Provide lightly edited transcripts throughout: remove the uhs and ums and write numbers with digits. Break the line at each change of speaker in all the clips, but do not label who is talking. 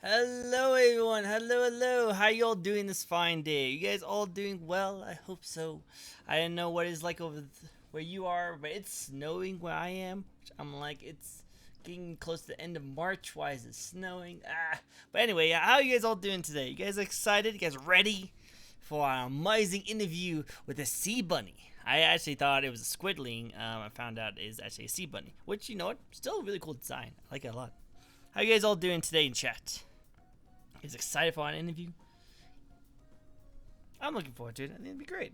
Hello everyone, hello. How y'all doing this fine day? You guys all doing well? I hope so. I don't know what it's like where you are, but it's snowing where I am. I'm like, it's getting close to the end of March. Why is it snowing? But anyway, how are you guys all doing today? You guys excited? You guys ready for an amazing interview with a sea bunny? I actually thought it was a squidling. I found out it is actually a sea bunny, which, you know what, still a really cool design. I like it a lot. How you guys all doing today in chat? Is excited for an interview? I'm looking forward to it. I think it'd be great.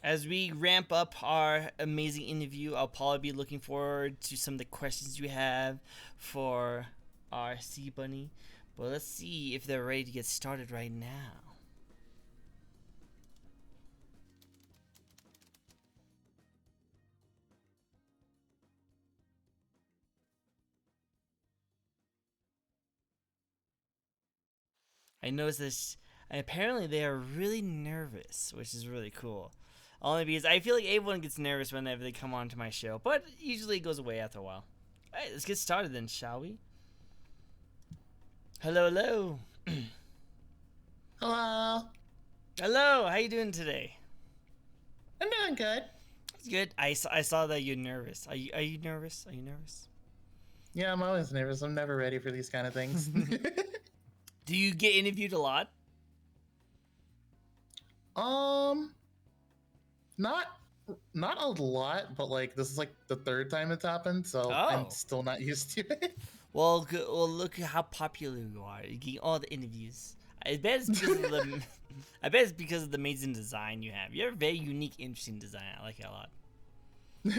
As we ramp up our amazing interview, I'll probably be looking forward to some of the questions you have for our sea bunny. But let's see if they're ready to get started right now. I noticed this. Apparently, they are really nervous, which is really cool. Only because I feel like everyone gets nervous whenever they come onto my show, but usually it goes away after a while. Alright, let's get started then, shall we? Hello.
Hello.
Hello, how you doing today?
I'm doing good.
It's good. I saw that you're nervous. Are you nervous? Are you nervous?
Yeah, I'm always nervous. I'm never ready for these kind of things.
Do you get interviewed a lot?
um, not not a lot, but like this is like the third time it's happened, so I'm
Oh.
still not used to it.
Well, look at how popular you are. You get all the interviews. I bet it's because of the I bet it's because of the amazing design you have. You have a very unique, interesting design. I like it a lot.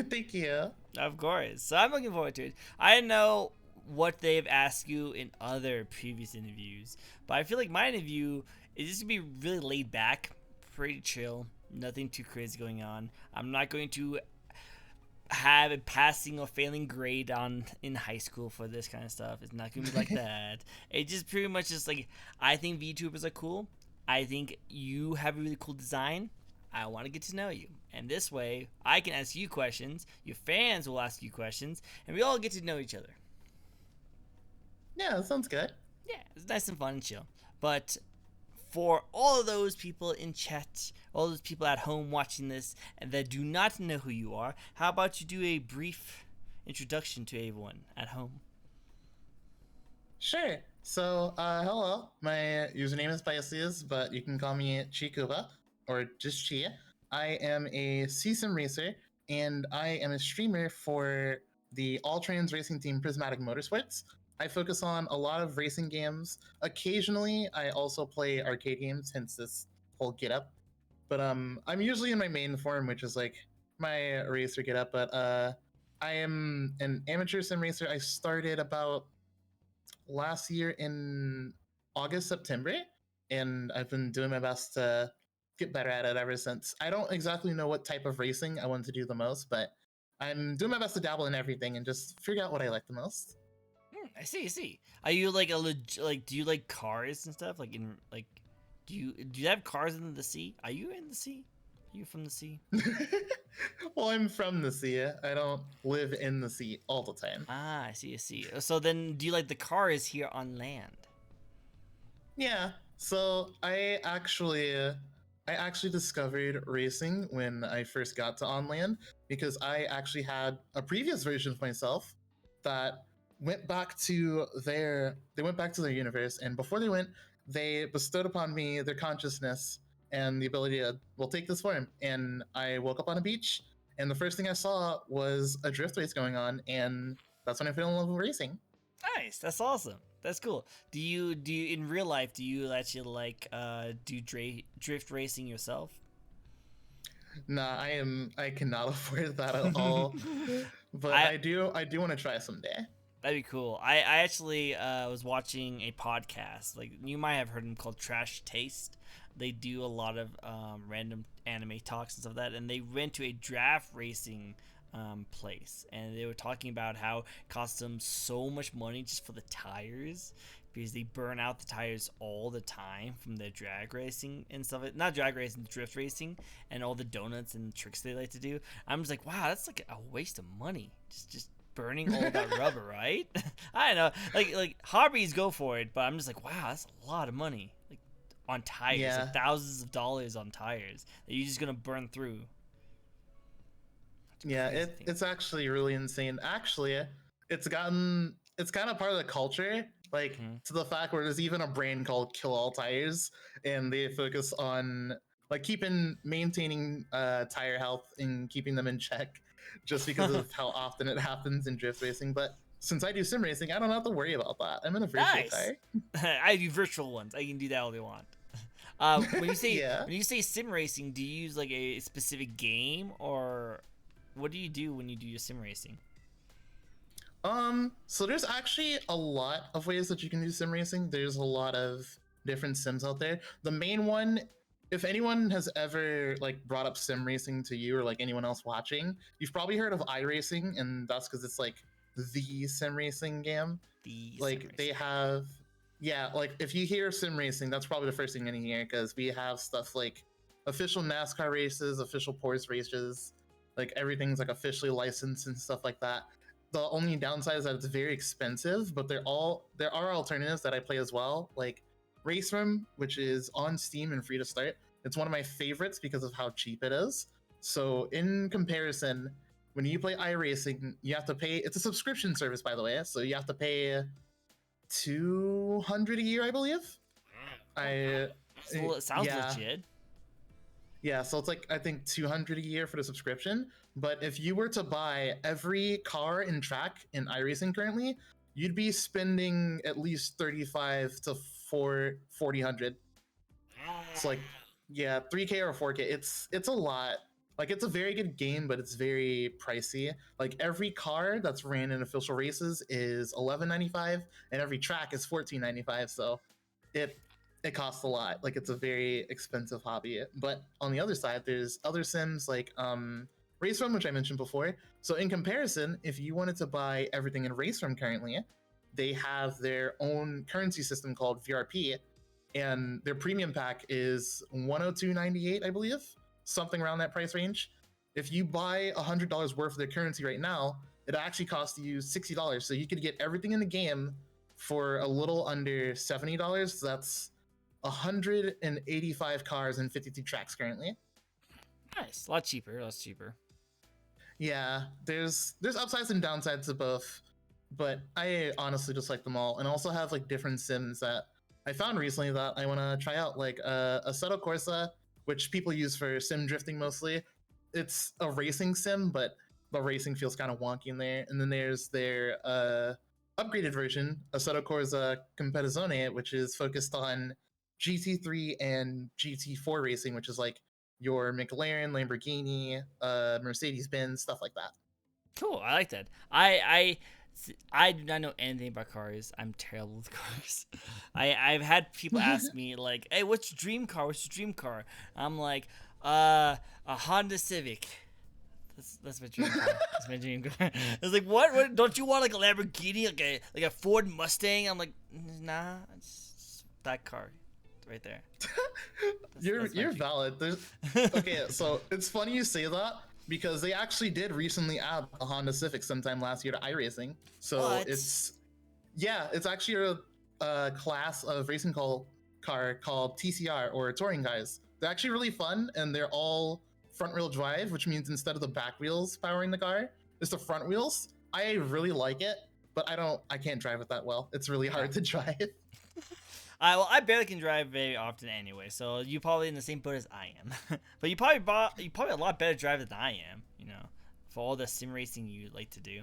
Thank you.
Of course. So I'm looking forward to it. I know what they've asked you in other previous interviews, but I feel like my interview is just gonna be really laid back, pretty chill, nothing too crazy going on. I'm not going to have a passing or failing grade on in high school for this kind of stuff. It's not gonna be like that. It just pretty much just like, I think VTubers are cool. I think you have a really cool design. I want to get to know you, and this way I can ask you questions. Your fans will ask you questions, and we all get to know each other.
Yeah, that sounds good.
Yeah, it's nice and fun and chill. But for all of those people in chat, all those people at home watching this and that do not know who you are, how about you do a brief introduction to everyone at home?
Sure. So, hello. My username is Pisces, but you can call me Kuba or just Chi. I am a season racer, and I am a streamer for the all trans racing team Prismatic Motorsports. I focus on a lot of racing games. Occasionally, I also play arcade games, hence this whole get up. But I'm usually in my main form, which is like my racer get up. But I am an amateur sim racer. I started about last year in August, September, and I've been doing my best to get better at it ever since. I don't exactly know what type of racing I want to do the most, but I'm doing my best to dabble in everything and just figure out what I like the most.
I see. Are you like like? Do you like cars and stuff? Like do you have cars in the sea? Are you in the sea? Are you from the sea?
Well, I'm from the sea. I don't live in the sea all the time.
I see. So then, do you like the cars here on land?
Yeah. So I actually discovered racing when I first got to online because I actually had a previous version of myself that went back to their universe, and before they went, they bestowed upon me their consciousness and the ability to take this form. And I woke up on a beach, and the first thing I saw was a drift race going on, and that's when I fell in love with racing.
Nice. That's awesome. That's cool. Do you in real life, do you actually like do drift racing yourself?
Nah, I cannot afford that at all. But
I
I do want to try someday.
That'd be cool. I actually was watching a podcast. Like, you might have heard them, called Trash Taste. They do a lot of random anime talks and stuff like that. And they went to a draft racing place, and they were talking about how it costs them so much money just for the tires because they burn out the tires all the time from the drag racing and stuff. Not drag racing, drift racing, and all the donuts and tricks they like to do. I'm just like, wow, that's like a waste of money. Just burning all that rubber, right? I don't know, like hobbies go for it, but I'm just like, wow, that's a lot of money, like on tires,
Yeah.
like thousands of dollars on tires that you're just gonna burn through.
Yeah,
Crazy thing.
it's actually really insane. Actually, it's kind of part of the culture, like
Hmm.
to the fact where there's even a brand called Kill All Tires, and they focus on like maintaining tire health and keeping them in check, just because of how often it happens in drift racing. But since I do sim racing, I don't have to worry about that. I'm in a virtual
Nice.
tire.
I do virtual ones. I can do that all they want. When you say
Yeah.
when you say sim racing, do you use like a specific game, or what do you do when you do your sim racing?
So there's actually a lot of ways that you can do sim racing. There's a lot of different sims out there. The main one, if anyone has ever like brought up sim racing to you or like anyone else watching, you've probably heard of iRacing, and that's because it's like the sim racing game.
The sim
Like they
racing.
have, yeah, like if you hear sim racing, that's probably the first thing you're gonna hear because we have stuff like official NASCAR races, official Porsche races, like everything's like officially licensed and stuff like that. The only downside is that it's very expensive, but there are alternatives that I play as well, like Race Room, which is on Steam and free to start. It's one of my favorites because of how cheap it is. So in comparison, when you play iRacing, you have to pay. It's a subscription service, by the way, so you have to pay 200 a year, I believe. I
So it sounds
yeah.
legit.
Yeah, so it's like I think 200 a year for the subscription. But if you were to buy every car and track in iRacing currently, you'd be spending at least 35 to 400. It's like yeah, 3K or 4K. It's a lot. Like it's a very good game, but it's very pricey. Like every car that's ran in official races is 11.95, and every track is 14.95. So it it costs a lot. Like it's a very expensive hobby. But on the other side, there's other sims like Race Room, which I mentioned before. So in comparison, if you wanted to buy everything in Race Room currently, they have their own currency system called VRP, and their premium pack is 102.98, I believe, something around that price range. If you buy $100 worth of their currency right now, it actually costs you $60. So you could get everything in the game for a little under $70. So that's 185 cars and 52 tracks currently.
Nice, a lot cheaper. A lot cheaper.
Yeah, there's upsides and downsides to both, but I honestly just like them all, and also have like different sims that I found recently that I want to try out, like Assetto Corsa, which people use for sim drifting mostly. It's a racing sim, but the racing feels kind of wonky in there. And then there's their upgraded version, Assetto Corsa Competizione, which is focused on GT3 and GT4 racing, which is like your McLaren, Lamborghini, Mercedes Benz, stuff like that.
Cool. I like that. I do not know anything about cars. I'm terrible with cars. I've had people ask me like, "Hey, what's your dream car? What's your dream car?" I'm like, a Honda Civic. That's my dream car. That's my dream car. It's like, what? Don't you want like a Lamborghini, like a Ford Mustang? I'm like, nah, it's that car, right there. That's my
You're
dream.
valid. Okay, so it's funny you say that because they actually did recently add a Honda Civic sometime last year to iRacing. So
What?
it's actually a class of car called TCR or touring cars. They're actually really fun, and they're all front wheel drive, which means instead of the back wheels powering the car, it's the front wheels. I really like it, but I can't drive it that well. It's really hard to drive.
Well, I barely can drive very often anyway, so you probably in the same boat as I am. But you probably a lot better driver than I am. For all the sim racing you like to do.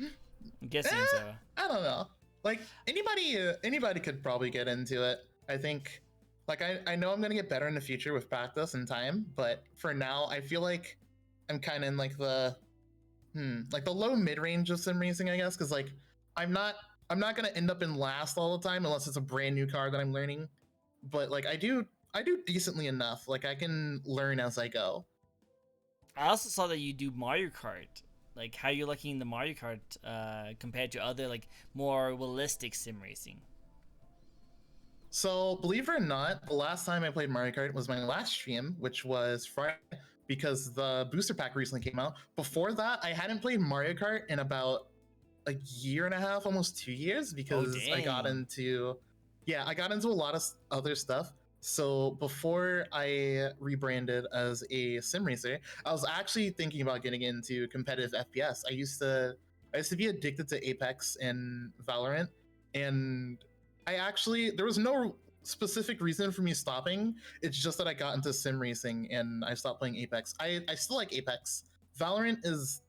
I'm guessing so.
I don't know. Like anybody could probably get into it. I think like I know I'm gonna get better in the future with practice and time, but for now I feel like I'm kind of in like the low mid range of sim racing, I guess, because like I'm not I'm not gonna end up in last all the time unless it's a brand new car that I'm learning. But like I do decently enough. Like I can learn as I go.
I also saw that you do Mario Kart. Like, how you're liking the Mario Kart compared to other like more realistic sim racing.
So, believe it or not, the last time I played Mario Kart was my last stream, which was Friday, because the booster pack recently came out. Before that, I hadn't played Mario Kart in about a year and a half, almost 2 years,
Oh
because
dang!
I got into a lot of other stuff. So before I rebranded as a sim racer, I was actually thinking about getting into competitive FPS. I used to be addicted to Apex and Valorant, and there was no specific reason for me stopping. It's just that I got into sim racing and I stopped playing Apex. I still like Apex. Valorant is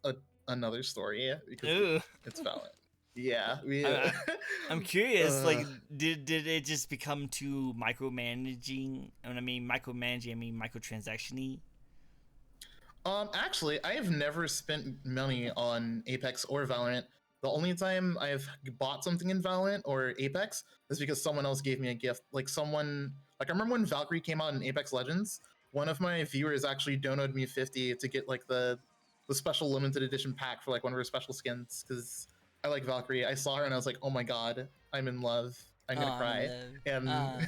another story because
Ooh.
it's Valorant. Yeah, we.
I, I'm curious.
uh,
Like, did it just become too micromanaging? And I mean micromanaging. I mean microtransactiony.
Actually, I have never spent money on Apex or Valorant. The only time I've bought something in Valorant or Apex is because someone else gave me a gift. Like I remember when Valkyrie came out in Apex Legends, one of my viewers actually donated me 50 to get like the special limited edition pack for like one of her special skins because I like Valkyrie. I saw her and I was like, oh my god, I'm in love. I'm
Oh,
gonna
I'm in
cry.
love.
And
Ah.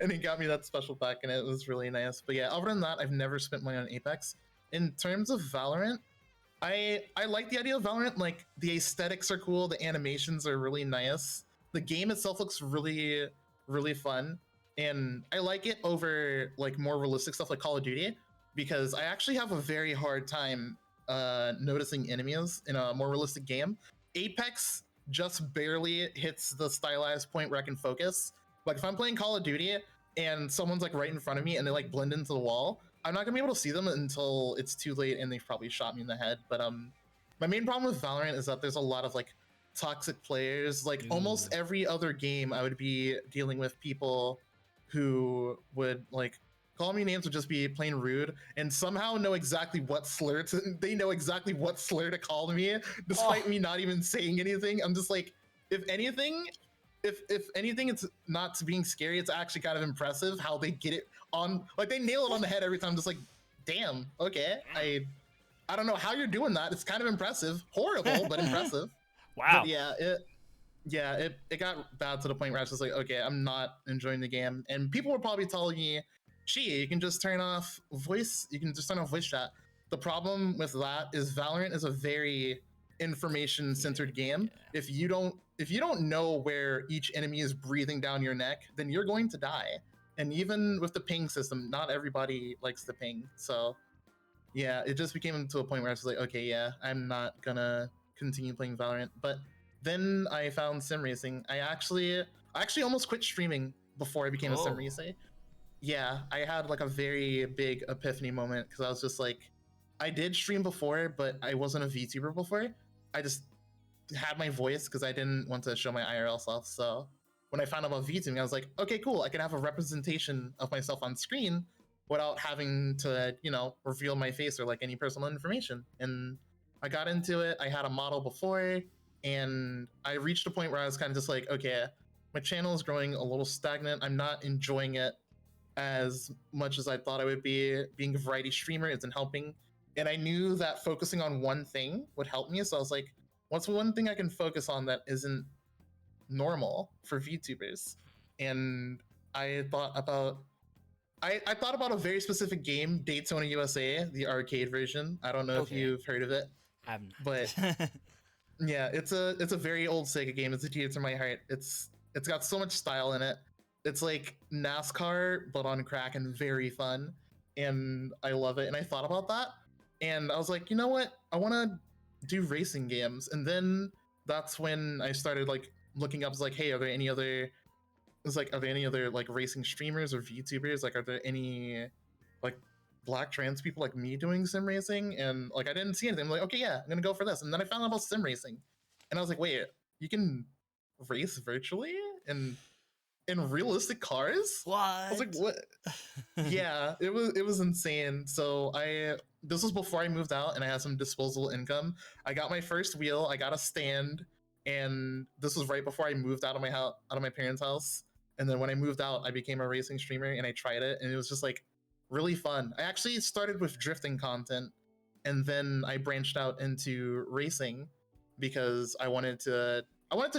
and he got me that special pack and it was really nice. But yeah, other than that, I've never spent money on Apex. In terms of Valorant, I like the idea of Valorant. Like the aesthetics are cool, the animations are really nice. The game itself looks really fun, and I like it over like more realistic stuff like Call of Duty because I actually have a very hard time noticing enemies in a more realistic game. Apex just barely hits the stylized point where I can focus. Like if I'm playing Call of Duty and someone's like right in front of me and they like blend into the wall, I'm not gonna be able to see them until it's too late and they've probably shot me in the head. But my main problem with Valorant is that there's a lot of like toxic players. Like
Ooh.
almost every other game, I would be dealing with people who would like call me names, would just be plain rude, and somehow know exactly what slur to. They know exactly what slur to call me,
Oh.
despite me not even saying anything. I'm just like, if anything, if anything, it's not being scary. It's actually kind of impressive how they get it on. Like they nail it on the head every time. Just like, damn, okay, I don't know how you're doing that. It's kind of impressive. Horrible, but impressive. But
Wow.
it got bad to the point where I was just like, okay, I'm not enjoying the game. And people were probably telling me, gee, you can just turn off voice chat. The problem with that is Valorant is a very information
Yeah.
centered game.
Yeah.
If you don't know where each enemy is breathing down your neck, then you're going to die. And even with the ping system, not everybody likes the ping. So yeah, it just became to a point where I was like, okay, yeah, I'm not gonna continue playing Valorant. But then I found sim racing. I actually almost quit streaming before I became a sim
Oh.
racer. Yeah, I had like a very big epiphany moment because I was just like, I did stream before, but I wasn't a VTuber before. I just had my voice because I didn't want to show my IRL self. So when I found out about VTubing, I was like, okay, cool. I can have a representation of myself on screen without having to, reveal my face or like any personal information. And I got into it. I had a model before, and I reached a point where I was kind of just like, okay, my channel is growing a little stagnant. I'm not enjoying it as much as I thought I would be. Being a variety streamer isn't helping. And I knew that focusing on one thing would help me. So I was like, what's one thing I can focus on that isn't normal for VTubers? And I thought about I thought about a very specific game, Daytona USA, the arcade version. I don't know if
Okay.
you've heard of it,
I'm
but
not.
yeah, it's a very old Sega game. It's a dear to my heart. It's got so much style in it. It's like NASCAR but on crack and very fun, and I love it. And I thought about that, and I was like, you know what? I want to do racing games. And then that's when I started like looking up. Like, hey, are there any other like racing streamers or VTubers? Like, are there any like black trans people like me doing sim racing? And like I didn't see anything. I'm like, okay, yeah, I'm gonna go for this. And then I found out about sim racing, and I was like, wait, you can race virtually in realistic cars? I was like,
What?
what? Yeah, it was insane. So this was before I moved out and I had some disposable income. I got my first wheel, I got a stand, and this was right before I moved out of my house, out of my parents' house. And then when I moved out, I became a racing streamer and I tried it, and it was just like really fun. I actually started with drifting content, and then I branched out into racing because I wanted to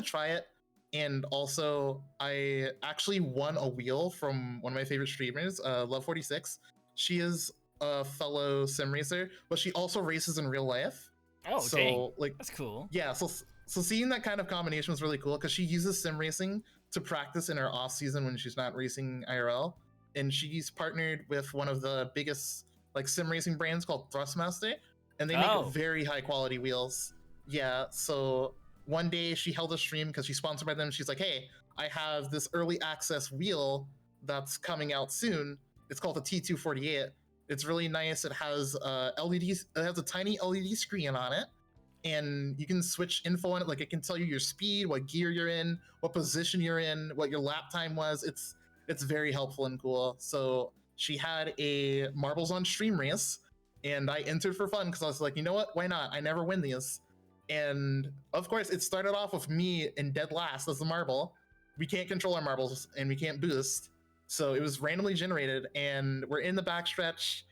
try it, and also I actually won a wheel from one of my favorite streamers, Love46. She is a fellow sim racer, but she also races in real life.
Oh, dang.
So like,
That's cool.
yeah, so seeing that kind of combination was really cool because she uses sim racing to practice in her off season when she's not racing IRL, and she's partnered with one of the biggest like sim racing brands called Thrustmaster, and they make
Oh.
very high quality wheels. Yeah, so one day she held a stream because she's sponsored by them. She's like, "Hey, I have this early access wheel that's coming out soon. It's called the T248. It's really nice. It has LEDs. It has a tiny LED screen on it, and you can switch info on it. Like it can tell you your speed, what gear you're in, what position you're in, what your lap time was. It's very helpful and cool." So she had a marbles on stream race, and I entered for fun because I was like, you know what? Why not? I never win these. And of course, it started off with me in dead last as the marble. We can't control our marbles and we can't boost. So it was randomly generated, and we're in the backstretch.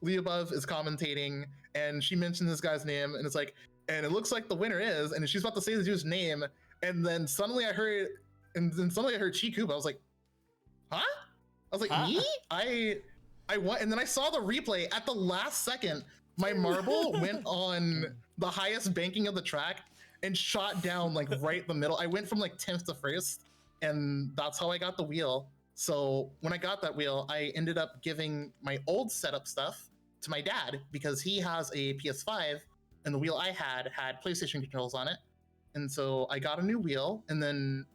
Lee above is commentating, and she mentioned this guy's name, and it's like, and it looks like the winner is, and she's about to say the dude's name, and then suddenly I heard Chi Kuba. I was like, huh? I was like,
Huh?
me? I won, and then I saw the replay at the last second. My marble went on the highest banking of the track and shot down like right the middle. I went from like 10th to first, and that's how I got the wheel. So when I got that wheel, I ended up giving my old setup stuff to my dad because he has a PS5, and the wheel I had PlayStation controls on it. And so I got a new wheel, and then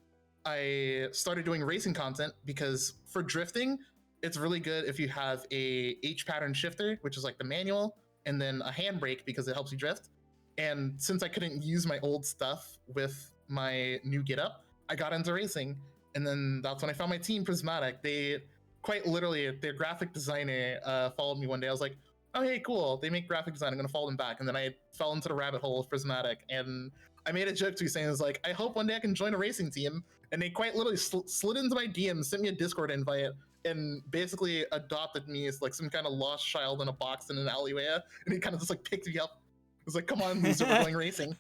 I started doing racing content because for drifting, it's really good if you have a H pattern shifter, which is like the manual, and then a handbrake because it helps you drift. And since I couldn't use my old stuff with my new getup, I got into racing. And then that's when I found my team, Prismatic. They quite literally, their graphic designer followed me one day. I was like, oh, hey, cool. They make graphic design. I'm going to follow them back. And then I fell into the rabbit hole of Prismatic. And I made a joke to saying, I was like, I hope one day I can join a racing team. And they quite literally slid into my DM, sent me a Discord invite, and basically adopted me as like some kind of lost child in a box in an alleyway. And he kind of just like picked me up. It was like, come on, loser, we're going racing.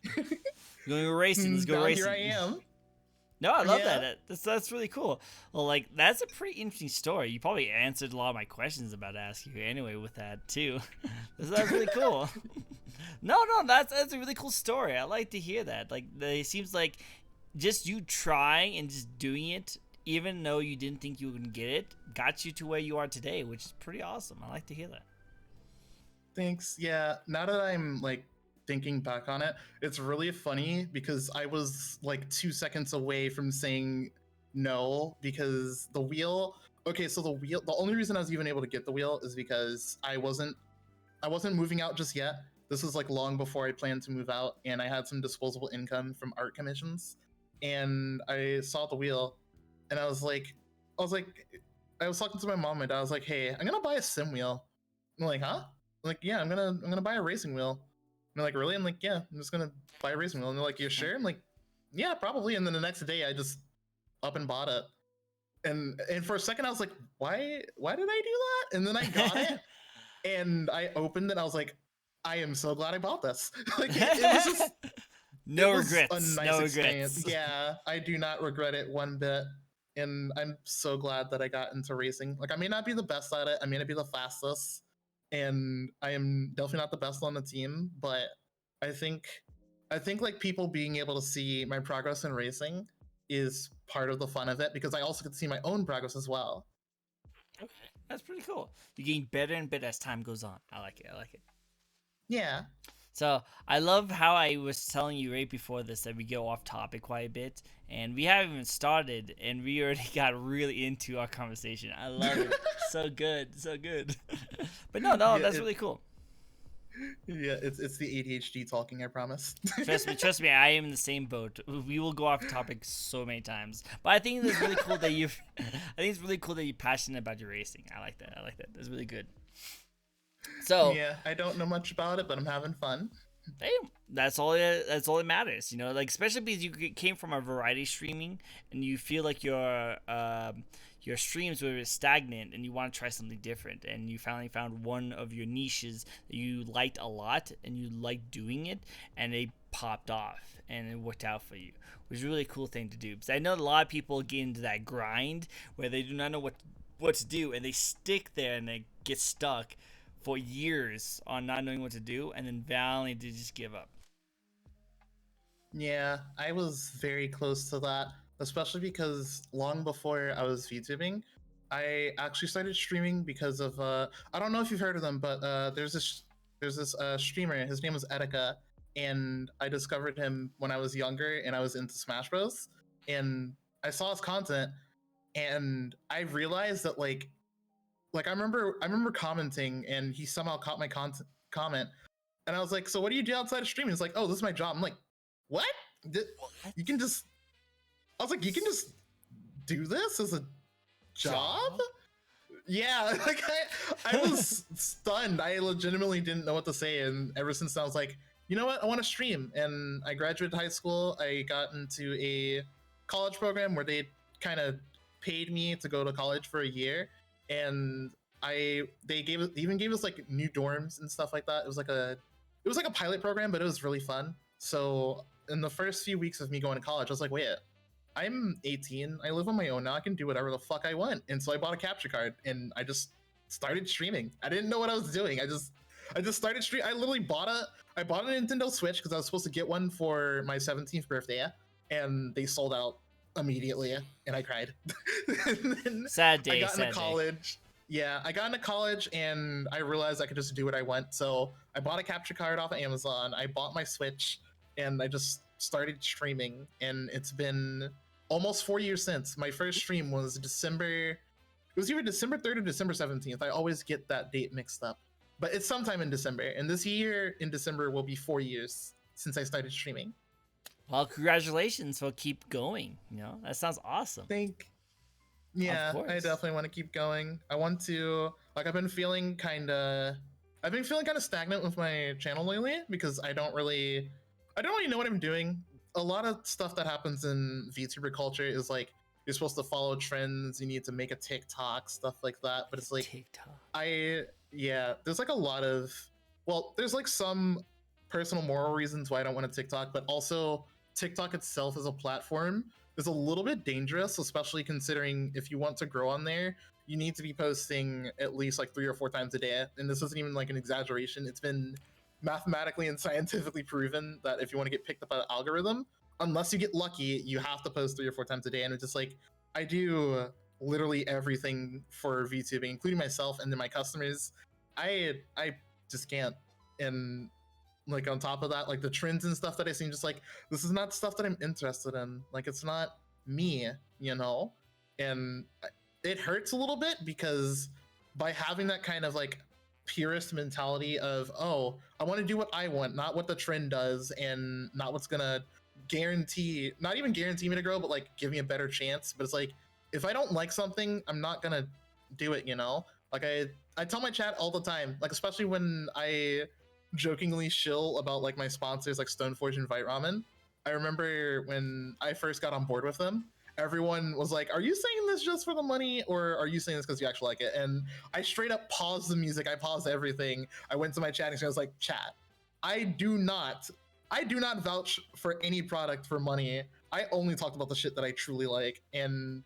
Going racing. Let's go racing.
Here I am.
No, I love that. That's really cool. Well, like that's a pretty interesting story. You probably answered a lot of my questions about to ask you anyway with that too. That's really cool. No, that's a really cool story. I like to hear that. Like it seems like just you trying and just doing it, even though you didn't think you would get it, got you to where you are today, which is pretty awesome. I like to hear that.
Thanks. Yeah. Now that I'm like thinking back on it, it's really funny because I was like 2 seconds away from saying no because the wheel. Okay, so the only reason I was even able to get the wheel is because I wasn't moving out just yet. This was like long before I planned to move out, and I had some disposable income from art commissions, and I saw the wheel, and I was talking to my mom and my dad. I was like, hey, I'm gonna buy a sim wheel. I'm like, huh? I'm like, yeah, I'm gonna buy a racing wheel. And they're like, really? I'm like, yeah, I'm just gonna buy a racing wheel. And they're like, you sure? I'm like, yeah, probably. And then the next day, I just up and bought it. And for a second, I was like, why did I do that? And then I got it, and I opened it. I was like, I am so glad I bought this. Like it was just
no
it was
regrets.
a nice
No
experience.
regrets.
Yeah, I do not regret it one bit. And I'm so glad that I got into racing. Like I may not be the best at it, I may not be the fastest, and I am definitely not the best on the team, but I think like people being able to see my progress in racing is part of the fun of it because I also get to see my own progress as well.
Okay, that's pretty cool. You're getting better and better as time goes on. I like it.
Yeah.
So I love how I was telling you right before this that we go off topic quite a bit, and we haven't even started, and we already got really into our conversation. I love it. So good. But no,
Yeah,
that's really cool.
Yeah, it's the ADHD talking, I promise.
Trust me, I am in the same boat. We will go off topic so many times, but I think it's really cool that you're passionate about your racing. I like that. That's really good. So
yeah, I don't know much about it, but I'm having fun.
Hey, that's all that matters, like especially because you came from a variety streaming and you feel like your streams were stagnant and you want to try something different, and you finally found one of your niches that you liked a lot and you liked doing it, and it popped off and it worked out for you, which is a really cool thing to do. Because I know a lot of people get into that grind where they do not know what to do, and they stick there and they get stuck for years on not knowing what to do, and then finally they just give up.
Yeah, I was very close to that, especially because long before I was VTubing, I actually started streaming because of I don't know if you've heard of them, but there's this streamer. His name was Etika, and I discovered him when I was younger, and I was into Smash Bros. And I saw his content, and I realized that like I remember commenting, and he somehow caught my comment, and I was like, so what do you do outside of streaming? He's like, oh, this is my job. I'm like, what? You can just, I was like, you can just do this as a job? Yeah, like I was stunned. I legitimately didn't know what to say, and ever since I was like, you know what, I want to stream. And I graduated high school. I got into a college program where they kind of paid me to go to college for a year, and they even gave us like new dorms and stuff like that. It was like a pilot program, but it was really fun. So in the first few weeks of me going to college, I was like, wait, I'm 18. I live on my own now. I can do whatever the fuck I want. And so I bought a capture card and I just started streaming. I didn't know what I was doing. I just started streaming. I literally bought a Nintendo Switch because I was supposed to get one for my 17th birthday, and they sold out immediately, and I cried. And then
Sad day.
I got
sad
into college. Yeah, I got into college and I realized I could just do what I want. So I bought a capture card off of Amazon. I bought my Switch and I just started streaming. And it's been almost 4 years since. My first stream was December. It was either December 3rd or December 17th. I always get that date mixed up. But it's sometime in December. And this year in December will be 4 years since I started streaming.
Well, congratulations. Well, keep going. You know, that sounds awesome.
Yeah, I definitely want to keep going. I want to, like, I've been feeling kind of stagnant with my channel lately because I don't really know what I'm doing. A lot of stuff that happens in VTuber culture is like you're supposed to follow trends, you need to make a TikTok, stuff like that. But it's like
TikTok.
There's like a lot of, well, there's like some personal moral reasons why I don't want a TikTok, but also TikTok itself as a platform is a little bit dangerous, especially considering if you want to grow on there, you need to be posting at least like 3 or 4 times a day. And this isn't even like an exaggeration. It's been mathematically and scientifically proven that if you want to get picked up by the algorithm, unless you get lucky, you have to post 3 or 4 times a day. And it's just like, I do literally everything for VTubing, including myself and then my customers. I just can't. And like on top of that, like the trends and stuff that I see, just like, this is not stuff that I'm interested in. Like, it's not me, you know? And it hurts a little bit because by having that kind of like purist mentality of, oh, I want to do what I want, not what the trend does, and not what's gonna not even guarantee me to grow, but like give me a better chance. But it's like, if I don't like something, I'm not gonna do it, you know? Like I tell my chat all the time, like especially when I jokingly shill about like my sponsors like Stoneforge and Vite Ramen. I remember when I first got on board with them, everyone was like, are you saying this just for the money, or are you saying this because you actually like it? And I straight up paused the music, I paused everything. I went to my chat and I was like, chat, I do not vouch for any product for money. I only talk about the shit that I truly like. And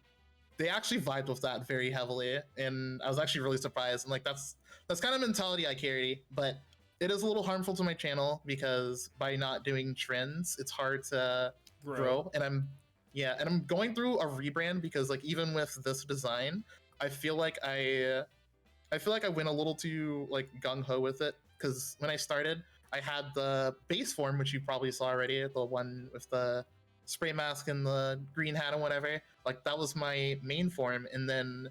they actually vibed with that very heavily, and I was actually really surprised. And like that's kind of mentality I carry, but it is a little harmful to my channel because by not doing trends, it's hard to grow. And I'm going through a rebrand because like even with this design, I feel like I went a little too like gung-ho with it, because when I started, I had the base form, which you probably saw already, the one with the spray mask and the green hat and whatever. Like that was my main form, and then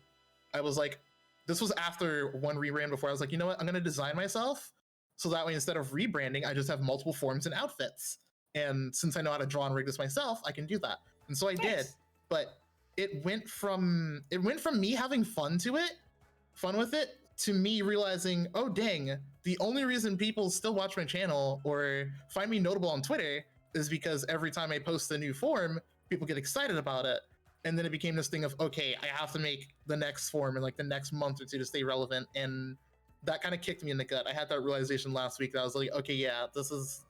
I was like, this was after one rebrand before. I was like, you know what? I'm gonna design myself so that way instead of rebranding, I just have multiple forms and outfits. And since I know how to draw and rig this myself, I can do that. And so I did. But it went from me having fun with it, to me realizing, oh dang, the only reason people still watch my channel or find me notable on Twitter is because every time I post a new form, people get excited about it. and then it became this thing of, okay, I have to make the next form in like the next month or two to stay relevant, and that kind of kicked me in the gut. I had that realization last week that I was like, okay, yeah, this is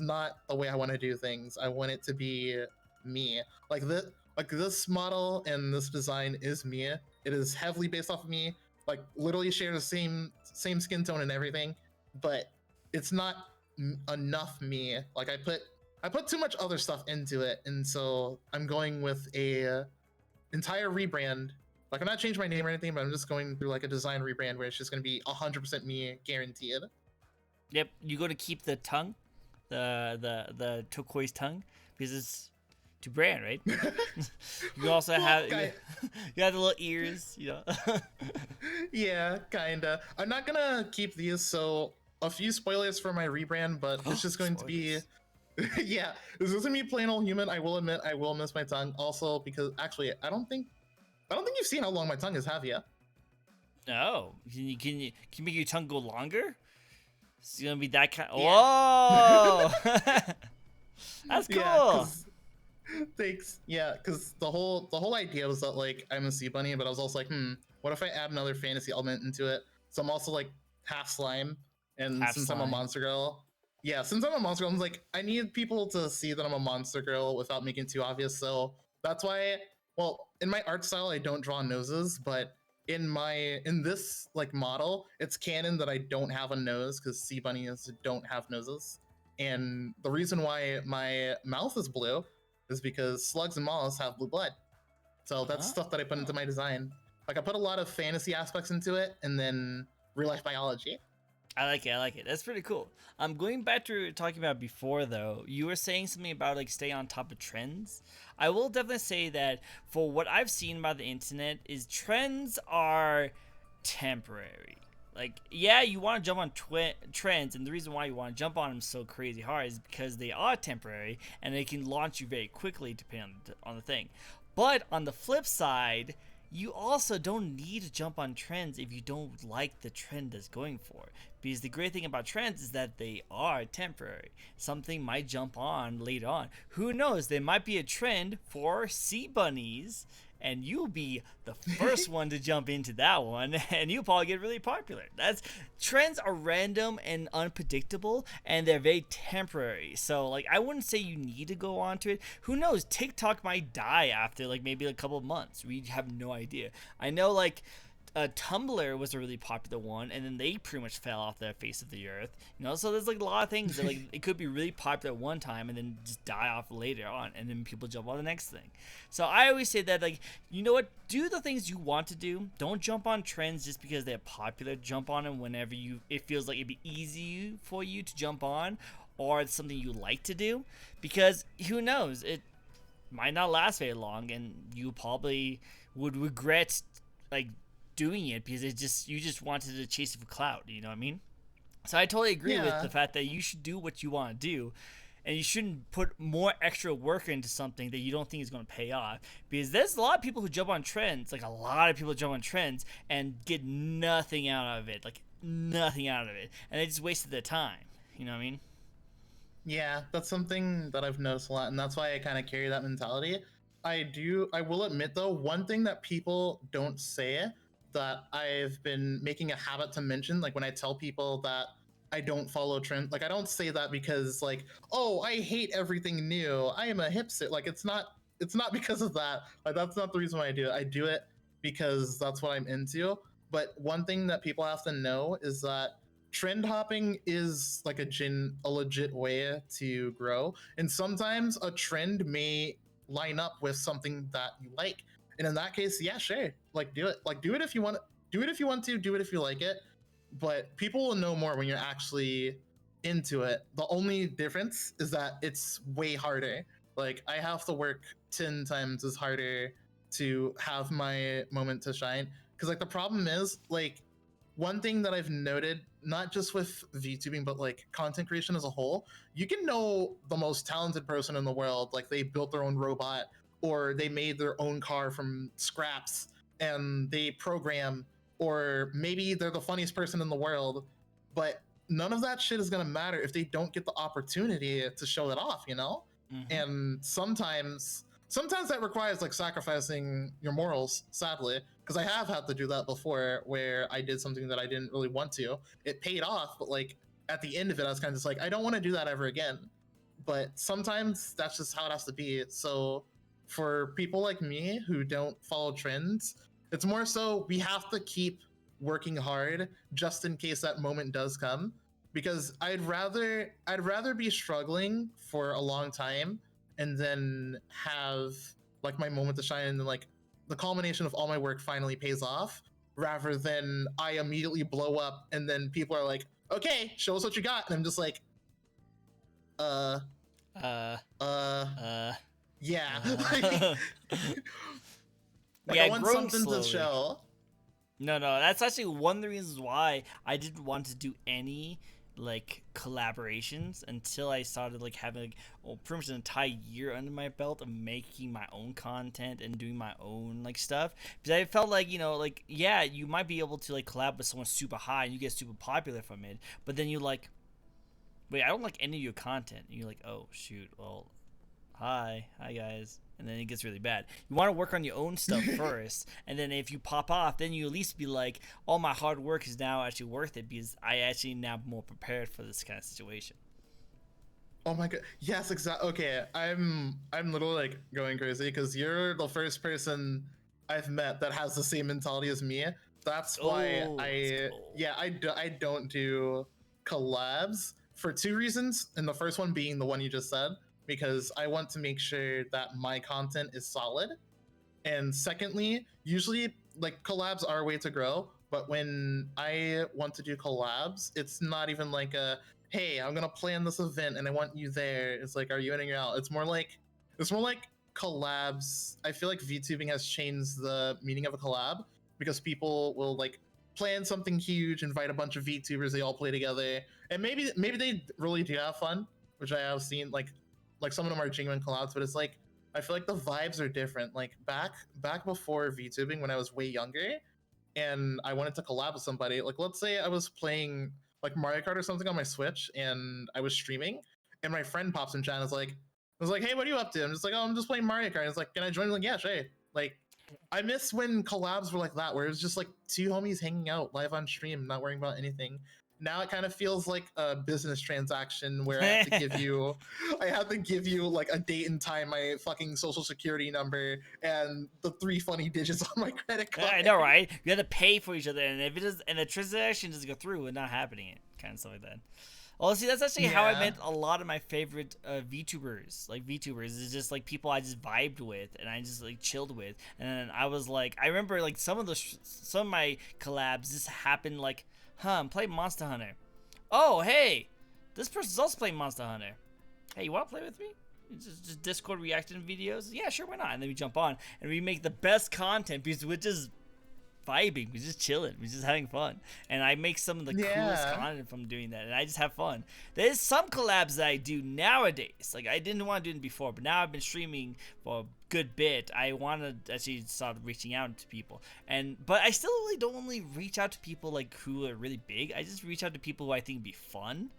not the way I want to do things. I want it to be me. Like this model and this design is me. It is heavily based off of me. Like literally share the same skin tone and everything, but it's not enough me. Like I put too much other stuff into it, and so I'm going with a entire rebrand. Like I'm not changing my name or anything, but I'm just going through like a design rebrand where it's just going to be 100% me, guaranteed.
Yep, you go to keep the tongue, the turquoise tongue, because it's to brand, right? You also have you have the little ears, you know.
Yeah, kinda. I'm not gonna keep these, so a few spoilers for my rebrand, but it's just going to be yeah, this isn't me plain old human. I will admit I will miss my tongue. Also, because actually I don't think you've seen how long my tongue is, have you?
No, can you make your tongue go longer? It's gonna be that kind.
Yeah.
Whoa, that's
Yeah,
cool.
because thanks. Yeah, because the whole idea was that like I'm a sea bunny, but I was also like, what if I add another fantasy element into it? So I'm also like half slime, and
Half
since I'm a
slime.
monster girl, yeah, since I'm a monster girl, I'm like I need people to see that I'm a monster girl without making it too obvious. So that's why, well, in my art style, I don't draw noses, but in this like model, it's canon that I don't have a nose because sea bunnies don't have noses. And the reason why my mouth is blue is because slugs and mollusks have blue blood. So that's
Oh.
stuff that I put into my design. Like I put a lot of fantasy aspects into it, and then real life biology.
I like it. I like it. That's pretty cool. I'm going back to talking about before though. You were saying something about like stay on top of trends. I will definitely say that for what I've seen about the internet is trends are temporary. Like, yeah, you want to jump on trends, and the reason why you want to jump on them so crazy hard is because they are temporary and they can launch you very quickly depending on the thing. But on the flip side, you also don't need to jump on trends if you don't like the trend that's going for. Because the great thing about trends is that they are temporary. Something might jump on later on. Who knows? There might be a trend for sea bunnies, and you'll be the first one to jump into that one, and you'll probably get really popular. That's trends are random and unpredictable, and they're very temporary. So like I wouldn't say you need to go onto it. Who knows? TikTok might die after like maybe a couple of months. We have no idea. I know like Tumblr was a really popular one, and then they pretty much fell off the face of the earth. You know, so there's like a lot of things that like it could be really popular at one time and then just die off later on, and then people jump on the next thing. So I always say that like, you know what, do the things you want to do. Don't jump on trends just because they're popular. Jump on them whenever it feels like it'd be easy for you to jump on, or it's something you like to do, because who knows, it might not last very long, and you probably would regret like doing it because you just wanted to chase it for clout. You know what I mean? So I totally agree with
Yeah.
the fact that you should do what you want to do, and you shouldn't put more extra work into something that you don't think is going to pay off. Because there's a lot of people who jump on trends, like a lot of people jump on trends and get nothing out of it, like nothing out of it, and they just wasted their time. You know what I mean?
Yeah, that's something that I've noticed a lot, and that's why I kind of carry that mentality. I will admit though, one thing that people don't say that I've been making a habit to mention, like when I tell people that I don't follow trend, like I don't say that because like, oh, I hate everything new. I am a hipster. Like it's not because of that. Like that's not the reason why I do it. I do it because that's what I'm into. But one thing that people have to know is that trend hopping is like a legit way to grow, and sometimes a trend may line up with something that you like, and in that case, yeah, sure, like do it, like do it if you want, do it if you want to, do it if you like it, but people will know more when you're actually into it. The only difference is that it's way harder. Like I have to work 10 times as harder to have my moment to shine, because like the problem is like one thing that I've noted, not just with VTubing, but like content creation as a whole, you can know the most talented person in the world, like they built their own robot or they made their own car from scraps and they program, or maybe they're the funniest person in the world, but none of that shit is gonna matter if they don't get the opportunity to show it off, you know?
Mm-hmm.
And sometimes sometimes that requires like sacrificing your morals, sadly, because I have had to do that before where I did something that I didn't really want to. It paid off, but like at the end of it, I was kind of just like, I don't want to do that ever again. But sometimes that's just how it has to be. So for people like me who don't follow trends, it's more so we have to keep working hard just in case that moment does come. Because I'd rather be struggling for a long time and then have like my moment to shine and then like the culmination of all my work finally pays off rather than I immediately blow up and then people are like, okay, show us what you got. And I'm just like, uh,
Uh,
uh,
uh,
yeah.
uh.
Like
Yeah,
I want
growing
something to
slowly.
show.
No, that's actually one of the reasons why I didn't want to do any like collaborations until I started like having like, well, pretty much an entire year under my belt of making my own content and doing my own like stuff. Because I felt like, you know, like, yeah, you might be able to like collab with someone super high and you get super popular from it, but then you like, wait, I don't like any of your content. And you're like, oh shoot, well, hi guys, and then it gets really bad. You want to work on your own stuff first, and then if you pop off, then you at least be like, all my hard work is now actually worth it because I actually now more prepared for this kind of situation.
Oh my god. Yes, exactly. Okay, I'm literally like going crazy because you're the first person I've met that has the same mentality as me. That's why
Oh, let's
I
go.
yeah, I don't do collabs for two reasons. And the first one being the one you just said, because I want to make sure that my content is solid. And secondly, usually like collabs are a way to grow, but when I want to do collabs, it's not even like a hey, I'm gonna plan this event and I want you there. It's like, are you in or you're out? It's more like collabs. I feel like VTubing has changed the meaning of a collab because people will like plan something huge, invite a bunch of VTubers, they all play together, and maybe they really do have fun, which I have seen like some of them are genuine collabs, but it's like I feel like the vibes are different. Like back before VTubing when I was way younger and I wanted to collab with somebody, like let's say I was playing like Mario Kart or something on my Switch and I was streaming and my friend pops in chat and is like was like, hey, what are you up to? I'm just like, oh, I'm just playing Mario Kart. And it's like, can I join? I'm like, yeah, sure. Like I miss when collabs were like that, where it was just like two homies hanging out live on stream, not worrying about anything. Now it kind of feels like a business transaction where I have to give you like a date and time, my fucking social security number, and the three funny digits on my credit
Yeah,
card.
I know, right? You have to pay for each other, and if it does, and the transaction doesn't go through, it's not happening. Kind of stuff like that. Well, see, that's actually how I
Yeah.
met a lot of my favorite VTubers. Like VTubers is just like people I just vibed with and I just like chilled with. And then I was like, I remember like some of my collabs just happened like, I'm playing Monster Hunter. Oh, hey, this person's also playing Monster Hunter. Hey, you want to play with me? Just Discord reacting videos? Yeah, sure, why not? And then we jump on and we make the best content because we're just vibing, we're just chilling, we're just having fun, and I make some of the coolest
Yeah.
content from doing that, and I just have fun. There's some collabs that I do nowadays, like I didn't want to do it before, but now I've been streaming for a good bit. I want to actually start reaching out to people, but I still really don't only reach out to people like who are really big. I just reach out to people who I think would be fun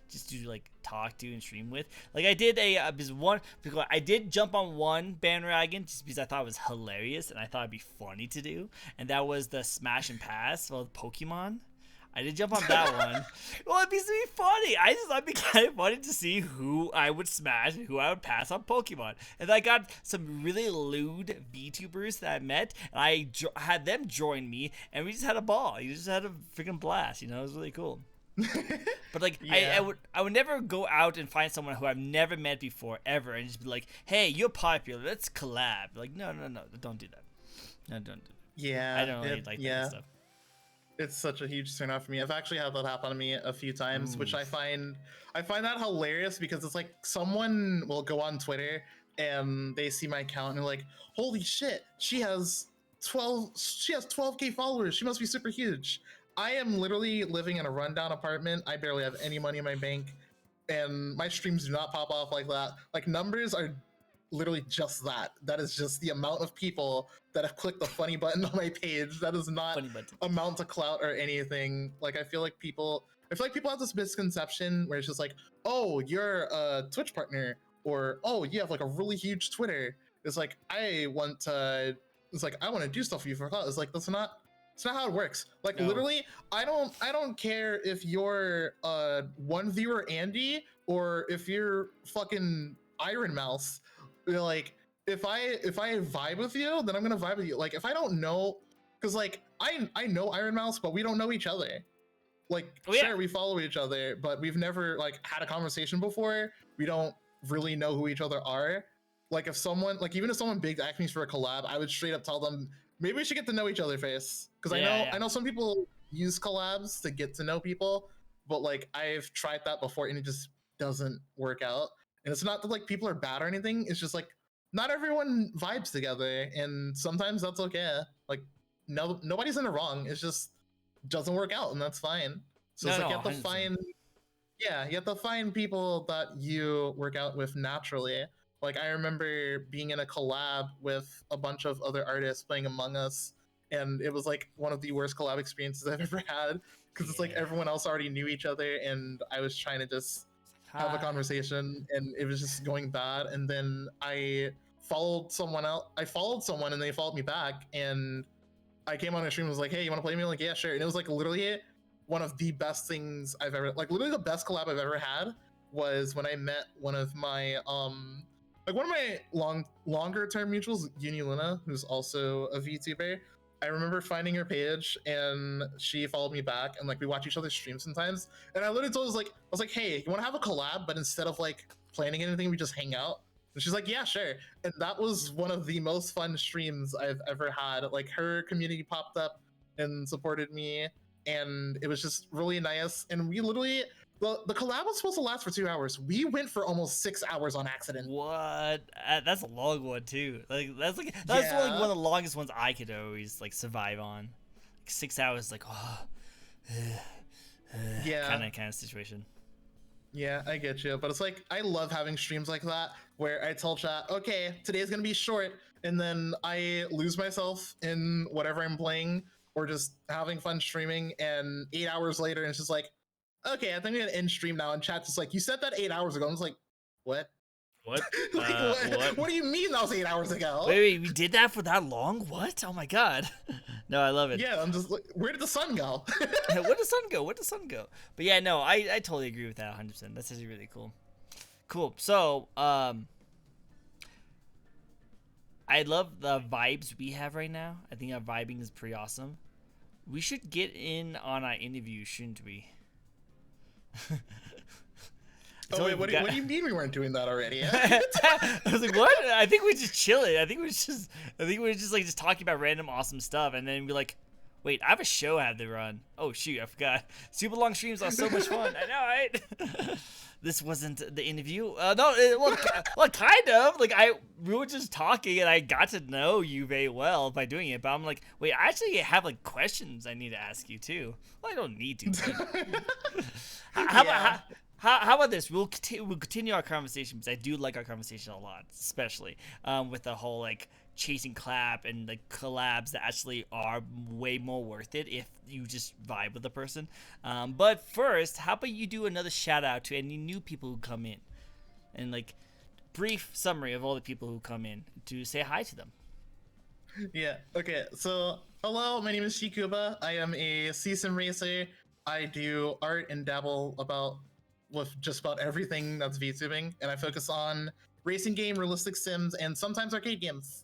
just to like talk to and stream with. Like I did because I did jump on one bandwagon just because I thought it was hilarious and I thought it'd be funny to do, and that was the Smash and Pass with Pokemon. I did jump on that one. Well, it'd be funny. I just thought it'd be kind of funny to see who I would smash and who I would pass on Pokemon. And I got some really lewd VTubers that I met, and I had them join me, and we just had a ball. You just had a freaking blast. You know, it was really cool. But like
Yeah.
I would never go out and find someone who I've never met before ever and just be like, hey, you're popular, let's collab. Like no, don't do that. No, don't do that. I
Yeah.
don't really like that kind of
Yeah.
stuff.
It's such a huge turn off for me. I've actually had that happen to me a few times, which
Ooh.
I find that hilarious because it's like someone will go on Twitter and they see my account and they're like, "Holy shit, she has 12K followers. She must be super huge." I am literally living in a rundown apartment. I barely have any money in my bank, and my streams do not pop off like that. Like numbers are literally just that. That is just the amount of people that have clicked the funny button on my page. That does not
Funny button.
amount to clout or anything. Like I feel like people have this misconception where it's just like, oh, you're a Twitch partner, or oh, you have like a really huge Twitter. It's like I want to. It's like I want to do stuff for you for clout. It's like that's not. It's not how it works. Like
No.
literally, I don't care if you're one viewer Andy or if you're fucking Iron Mouse. Like if I vibe with you, then I'm gonna vibe with you. Like if I don't know, because like I know Iron Mouse, but we don't know each other. Like sure, we follow each other, but we've never like had a conversation before. We don't really know who each other are. Like if someone, like even if someone big asked me for a collab, I would straight up tell them maybe we should get to know each other face. Because I know some people use collabs to get to know people, but like I've tried that before and it just doesn't work out. And it's not that like people are bad or anything. It's just like not everyone vibes together, and sometimes that's okay. Like nobody's in the wrong. It's just doesn't work out, and that's fine. So it's like you have to
100%.
find, yeah, you have to find people that you work out with naturally. Like I remember being in a collab with a bunch of other artists playing Among Us, and it was like one of the worst collab experiences I've ever had because it's like everyone else already knew each other, and I was trying to just have a conversation, and it was just going bad. And then I followed someone else. I followed someone, and they followed me back, and I came on a stream and was like, "Hey, you want to play me?" I'm like, "Yeah, sure." And it was like literally one of the best things I've ever, like literally the best collab I've ever had was when I met one of my like one of my longer term mutuals, Uni Luna, who's also a VTuber. I remember finding her page and she followed me back, and like we watch each other's streams sometimes. And I literally told her, I was like, "Hey, you want to have a collab? But instead of like planning anything, we just hang out." And she's like, "Yeah, sure." And that was one of the most fun streams I've ever had. Like her community popped up and supported me, and it was just really nice. And we literally, the collab was supposed to last for 2 hours. We went for almost 6 hours on accident.
What? That's a long one too. Like that's like one of the longest ones I could always like survive on. Like 6 hours, like kind of situation.
Yeah, I get you. But it's like, I love having streams like that where I tell chat, okay, today's going to be short. And then I lose myself in whatever I'm playing or just having fun streaming. And 8 hours later, it's just like, okay, I think I'm going to end stream now. And chat's just like, you said that 8 hours ago. I was like, what?
What?
Like, what do you mean that was 8 hours ago?
Wait, we did that for that long? What? Oh my god. No, I love it.
Yeah, I'm just like, where did the sun go?
Where did the sun go? Where did the sun go? But yeah, no, I totally agree with that 100%. That's actually really cool. Cool. So, I love the vibes we have right now. I think our vibing is pretty awesome. We should get in on our interview, shouldn't we?
Oh wait, what do you mean we weren't doing that already?
I was like, what? I think we're just chilling. I think we're just like just talking about random awesome stuff, and then we're like, wait, I have a show I have to run. Oh shoot, I forgot. Super long streams are so much fun. I know, right? This wasn't the interview. No, well, kind of. Like we were just talking, and I got to know you very well by doing it. But I'm like, wait, I actually have like questions I need to ask you too. Well, I don't need to. How about this? We'll continue our conversation because I do like our conversation a lot, especially with the whole like chasing clap and like collabs that actually are way more worth it if you just vibe with the person. But first, how about you do another shout out to any new people who come in, and like brief summary of all the people who come in to say hi to them.
Yeah. Okay. So hello, my name is Kuba. I am a season racer. I do art and dabble with just about everything that's VTubing, and I focus on racing game, realistic sims, and sometimes arcade games.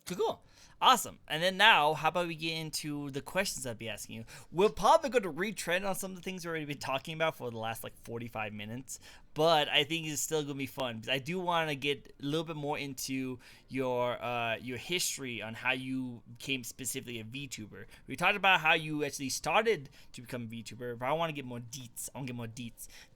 Cool. Awesome. And then now, how about we get into the questions I'll be asking you? We're probably going to retread on some of the things we've already been talking about for the last like 45 minutes, but I think it's still going to be fun because I do want to get a little bit more into your history on how you became specifically a VTuber. We talked about how you actually started to become a VTuber, but I want to get more deets.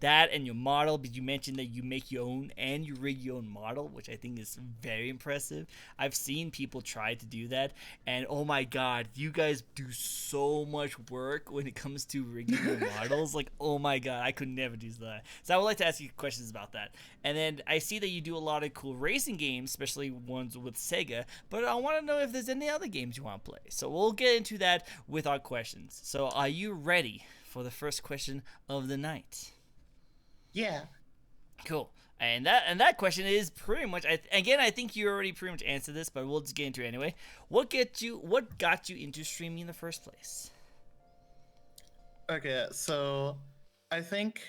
That and your model, because you mentioned that you make your own and you rig your own model, which I think is very impressive. I've seen people try to do that, and oh my god, you guys do so much work when it comes to rigging your models. Like, oh my god, I could never do that. So I would like to ask you questions about that. And then I see that you do a lot of cool racing games, especially ones with Sega, but I want to know if there's any other games you want to play. So we'll get into that with our questions. So are you ready for the first question of the night?
Yeah.
Cool. And that question is pretty much. Again, I think you already pretty much answered this, but we'll just get into it anyway. What got you into streaming in the first place?
Okay, so I think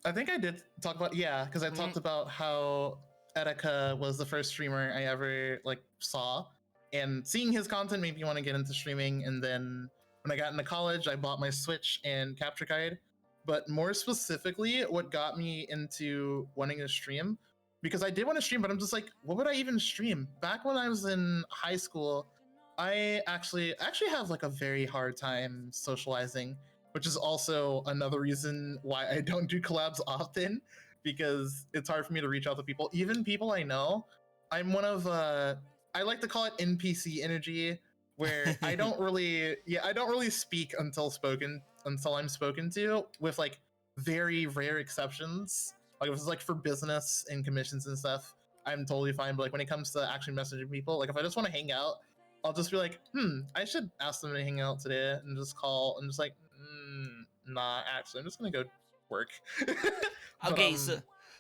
I think I did talk about, yeah, because I talked about how Etika was the first streamer I ever like saw, and seeing his content made me want to get into streaming. And then when I got into college, I bought my Switch and capture card. But more specifically, what got me into wanting to stream, because I did want to stream, but I'm just like, what would I even stream? Back when I was in high school, I actually have like a very hard time socializing, which is also another reason why I don't do collabs often, because it's hard for me to reach out to people, even people I know. I'm one of I like to call it NPC energy, where I don't really, yeah, I don't really speak until I'm spoken to, with like very rare exceptions. Like if it's like for business and commissions and stuff, I'm totally fine. But like when it comes to actually messaging people, like if I just want to hang out, I'll just be like, I should ask them to hang out today, and just call and just like, nah, actually, I'm just gonna go work. But
Okay,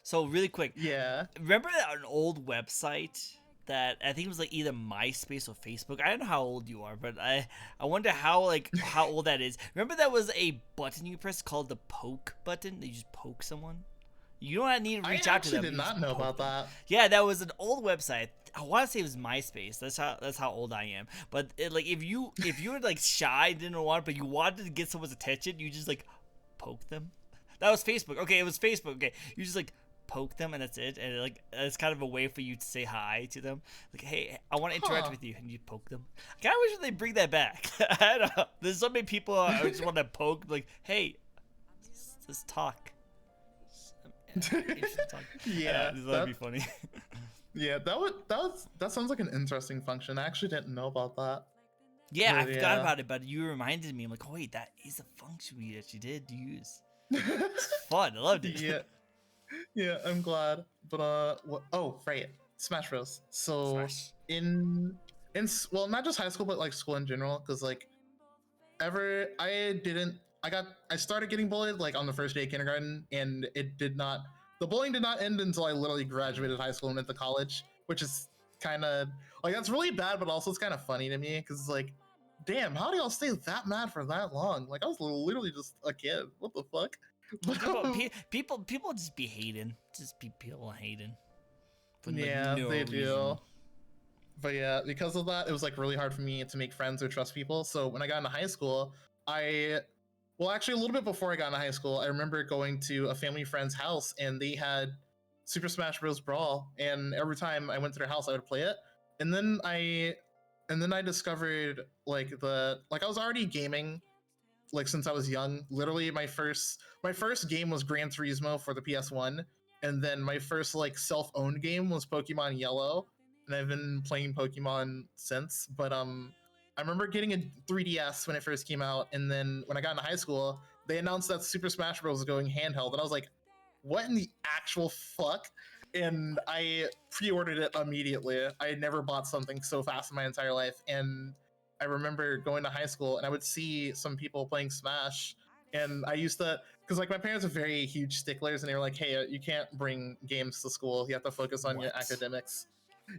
so really quick,
yeah,
remember that an old website that I think it was like either MySpace or Facebook. I don't know how old you are, but I wonder how old that is. Remember that was a button you press called the poke button. That you just poke someone. You don't need to reach out to them.
I actually did not know about that.
Yeah, that was an old website. I want to say it was MySpace. That's how old I am. But like if you were like shy, didn't want, but you wanted to get someone's attention, you just like poke them. That was Facebook. Okay, it was Facebook. Okay, you just like poke them and that's it. And like it's kind of a way for you to say hi to them. Like, hey, I want to interact with you, and you poke them. I kind of wish they bring that back. I don't know. There's so many people I just want to poke. Like, hey, just talk.
Yeah,
that'd be funny.
Yeah, that sounds like an interesting function. I actually didn't know about that.
Yeah, I forgot about it, but you reminded me. I'm like, oh wait, that is a function we actually did use. It's fun. I loved it.
Yeah, I'm glad. But oh right, Smash Bros. So
Smash.
in well, not just high school, but like school in general, because like I started getting bullied like on the first day of kindergarten, and the bullying did not end until I literally graduated high school and went to college, which is kind of like, that's really bad, but also it's kind of funny to me, because it's like, damn, how do y'all stay that mad for that long? Like I was literally just a kid. What the fuck?
People just be hating. Just be people hating.
Yeah, no they do. But yeah, because of that, it was like really hard for me to make friends or trust people. So when I got into high school, actually a little bit before I got into high school, I remember going to a family friend's house, and they had Super Smash Bros. Brawl, and every time I went to their house, I would play it. And then I discovered like I was already gaming like since I was young. Literally, my first game was Gran Turismo for the PS1, and then my first like self-owned game was Pokemon Yellow, and I've been playing Pokemon since. But I remember getting a 3DS when it first came out, and then when I got into high school, they announced that Super Smash Bros. Was going handheld, and I was like, what in the actual fuck? And I pre-ordered it immediately. I had never bought something so fast in my entire life. And I remember going to high school, and I would see some people playing Smash, and I used to, because like my parents are very huge sticklers, and they were like, hey, you can't bring games to school, you have to focus on your academics.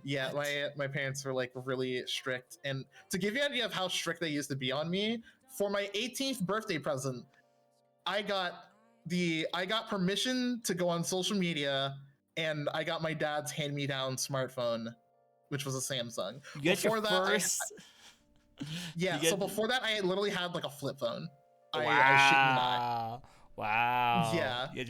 Yeah, my parents were like really strict. And to give you an idea of how strict they used to be on me, for my 18th birthday present, I got permission to go on social media, and I got my dad's hand-me-down smartphone, which was a Samsung.
Before that,
so before that, I literally had like a flip phone.
Wow.
I shit you not.
Wow.
Yeah.
It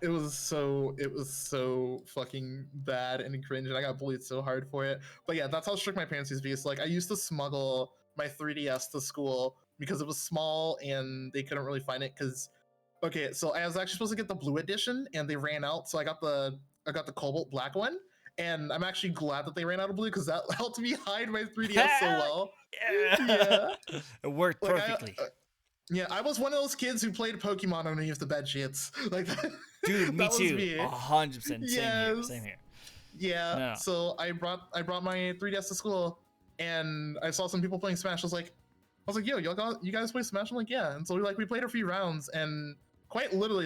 was
it was so fucking bad and cringe, and I got bullied so hard for it. But yeah, that's how strict my parents used to be. So like I used to smuggle my 3DS to school because it was small and they couldn't really find it. Because okay, so I was actually supposed to get the blue edition, and they ran out, so I got the cobalt black one. And I'm actually glad that they ran out of blue, because that helped me hide my 3DS so well.
Yeah. It worked perfectly.
I was one of those kids who played Pokemon underneath the bed sheets. Like,
dude, me too. 100%.
Yes.
Same here.
Yeah. No. So I brought my 3DS to school, and I saw some people playing Smash. I was like, yo, you guys play Smash? I'm like, yeah. And so we played a few rounds, and quite literally,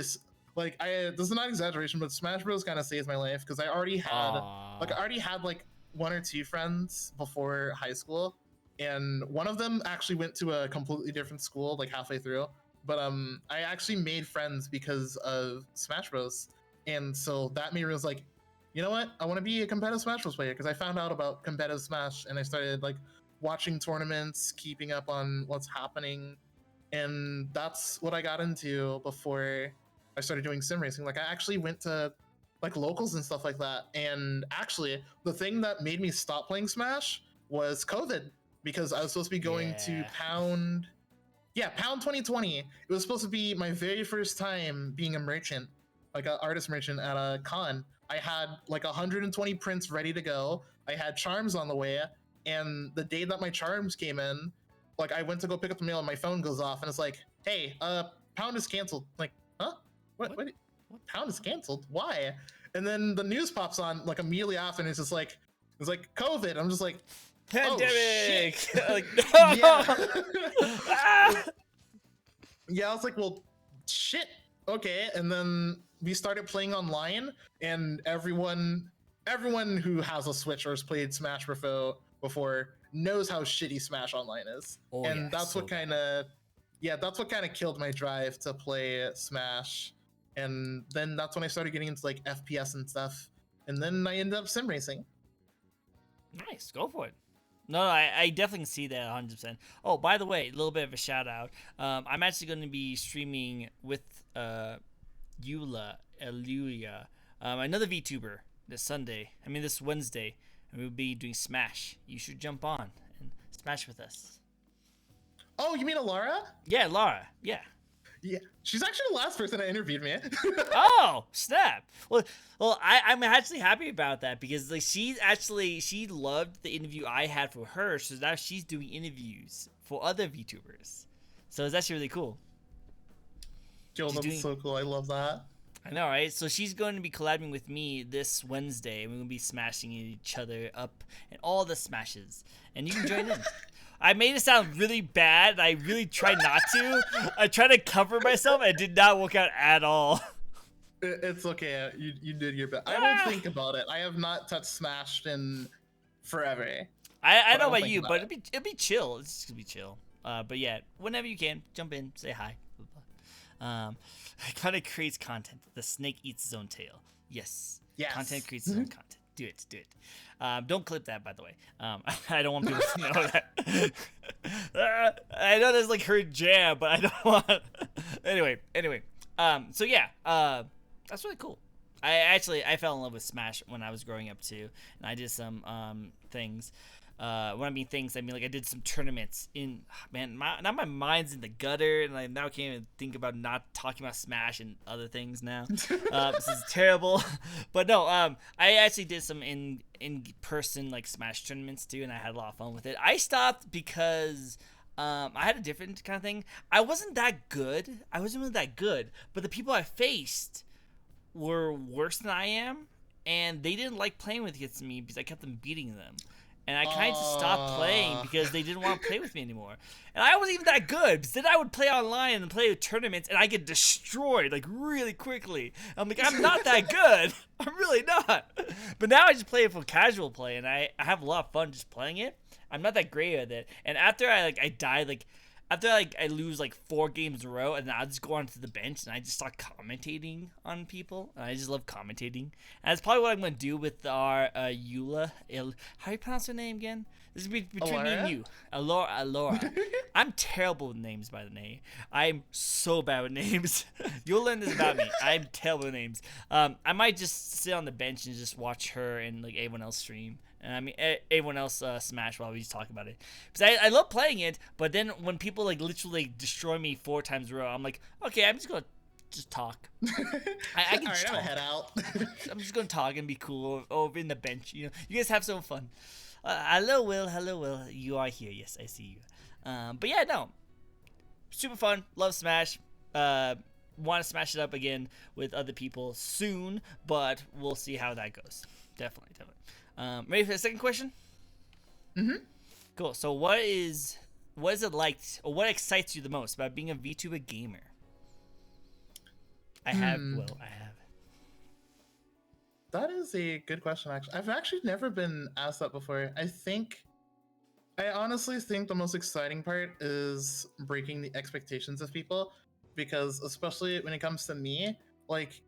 Like this is not exaggeration, but Smash Bros kind of saved my life because I already had like one or two friends before high school, and one of them actually went to a completely different school like halfway through. But I actually made friends because of Smash Bros. And so that made me was like, you know what? I want to be a competitive Smash Bros player because I found out about competitive Smash and I started like watching tournaments, keeping up on what's happening, and that's what I got into before I started doing sim racing. Like I actually went to like locals and stuff like that. And actually, the thing that made me stop playing Smash was COVID because I was supposed to be going to
Yeah.
Pound 2020. It was supposed to be my very first time being a merchant, like an artist merchant at a con. I had like 120 prints ready to go. I had charms on the way, and the day that my charms came in, like I went to go pick up the mail and my phone goes off and it's like, "Hey, Pound is canceled." Like, huh? What? Pound is canceled? Why? And then the news pops on like immediately after, and it's like COVID. I'm just like, oh shit.
Pandemic. Like no.
Yeah.
Ah!
Yeah, I was like, well, shit. Okay. And then we started playing online, and everyone who has a Switch or has played Smash before knows how shitty Smash Online is.
Oh yeah,
And that's
so
what kind of killed my drive to play Smash. And then that's when I started getting into like FPS and stuff. And then I ended up sim racing.
nice. Go for it. No, I definitely see that 100%. Oh, by the way, a little bit of a shout out. I'm actually going to be streaming with Eluia, another VTuber this Wednesday, and we'll be doing Smash. You should jump on and Smash with us.
Oh, you mean Alara?
Yeah, Lara. Yeah.
Yeah, she's actually the last person that interviewed me.
Oh snap! I'm actually happy about that because like she loved the interview I had for her, so now she's doing interviews for other VTubers. So it's actually really cool.
Yo, that's so cool. I love that.
I know, right? So she's going to be collabing with me this Wednesday, and we're going to be smashing each other up in all the smashes, and you can join in. I made it sound really bad. I really tried not to. I tried to cover myself. And it did not work out at all.
It's okay. You did your best. I will think about it. I have not touched Smashed in forever.
I know about you, but it'll be chill. It's just gonna be chill. But yeah, whenever you can, jump in, say hi. Kind of creates content. The snake eats his own tail. Yes. Content creates its own content. Do it. Don't clip that, by the way. I don't want people to know that. I know that's like her jam, but I don't want. Anyway. So yeah. That's really cool. I fell in love with Smash when I was growing up too, and I did some things. When I mean things, I mean like I did some tournaments in. Man, now my mind's in the gutter, and I now can't even think about not talking about Smash and other things now. This is terrible, but no. I actually did some in person like Smash tournaments too, and I had a lot of fun with it. I stopped because. I had a different kind of thing. I wasn't that good. I wasn't really that good, but the people I faced were worse than I am, and they didn't like playing with against me because I kept them beating them. And I kind of stopped playing because they didn't want to play with me anymore. And I wasn't even that good. Because then I would play online and play tournaments, and I get destroyed like really quickly. I'm like, I'm not that good. I'm really not. But now I just play it for casual play, and I have a lot of fun just playing it. I'm not that great at it. And after I die, after I lose like 4 games in a row, and then I'll just go onto the bench and I just start commentating on people. And I just love commentating. And that's probably what I'm gonna do with our Eula. How do you pronounce her name again? This is between me and you. Alora. I'm terrible with names, by the way. I'm so bad with names. You'll learn this about me. I'm terrible with names. I might just sit on the bench and just watch her and like everyone else stream. And I mean, everyone else Smash while we just talk about it. Because I love playing it, but then when people like literally destroy me 4 times in a row, I'm like, okay, I'm just gonna just talk. I can just talk.
Head out.
I'm just gonna talk and be cool over in the bench. You know, you guys have some fun. Hello, Will. You are here. Yes, I see you. But yeah, no, super fun. Love Smash. Want to smash it up again with other people soon, but we'll see how that goes. Definitely. Ready for the second question?
Mm-hmm.
Cool. So what is it like, or what excites you the most about being a VTuber gamer? I have.
Hmm.
Well, I have.
That is a good question, actually. I've actually never been asked that before. I honestly think the most exciting part is breaking the expectations of people, because especially when it comes to me, like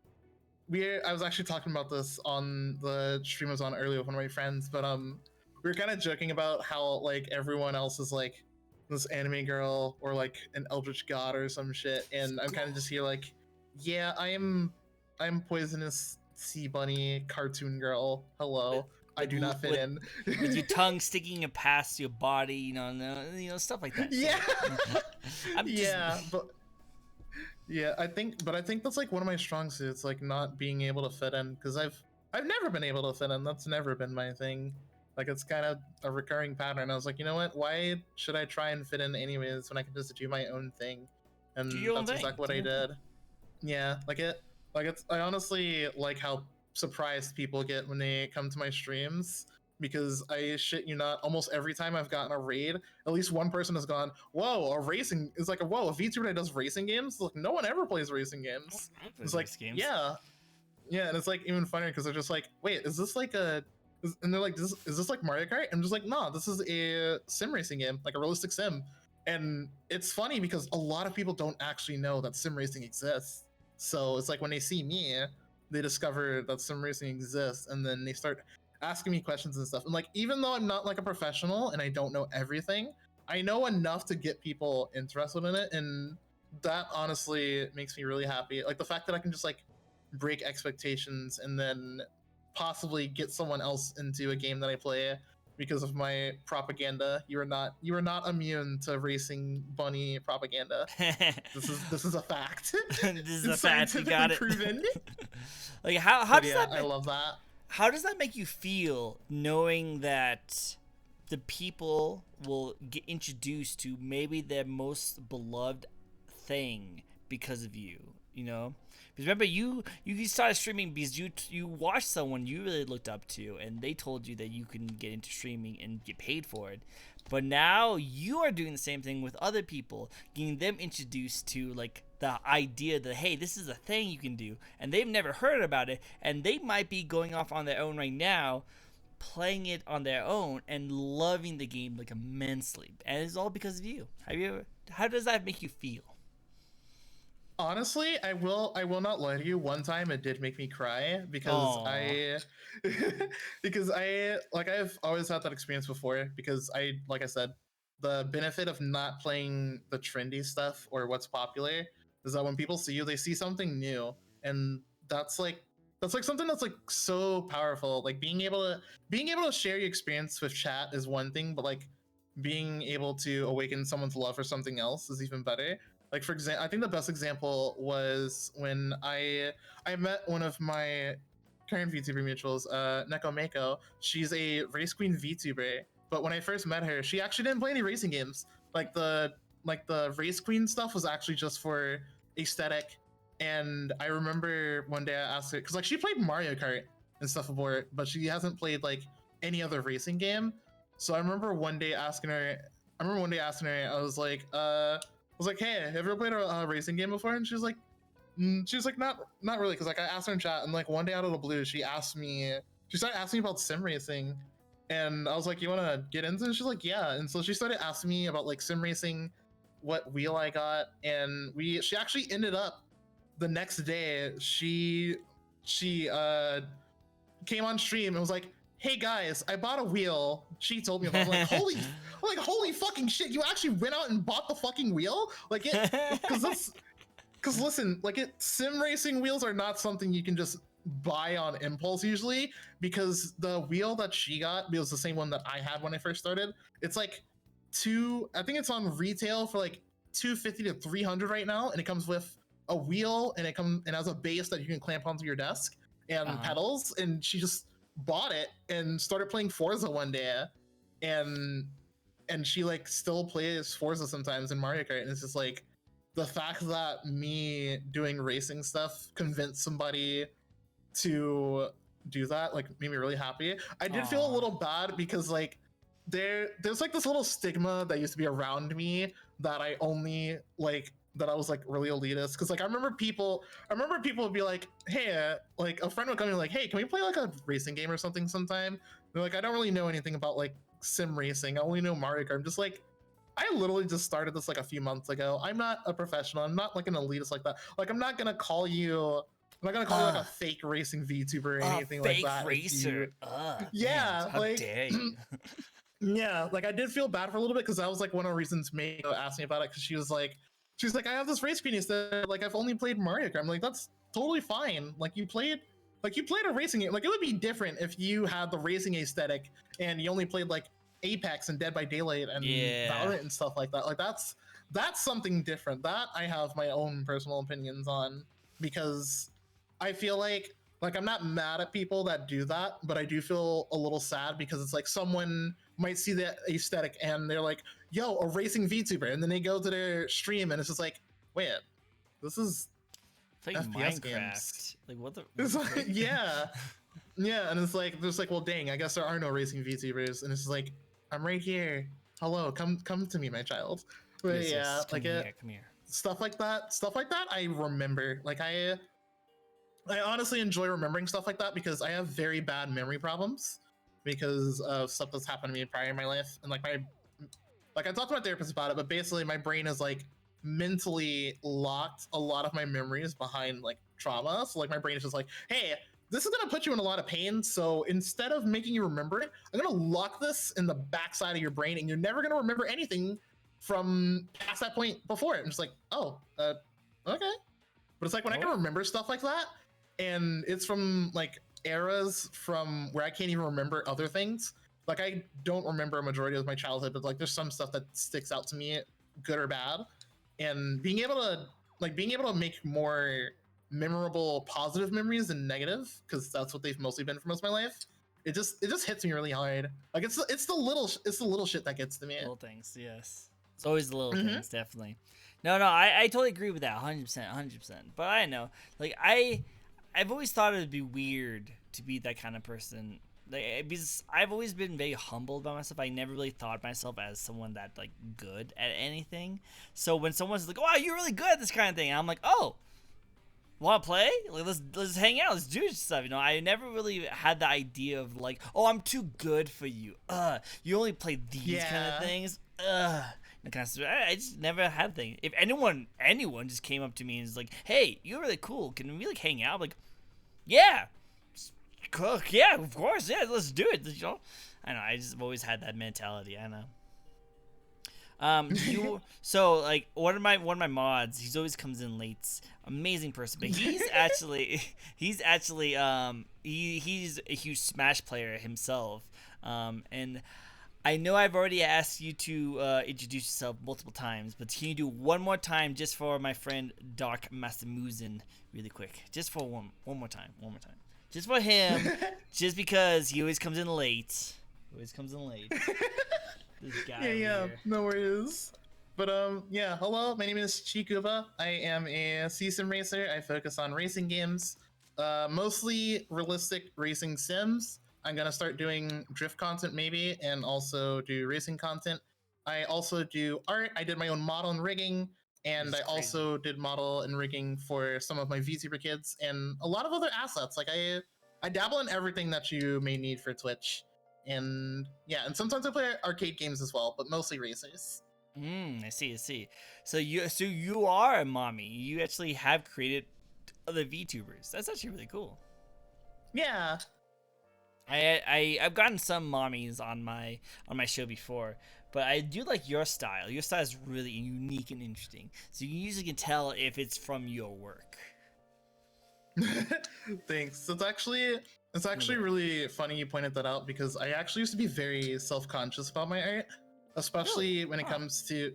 I was actually talking about this on the stream I was on earlier with one of my friends, but we were kind of joking about how like everyone else is like this anime girl or like an eldritch god or some shit, and I'm kind of just here like, yeah, I'm poisonous sea bunny cartoon girl.
With
Hello, I
with
do not fit
with
in.
with your tongue sticking past your body, stuff like that. So
Yeah.
I'm just.
Yeah, but yeah, I think that's like one of my strong suits, like not being able to fit in, because I've never been able to fit in. That's never been my thing. Like it's kind of a recurring pattern. I was like, you know what? Why should I try and fit in anyways when I can just do my own thing?
Do
And
your own
that's
thing.
exactly what
Do
I
your own thing.
did. Yeah, like it's I honestly like how surprised people get when they come to my streams, because I shit you not, almost every time I've gotten a raid, at least one person has gone, whoa, a racing is like a whoa, a VTuber that does racing games? Like no one ever plays racing games.
I play
It's like,
race games.
yeah. Yeah, and it's like even funnier because they're just like, wait, is this like and they're like, is this like Mario Kart? I'm just like, no, this is a sim racing game, like a realistic sim. And it's funny because a lot of people don't actually know that sim racing exists. So it's like when they see me, they discover that sim racing exists, and then they start asking me questions and stuff. And like, even though I'm not like a professional and I don't know everything, I know enough to get people interested in it, and that honestly makes me really happy. Like the fact that I can just like break expectations and then possibly get someone else into a game that I play because of my propaganda. You are not immune to racing bunny propaganda. This is a fact.
This is a
It's
fact. You
scientifically
got it.
proven.
Like how
But
does
yeah,
that
I love that.
how does that make you feel knowing that the people will get introduced to maybe their most beloved thing because of you? You know, because remember you started streaming because you watched someone you really looked up to, and they told you that you can get into streaming and get paid for it. But now you are doing the same thing with other people, getting them introduced to like the idea that hey, this is a thing you can do, and they've never heard about it, and they might be going off on their own right now, playing it on their own and loving the game like immensely, and it's all because of you. Have you ever? How does that make you feel?
Honestly, I will not lie to you. One time it did make me cry because
Aww.
I because I've always had that experience before, because I like I said, the benefit of not playing the trendy stuff or what's popular is that when people see you, they see something new, and that's like something that's like so powerful. Like being able to share your experience with chat is one thing, but like being able to awaken someone's love for something else is even better. Like for example, I think the best example was when I met one of my current VTuber mutuals, Neko Mako. She's a race queen VTuber, but when I first met her, she actually didn't play any racing games. Like the race queen stuff was actually just for aesthetic. And I remember one day I asked her, because like she played Mario Kart and stuff before, but she hasn't played like any other racing game. So I remember one day asking her. I was like, "Hey, have you ever played a racing game before?" And she was like, not really." Because like I asked her in chat, and like one day out of the blue, she started asking me about sim racing, and I was like, "You want to get into it?" And she's like, "Yeah." And so she started asking me about like sim racing, what wheel I got, and she actually ended up the next day. She came on stream and was like, "Hey guys, I bought a wheel." She told me about. I'm like holy fucking shit! You actually went out and bought the fucking wheel? Like it, because listen, like sim racing wheels are not something you can just buy on impulse usually, because the wheel that she got was the same one that I had when I first started. It's like I think it's on retail for like 250 to 300 right now, and it comes with a wheel, and it has a base that you can clamp onto your desk and
Uh-huh.
pedals. And she just bought it and started playing Forza one day, and she like still plays Forza sometimes in Mario Kart, and it's just like the fact that me doing racing stuff convinced somebody to do that like made me really happy. I did feel a
Aw.
little bad because like there's like this little stigma that used to be around me that I only like that I was like really elitist, because like I remember people would be like, hey, like a friend would come in like, hey, can we play like a racing game or something sometime? They're like, I don't really know anything about like sim racing. I only know Mario Kart. I'm just like, I literally just started this like a few months ago. I'm not a professional. I'm not like an elitist like that. Like I'm not gonna call you. I'm not gonna call you like a fake racing VTuber or anything like
Fake
that. If
racer.
you,
Man,
yeah,
how
like
dare you?
yeah, like I did feel bad for a little bit because that was like one of the reasons Mako asked me about it, because she's like, I have this race queen instead. Like I've only played Mario Kart. I'm like, that's totally fine. Like you played a racing game. Like it would be different if you had the racing aesthetic and you only played like Apex and Dead by Daylight and
Yeah.
Valorant and stuff like that. Like that's something different. That I have my own personal opinions on, because I feel like I'm not mad at people that do that, but I do feel a little sad because it's like someone might see the aesthetic and they're like, yo, a racing VTuber, and then they go to their stream and it's just like, wait, this is
Playing
FPS games.
Minecraft. Like what the?
It's like, yeah, yeah, and it's like there's like, well, dang, I guess there are no racing VTubers, and it's just like, I'm right here. Hello, come to me, my child. But
Yes,
yeah,
yes. Come
like
here, come here.
stuff like that. I remember. Like I honestly enjoy remembering stuff like that because I have very bad memory problems because of stuff that's happened to me prior in my life, and like I talked to my therapist about it, but basically my brain is like mentally locked a lot of my memories behind like trauma. So like my brain is just like, hey, this is gonna put you in a lot of pain. So instead of making you remember it, I'm gonna lock this in the backside of your brain, and you're never gonna remember anything from past that point before it. I'm just like, oh, okay. But it's like when I can remember stuff like that, and it's from like eras from where I can't even remember other things. Like I don't remember a majority of my childhood, but like there's some stuff that sticks out to me, good or bad. And being able to make more memorable positive memories than negative, because that's what they've mostly been for most of my life. It just hits me really hard. Like it's the little shit that gets to me.
Little things, yes. It's always the little things, definitely. No, I totally agree with that, 100%, 100%. But I know, like I've always thought it'd be weird to be that kind of person. Like, because I've always been very humble about myself. I never really thought myself as someone that like good at anything. So when someone's like, "Wow, you're really good at this kind of thing," I'm like, "Oh, want to play? Like let's hang out, let's do stuff." You know, I never really had the idea of like, "Oh, I'm too good for you. You only play these kind of things." Kind of, I just never had thing. If anyone just came up to me and was like, "Hey, you're really cool. Can we like hang out?" I'm like, yeah, cook, yeah, of course, yeah, let's do it. You know, I know. I just always had that mentality. I know. You so like one of my mods. He's always comes in late. Amazing person, but he's actually he's a huge Smash player himself. And I know I've already asked you to introduce yourself multiple times, but can you do one more time just for my friend Dark Masamuzin, really quick, just for one more time, just for him, just because he always comes in late. This guy
Yeah,
here.
no worries. But yeah, hello, my name is Kuba. I am a season racer. I focus on racing games, mostly realistic racing sims. I'm gonna start doing drift content maybe, and also do racing content. I also do art. I did my own model and rigging, and I also did model and rigging for some of my VTuber kids and a lot of other assets. Like I dabble in everything that you may need for Twitch. And yeah, and sometimes I play arcade games as well, but mostly racers.
I see. So you are a mommy. You actually have created other VTubers. That's actually really cool.
Yeah.
I've gotten some mommies on my show before, but I do like your style. Your style is really unique and interesting. So you usually can tell if it's from your work.
Thanks. It's actually really funny you pointed that out, because I actually used to be very self-conscious about my art, especially when it comes to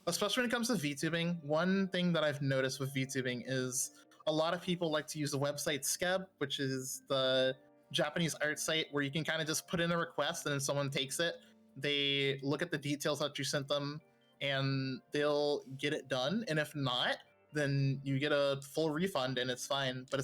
VTubing. One thing that I've noticed with VTubing is a lot of people like to use the website Skeb, which is the Japanese art site where you can kind of just put in a request and then someone takes it. They look at the details that you sent them and they'll get it done. And if not, then you get a full refund and it's fine. But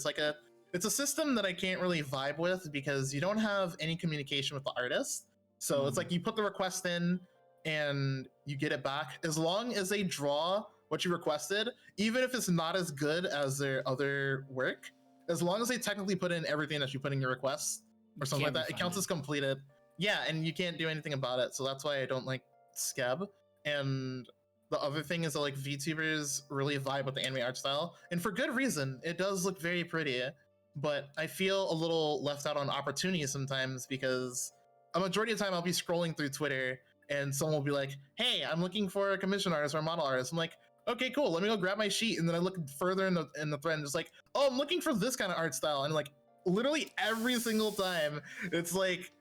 it's a system that I can't really vibe with because you don't have any communication with the artist. So it's like you put the request in and you get it back. As long as they draw what you requested, even if it's not as good as their other work, as long as they technically put in everything that you put in your request or something like that, it counts as completed. Yeah, and you can't do anything about it. So that's why I don't like Skeb. And the other thing is that like VTubers really vibe with the anime art style, and for good reason. It does look very pretty, but I feel a little left out on opportunities sometimes because a majority of the time I'll be scrolling through Twitter and someone will be like, "Hey, I'm looking for a commission artist or a model artist." I'm like, "Okay, cool. Let me go grab my sheet." And then I look further in the thread and just like, "Oh, I'm looking for this kind of art style." And like literally every single time, it's like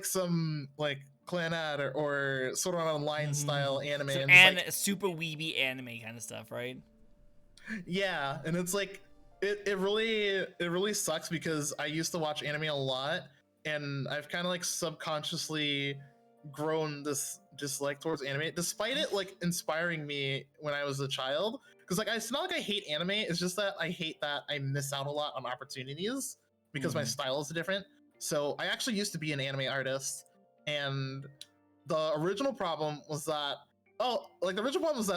some like Clanad or Sword Art Online style anime,
so,
and
like, super weeby anime kind of stuff, right?
Yeah, and it's like it really sucks because I used to watch anime a lot, and I've kind of like subconsciously grown this dislike towards anime, despite it like inspiring me when I was a child. Because like it's not like I hate anime; it's just that I hate that I miss out a lot on opportunities because my style is different. So I actually used to be an anime artist, and the original problem was that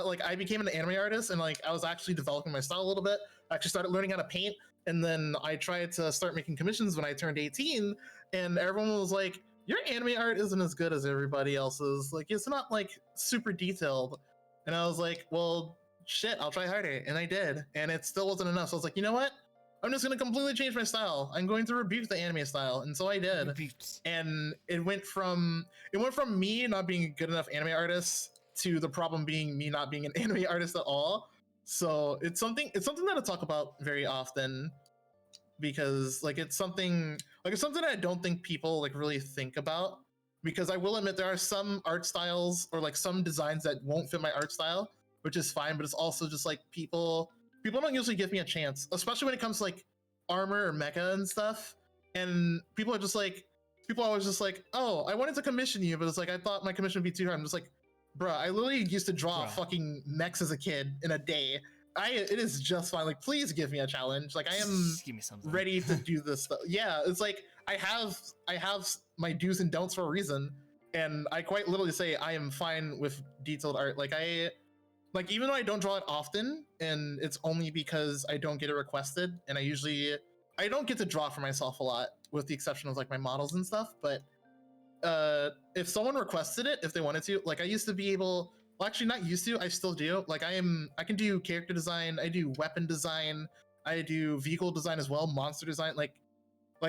like I became an anime artist and like I was actually developing my style a little bit. I actually started learning how to paint, and then I tried to start making commissions when I turned 18, and everyone was like, "Your anime art isn't as good as everybody else's. Like it's not like super detailed." And I was like, "Well, shit, I'll try harder." And I did, and it still wasn't enough. So I was like, "You know what? I'm just gonna completely change my style. I'm going to rebuke the anime style." And so I did. And it went from me not being a good enough anime artist to the problem being me not being an anime artist at all. So it's something that I talk about very often because like it's something that I don't think people like really think about, because I will admit there are some art styles or like some designs that won't fit my art style, which is fine, but it's also just like people don't usually give me a chance, especially when it comes to like armor or mecha and stuff. And people are always just like, "Oh, I wanted to commission you, but it's like I thought my commission would be too hard." I'm just like, bruh, I literally used to draw fucking mechs as a kid in a day. It is just fine. Like, please give me a challenge. Like, I am
give me something.
ready to do this stuff. Yeah, it's like I have my do's and don'ts for a reason, and I quite literally say I am fine with detailed art. Like even though I don't draw it often, and it's only because I don't get it requested, and I don't get to draw for myself a lot, with the exception of like my models and stuff. But if someone requested it, if they wanted to, like I used to be able, well actually not used to, I still do, like I can do character design, I do weapon design, I do vehicle design as well, monster design, like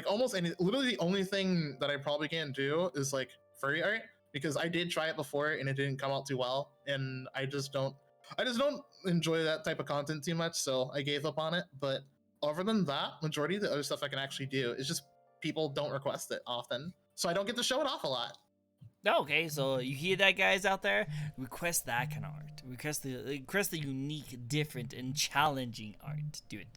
almost any, literally the only thing that I probably can't do is like furry art, because I did try it before and it didn't come out too well, and I just don't enjoy that type of content too much, so I gave up on it. But other than that, majority of the other stuff I can actually do is just people don't request it often, so I don't get to show it off a lot.
Okay, so you hear that, guys out there? Request that kind of art. Request the unique, different, and challenging art. Do it.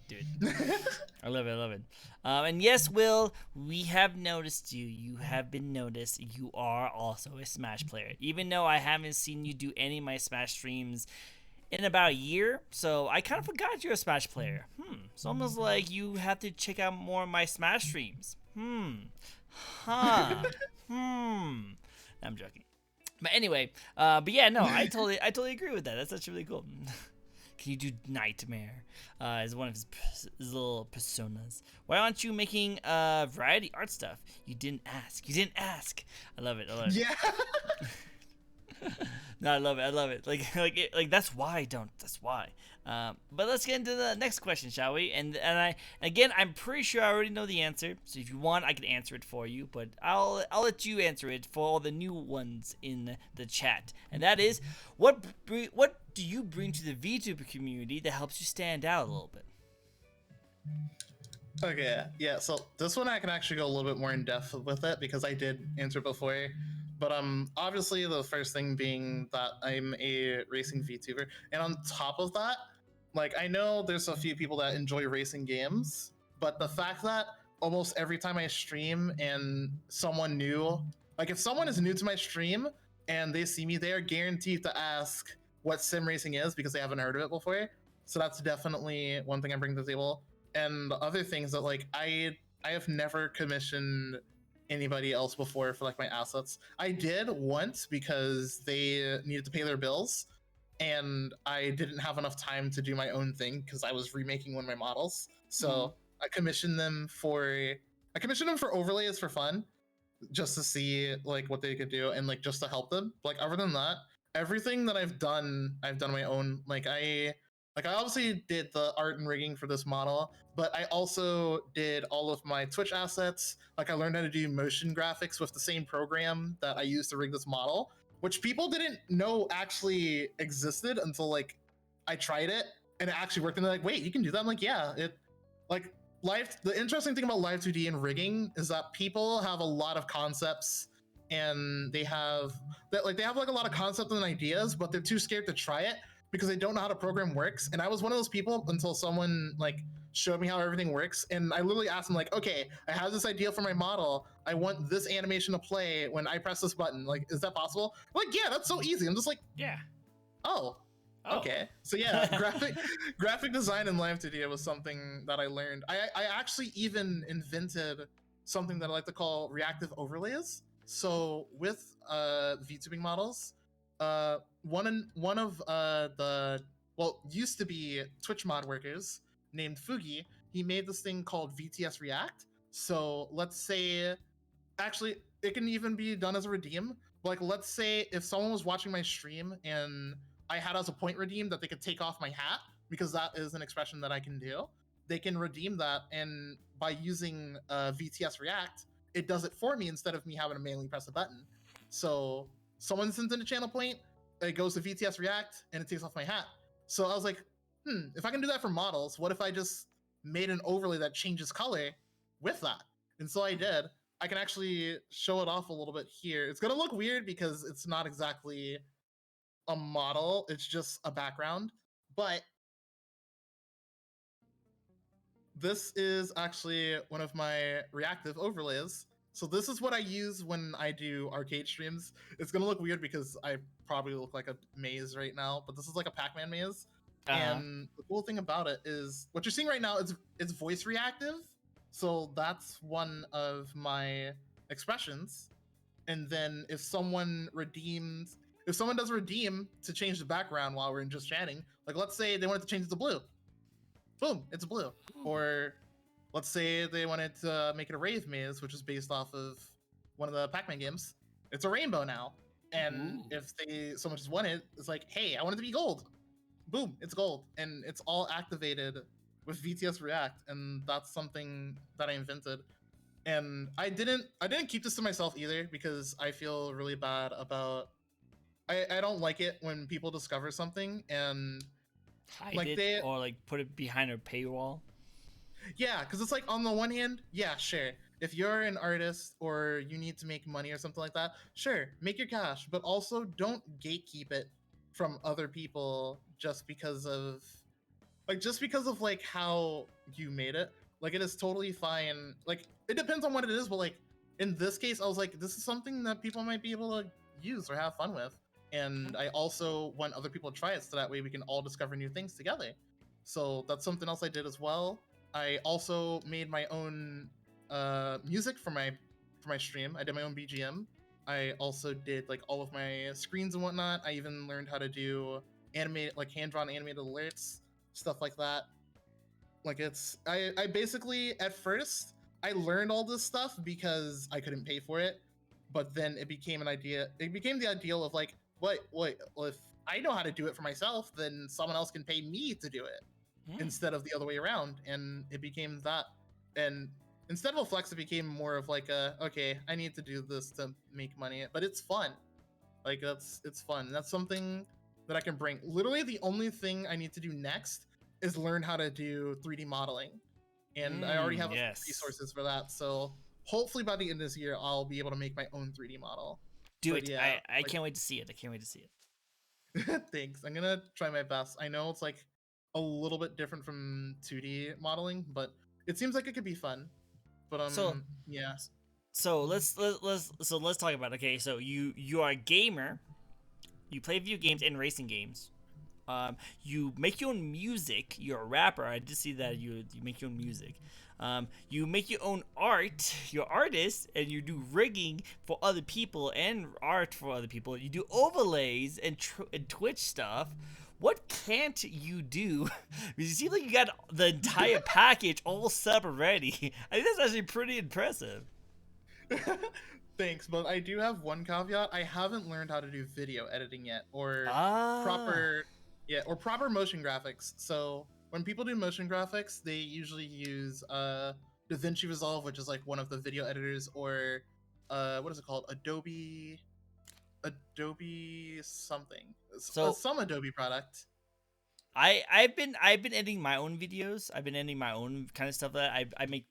I love it. And yes, Will, we have noticed you. You have been noticed. You are also a Smash player. Even though I haven't seen you do any of my Smash streams in about a year, so I kind of forgot you're a Smash player. It's almost like you have to check out more of my Smash streams. I'm joking. But anyway, but yeah, no, I totally agree with that. That's actually really cool. Can you do Nightmare as one of his little personas? Why aren't you making variety art stuff? You didn't ask. I love it.
Yeah.
No, I love it. Like that's why I don't. That's why. But let's get into the next question, shall we? And I'm pretty sure I already know the answer. So if you want, I can answer it for you. But I'll let you answer it for all the new ones in the chat. And that is, what do you bring to the VTuber community that helps you stand out a little bit?
Okay, yeah, so this one I can actually go a little bit more in depth with it because I did answer before. But obviously the first thing being that I'm a racing VTuber. And on top of that, like I know there's a few people that enjoy racing games, but the fact that almost every time I stream and someone new, like if someone is new to my stream and they see me, they are guaranteed to ask what sim racing is because they haven't heard of it before. So that's definitely one thing I bring to the table. And the other things that like I have never commissioned anybody else before for like my assets. I did once because they needed to pay their bills, and I didn't have enough time to do my own thing because I was remaking one of my models. So I commissioned them for overlays for fun, just to see like what they could do and like just to help them. Like other than that, everything that I've done my own. I obviously did the art and rigging for this model, but I also did all of my Twitch assets. Like I learned how to do motion graphics with the same program that I used to rig this model, which people didn't know actually existed until like I tried it and it actually worked. And they're like, "Wait, you can do that?" I'm like, "Yeah." It like the interesting thing about live 2D and rigging is that people have a lot of concepts and they have like a lot of concepts and ideas, but they're too scared to try it because they don't know how the program works. And I was one of those people until someone like showed me how everything works. And I literally asked them like, "Okay, I have this idea for my model. I want this animation to play when I press this button. Like, is that possible?" Like, yeah, that's so easy. I'm just like,
Yeah.
oh, okay. So yeah, graphic design in live 2D was something that I learned. I actually even invented something that I like to call reactive overlays. So with VTubing models, one of the used to be Twitch mod workers named Fugi, he made this thing called VTS React. So let's say, actually, it can even be done as a redeem. Like, let's say if someone was watching my stream and I had as a point redeem that they could take off my hat, because that is an expression that I can do, they can redeem that. And by using VTS React, it does it for me instead of me having to manually press a button. So someone sends in a channel point, it goes to VTS React, and it takes off my hat. So I was like, if I can do that for models, what if I just made an overlay that changes color with that? And so I did. I can actually show it off a little bit here. It's gonna look weird because it's not exactly a model, it's just a background. But this is actually one of my reactive overlays. So this is what I use when I do arcade streams. It's gonna look weird because I probably look like a maze right now, but this is like a Pac-Man maze. And the cool thing about it is what you're seeing right now is it's voice reactive. So that's one of my expressions. And then if someone does redeem to change the background while we're just chatting, like let's say they wanted to change it to blue, boom, it's blue. Or let's say they wanted to make it a rave maze, which is based off of one of the Pac-Man games, it's a rainbow now. And if someone just wanted, it's like, "Hey, I want it to be gold," boom, it's gold. And it's all activated with VTS React. And that's something that I invented. And I didn't keep this to myself either because I feel really bad about, I don't like it when people discover something and
hide
like
it or like put it behind a paywall.
Yeah, because it's like on the one hand, yeah, sure, if you're an artist or you need to make money or something like that, sure, make your cash, but also don't gatekeep it from other people just because of like how you made it. Like it is totally fine. Like it depends on what it is, but like in this case, I was like, this is something that people might be able to use or have fun with. And I also want other people to try it so that way we can all discover new things together. So that's something else I did as well. I also made my own music for my stream. I did my own BGM. I also did like all of my screens and whatnot. I even learned how to do animate like hand-drawn animated alerts, stuff like that. Like I basically at first I learned all this stuff because I couldn't pay for it, but then it became the ideal of like, what well, if I know how to do it for myself, then someone else can pay me to do it instead of the other way around. And it became that. And instead of a flex, it became more of like okay, I need to do this to make money, but it's fun. Like it's fun. That's something that I can bring. Literally, the only thing I need to do next is learn how to do 3D modeling, and I already have resources for that. So hopefully by the end of this year, I'll be able to make my own 3D model.
Do
but
it.
Yeah,
I can't wait to see it. I can't wait to see it.
Thanks. I'm gonna try my best. I know it's like a little bit different from 2D modeling, but it seems like it could be fun. But yeah.
So let's talk about it. Okay, so you are a gamer. You play video games and racing games. You make your own music. You're a rapper. I did see that you make your own music. You make your own art, you're artist, and you do rigging for other people and art for other people. You do overlays and Twitch stuff. What can't you do? Because you seem like you got the entire package all set up already. I think that's actually pretty impressive.
Thanks, but I do have one caveat. I haven't learned how to do video editing yet, or
Ah.
proper, yeah, or proper motion graphics. So when people do motion graphics, they usually use DaVinci Resolve, which is like one of the video editors, or what is it called? Adobe something,
So
some Adobe product.
I've been editing my own videos. I've been editing my own kind of stuff that I make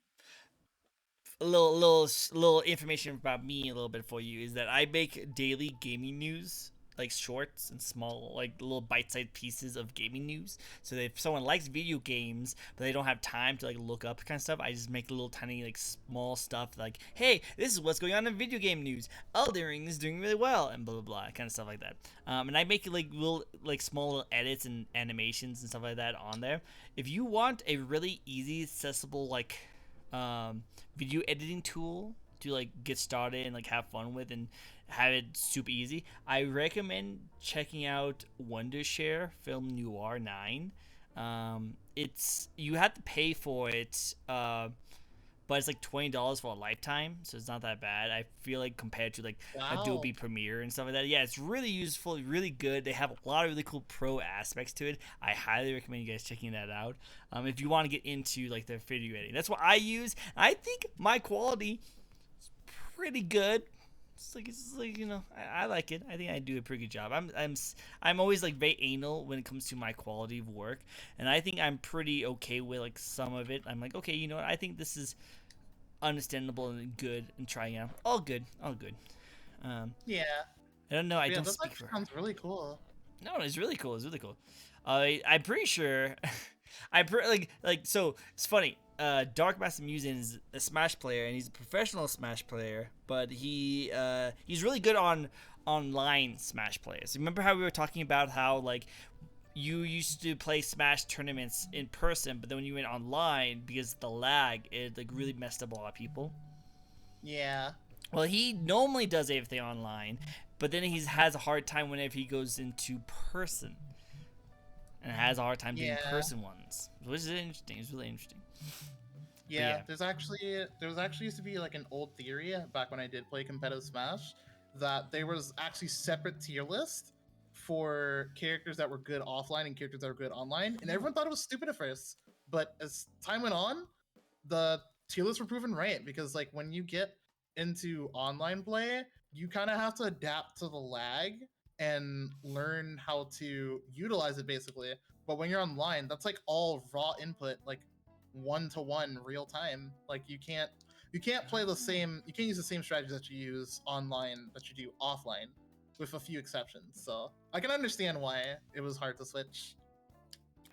a little information about me a little bit for you is that I make daily gaming news, like shorts and small like little bite-sized pieces of gaming news, so that if someone likes video games but they don't have time to like look up kind of stuff, I just make little tiny like small stuff like, hey, this is what's going on in video game news, Elden Ring is doing really well, and blah blah blah, kind of stuff like that. And I make like little like small little edits and animations and stuff like that on there. If you want a really easy accessible like video editing tool to like get started and like have fun with and have it super easy, I recommend checking out Wondershare Film Noir 9. It's you have to pay for it, but it's like $20 for a lifetime, so it's not that bad. I feel like compared to like
Wow.
Adobe Premiere and stuff like that, yeah, it's really useful, really good. They have a lot of really cool pro aspects to it. I highly recommend you guys checking that out. If you want to get into like the video editing, that's what I use. I think my quality is pretty good. It's like I like it. I think I do a pretty good job. I'm always like very anal when it comes to my quality of work, and I think I'm pretty okay with like some of it. I'm like, okay, you know what? I think this is understandable and good and trying out. All good, all good. Um,
Yeah.
I don't know. I
Yeah,
don't
this
speak
actually
for her.
sounds really cool.
No, it's really cool. It's really cool. I'm pretty sure. Like so. It's funny. Dark Master Musin is a Smash player and he's a professional Smash player, but he's really good on online Smash players. Remember how we were talking about how like you used to play Smash tournaments in person, but then when you went online because of the lag, it like really messed up a lot of people.
Yeah.
Well, he normally does everything online, but then he has a hard time whenever he goes into person, and has a hard time doing
Yeah.
person ones, which is interesting. It's really interesting. But
Yeah,
yeah,
there was actually used to be like an old theory back when I did play competitive Smash that there was actually separate tier list for characters that were good offline and characters that were good online, and everyone thought it was stupid at first. But as time went on, the tier lists were proven right because like when you get into online play, you kind of have to adapt to the lag and learn how to utilize it basically. But when you're online, that's like all raw input, like one to one real time. Like you can't play the same, you can't use the same strategies that you use online that you do offline, with a few exceptions. So I can understand why it was hard to switch.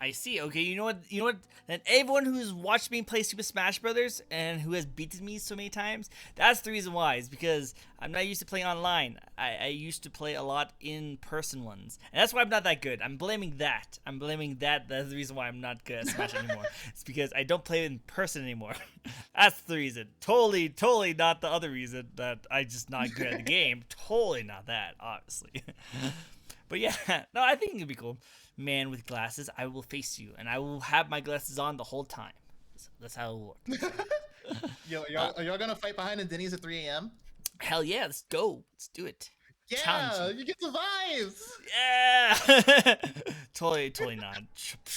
I see. Okay, you know what? You know what? And everyone who's watched me play Super Smash Brothers and who has beaten me so many times, that's the reason why. Is because I'm not used to playing online. I used to play a lot in person ones, and that's why I'm not that good. I'm blaming that. I'm blaming that. That's the reason why I'm not good at Smash anymore. It's because I don't play in person anymore. That's the reason. Totally, totally not the other reason that I just not good at the game. Totally not that, obviously. But yeah, no, I think it'd be cool. Man with glasses, I will face you, and I will have my glasses on the whole time. So that's how it works.
Yo,
Uh,
are y'all gonna fight behind the Denny's at 3 a.m.?
hell yeah, let's go. Let's do it. Challenge
Yeah,
me.
you get the vibes.
Yeah. Totally not.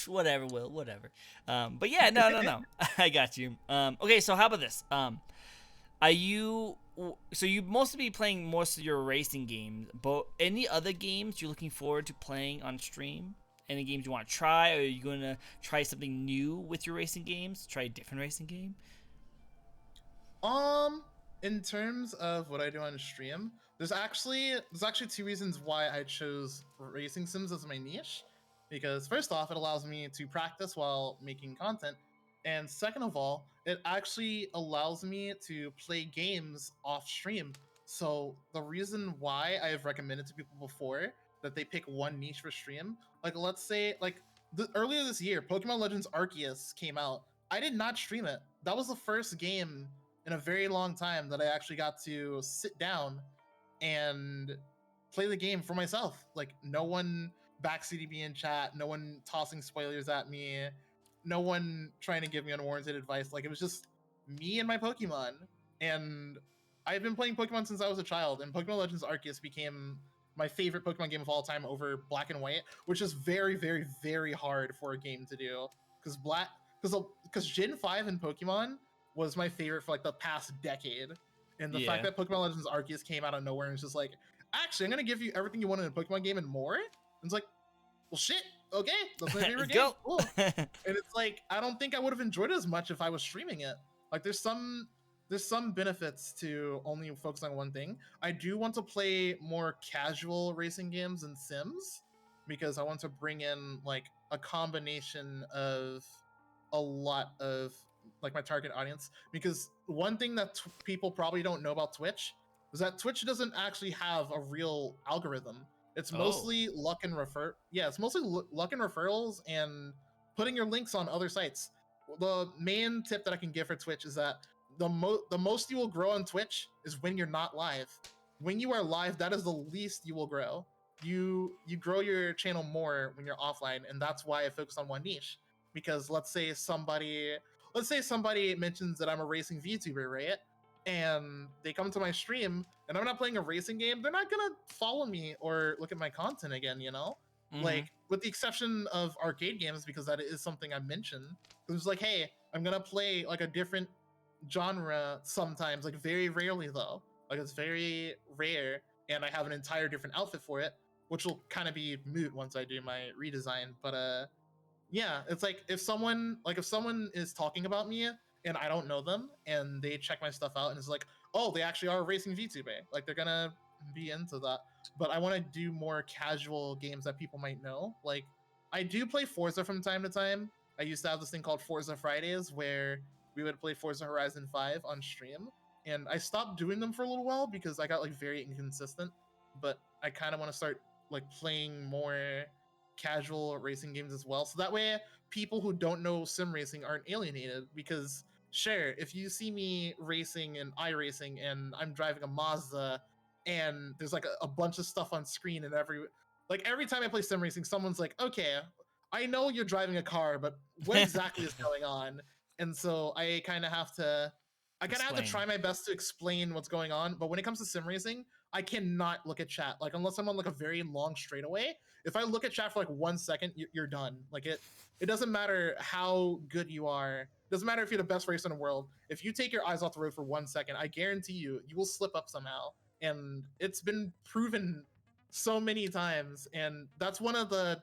Whatever, Will. Whatever. But yeah, no. I got you. Okay, so how about this? Are you so you mostly be playing most of your racing games, but any other games you're looking forward to playing on stream? Any games you want to try, or are you gonna try something new with your racing games? Try a different racing game?
Um, in terms of what I do on stream, there's actually two reasons why I chose racing sims as my niche. Because first off, it allows me to practice while making content, and second of all, it actually allows me to play games off stream. So the reason why I have recommended to people before that they pick one niche for stream, like let's say like earlier this year, Pokemon Legends Arceus came out. I did not stream it that was the first game in a very long time that I actually got to sit down and play the game for myself. Like no one backseating me in chat, no one tossing spoilers at me, no one trying to give me unwarranted advice. Like it was just me and my Pokemon. And I've been playing Pokemon since I was a child, and Pokemon Legends Arceus became my favorite Pokemon game of all time over Black and White, which is very, very, very hard for a game to do. Because because Gen 5 in Pokemon was my favorite for like the past decade. And the fact
Yeah.
that Pokemon Legends Arceus came out of nowhere and was just like, actually, I'm gonna give you everything you want in a Pokemon game and more. And it's like, well, shit. Okay, that's my favorite
Let's
game.
go.
Cool. And it's like I don't think I would have enjoyed it as much if I was streaming it. Like there's some benefits to only focus on one thing. I do want to play more casual racing games and sims because I want to bring in like a combination of a lot of like my target audience. Because one thing that people probably don't know about Twitch is that Twitch doesn't actually have a real algorithm. It's
Oh.
mostly luck and it's mostly luck and referrals and putting your links on other sites. The main tip that I can give for Twitch is that the most you will grow on Twitch is when you're not live. When you are live, that is the least you will grow. You grow your channel more when you're offline, and that's why I focus on one niche. Because let's say somebody mentions that I'm a racing VTuber, right? And they come to my stream and I'm not playing a racing game, they're not gonna follow me or look at my content again, you know?
Mm-hmm.
Like, with the exception of arcade games, because that is something I mentioned. It was like, hey, I'm gonna play like a different genre sometimes, like very rarely though. Like it's very rare, and I have an entire different outfit for it, which will kind of be moot once I do my redesign. But yeah, it's like if someone is talking about me and I don't know them and they check my stuff out and it's like, oh, they actually are a racing VTuber. Like they're gonna be into that. But I want to do more casual games that people might know. Like I do play Forza from time to time. I used to have this thing called Forza Fridays where we would play Forza Horizon 5 on stream. And I stopped doing them for a little while because I got like very inconsistent. But I kind of want to start like playing more casual racing games as well. So that way people who don't know sim racing aren't alienated because sure, if you see me racing and iRacing and I'm driving a Mazda and there's like a bunch of stuff on screen and every time I play sim racing, someone's like, okay, I know you're driving a car, but what exactly is going on? And so I kind of have to
Explain.
try my best to explain what's going on. But when it comes to sim racing, I cannot look at chat. Like unless I'm on like a very long straightaway, if I look at chat for like 1 second, you're done. Like it doesn't matter how good you are. It doesn't matter if you're the best racer in the world. If you take your eyes off the road for 1 second, I guarantee you will slip up somehow. And it's been proven so many times. And that's one of the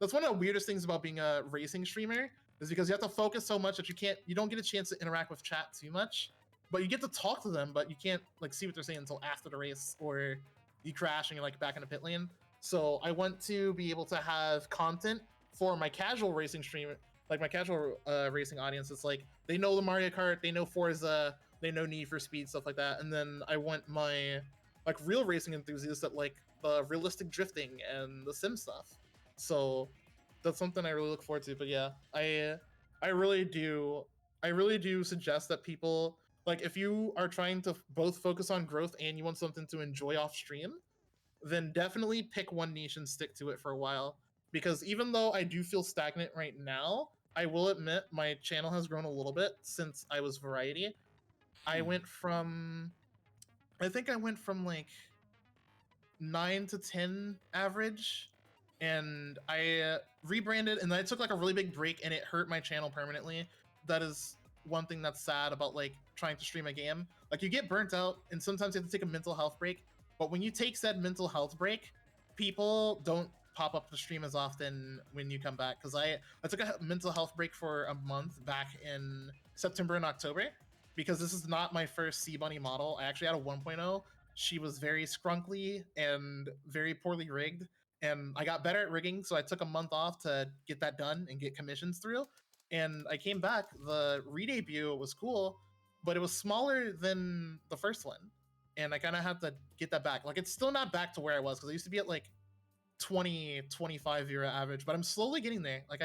weirdest things about being a racing streamer is because you have to focus so much that you don't get a chance to interact with chat too much. But you get to talk to them, but you can't like see what they're saying until after the race or you crash and you're like back in the pit lane. So I want to be able to have content for my casual racing stream, like my casual racing audience. It's like they know the Mario Kart, they know Forza, they know Need for Speed, stuff like that. And then I want my like real racing enthusiasts that like the realistic drifting and the sim stuff. So that's something I really look forward to. But yeah, I really do suggest that people like if you are trying to both focus on growth and you want something to enjoy off stream, then definitely pick one niche and stick to it for a while. Because even though I do feel stagnant right now, I will admit my channel has grown a little bit since I was variety. I
Hmm.
went from I think I went from like 9 to 10 average, and I rebranded and I took like a really big break and it hurt my channel permanently. That is one thing that's sad about like trying to stream a game. Like you get burnt out and sometimes you have to take a mental health break, but when you take said mental health break, people don't pop up the stream as often when you come back. Because I took a mental health break for a month back in September and October because this is not my first Sea Bunny model. I actually had a 1.0. She was very scrunkly and very poorly rigged. And I got better at rigging, so I took a month off to get that done and get commissions through. And I came back. The re-debut was cool, but it was smaller than the first one. And I kind of had to get that back. Like, it's still not back to where I was because I used to be at like 20, 25 viewer average, but I'm slowly getting there. Like,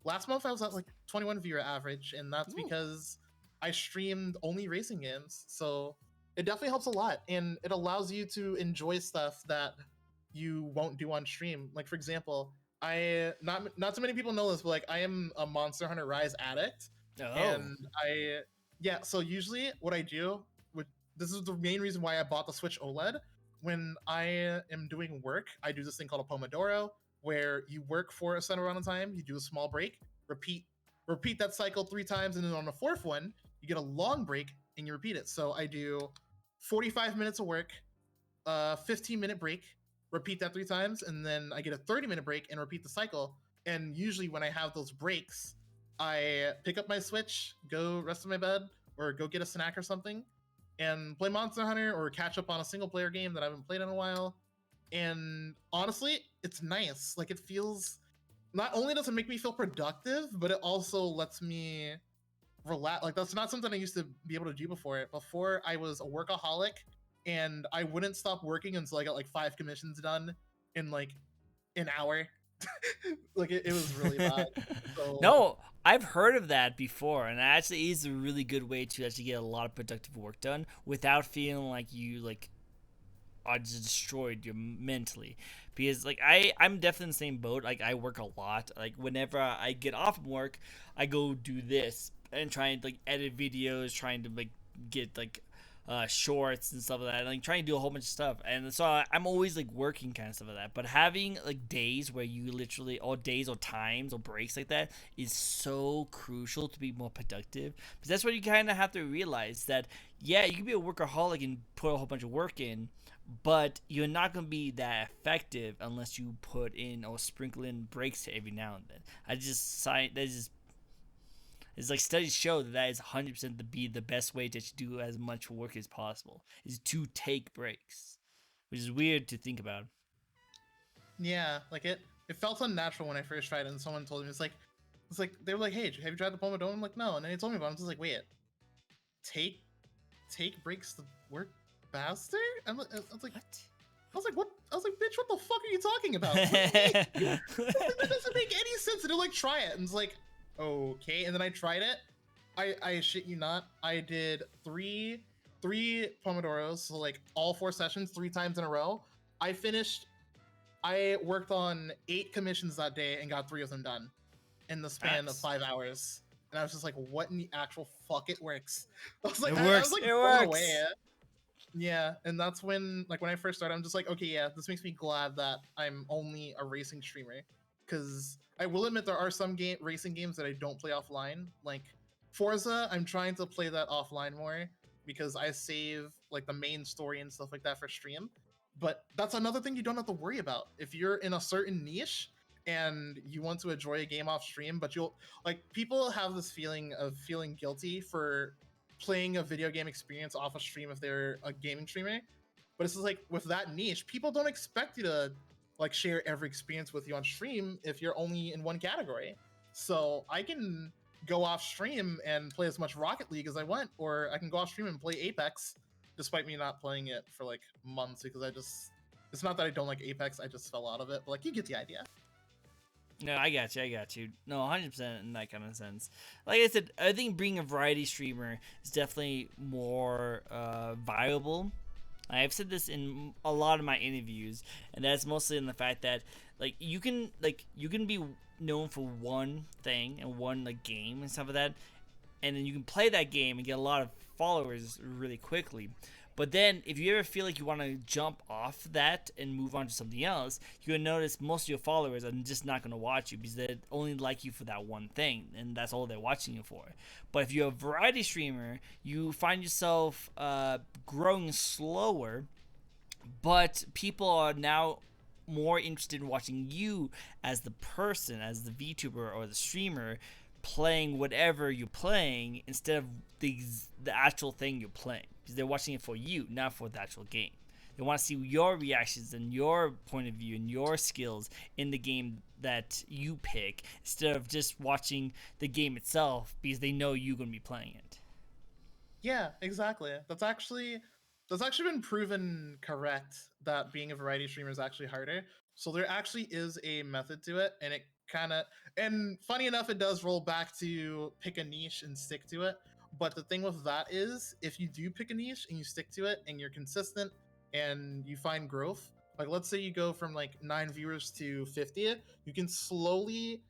last month I was at like 21 viewer average, and that's
Ooh.
because I streamed only racing games, so it definitely helps a lot, and it allows you to enjoy stuff that you won't do on stream. Like for example, I not too many people know this, but like I am a Monster Hunter Rise addict,
Oh.
and I yeah. So usually what I do, with this is the main reason why I bought the Switch OLED. When I am doing work, I do this thing called a Pomodoro, where you work for a set amount of time, you do a small break, repeat that cycle 3 times, and then on the fourth one, you get a long break and you repeat it. So I do 45 minutes of work, 15-minute break, repeat that 3 times, and then I get a 30-minute break and repeat the cycle. And usually when I have those breaks, I pick up my Switch, go rest in my bed, or go get a snack or something, and play Monster Hunter or catch up on a single player game that I haven't played in a while. And honestly, it's nice. Like it feels, not only does it make me feel productive, but it also lets me relax. Like that's not something I used to be able to do before. Before I was a workaholic, and I wouldn't stop working until I got like 5 commissions done in like an hour. Like it was really bad. So
No, I've heard of that before, and it actually is a really good way to actually get a lot of productive work done without feeling like you like are just destroyed you mentally. Because like I'm definitely in the same boat. Like I work a lot. Like whenever I get off from work, I go do this and try and like edit videos, trying to like get like shorts and stuff like that, and, like trying to do a whole bunch of stuff. And so I'm always like working kind of stuff like that. But having like days where you literally, or days or times or breaks like that, is so crucial to be more productive. Because that's what you kind of have to realize, that yeah, you can be a workaholic and put a whole bunch of work in, but you're not going to be that effective unless you put in or sprinkle in breaks every now and then. That just, it's like studies show that that is 100% to be the best way to do as much work as possible, is to take breaks, which is weird to think about.
yeah, like it felt unnatural when I first tried it, and someone told me it's like they were like, "Hey, have you tried the Pomodoro?" I'm like, "No," and then they told me about it. I'm just like, "Wait, take take breaks to work faster?" I was like,
What?
what? I was like, bitch, what the fuck are you talking about? What do you mean? I was like, that doesn't make any sense. And they're like, try it. And it's like, okay. And then I tried it. I shit you not. I did three Pomodoros, so like all 4 sessions, 3 times in a row. I finished, I worked on 8 commissions that day and got 3 of them done in the span of
That's
5 hours. And I was just like, what in the actual fuck? It works. I was like,
it
I was
works.
like
It
blown away.
works.
Yeah, and that's when, like, when I first started, I'm just like, okay, yeah, this makes me glad that I'm only a racing streamer. Because I will admit there are some racing games that I don't play offline. Like Forza, I'm trying to play that offline more because I save like the main story and stuff like that for stream. But that's another thing you don't have to worry about. If you're in a certain niche and you want to enjoy a game off stream, but you'll, like, people have this feeling of feeling guilty for playing a video game experience off a stream if they're a gaming streamer. But it's just like with that niche, people don't expect you to like share every experience with you on stream if you're only in one category. So I can go off stream and play as much Rocket League as I want, or I can go off stream and play Apex, despite me not playing it for like months because I just, it's not that I don't like Apex, I just fell out of it. But like, you get the idea.
No, I got you. I got you. No, 100% in that kind of sense. Like I said, I think being a variety streamer is definitely more viable. I've said this in a lot of my interviews, and that's mostly in the fact that you can be known for one thing and one like game and stuff like that, and then you can play that game and get a lot of followers really quickly. But then, if you ever feel like you want to jump off that and move on to something else, you're gonna notice most of your followers are just not gonna watch you because they only like you for that one thing, and that's all they're watching you for. But if you're a variety streamer, you find yourself growing slower, but people are now more interested in watching you as the person, as the VTuber or the streamer, playing whatever you're playing instead of the actual thing you're playing, because they're watching it for you, not for the actual game. They want to see your reactions and your point of view and your skills in the game that you pick, instead of just watching the game itself because they know you're going to be playing it.
Yeah, exactly. That's actually been proven correct that being a variety streamer is actually harder. So there actually is a method to it, and it kind of, and funny enough, it does roll back to pick a niche and stick to it. But the thing with that is, if you do pick a niche and you stick to it and you're consistent and you find growth, like let's say you go from like 9 viewers to 50, you can slowly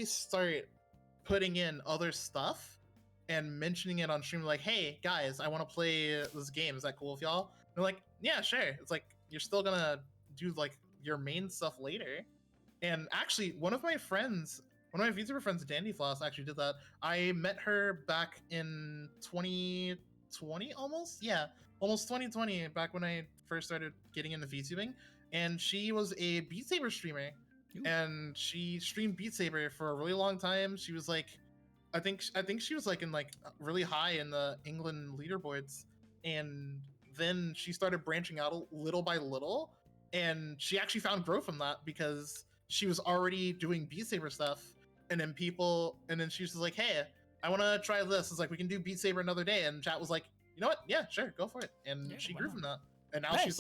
start putting in other stuff and mentioning it on stream, like, hey guys, I want to play this game. Is that cool with y'all? And they're like, yeah, sure. It's like you're still gonna do like your main stuff later. And actually, one of my VTuber friends, Dandy Floss, actually did that. I met her back in 2020, almost. Yeah, almost 2020, back when I first started getting into VTubing. And she was a Beat Saber streamer.
Ooh.
And she streamed Beat Saber for a really long time. She was like, I think she was like in like really high in the England leaderboards. And then she started branching out little by little, and she actually found growth from that because she was already doing Beat Saber stuff, and then she was just like, hey, I want to try this. It's like, we can do Beat Saber another day. And chat was like, you know what, yeah, sure, go for it. And
Yeah,
she grew
wow.
from that. And now
Nice.
she's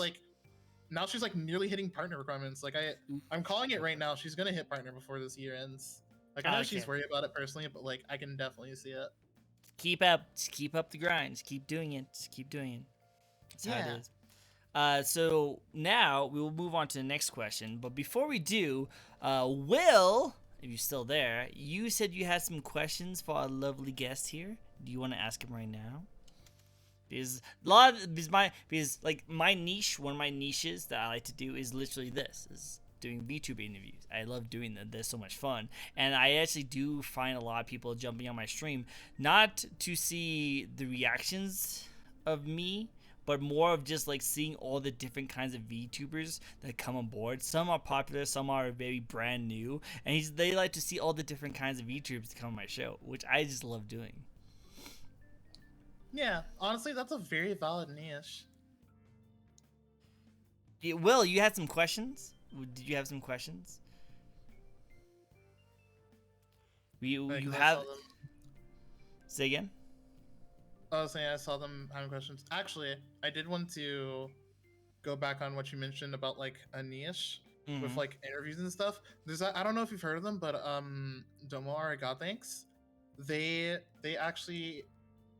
like nearly hitting partner requirements. Like
Ooh.
I'm calling it right now, she's gonna hit partner before this year ends. Like I know she's
Okay.
worried about it personally, but like I can definitely see it.
Just keep up the grind. Just keep doing it. Just keep doing it. That's how it
Yeah.
is. So now we will move on to the next question. But before we do, Will, if you're still there, you said you had some questions for our lovely guest here. Do you want to ask him right now? Because my niche, one of my niches that I like to do is literally this: is doing VTuber interviews. I love doing that. They're so much fun, and I actually do find a lot of people jumping on my stream not to see the reactions of me, but more of just like seeing all the different kinds of VTubers that come on board. Some are popular, some are very brand new, and they like to see all the different kinds of VTubers that come on my show, which I just love doing.
Yeah, honestly, that's a very valid niche.
Will, you had some questions? Did you have some questions? You have. Say again.
I was saying I saw them having questions. Actually, I did want to go back on what you mentioned about like a niche with like interviews and stuff. I don't know if you've heard of them, but Domo God thanks. They actually,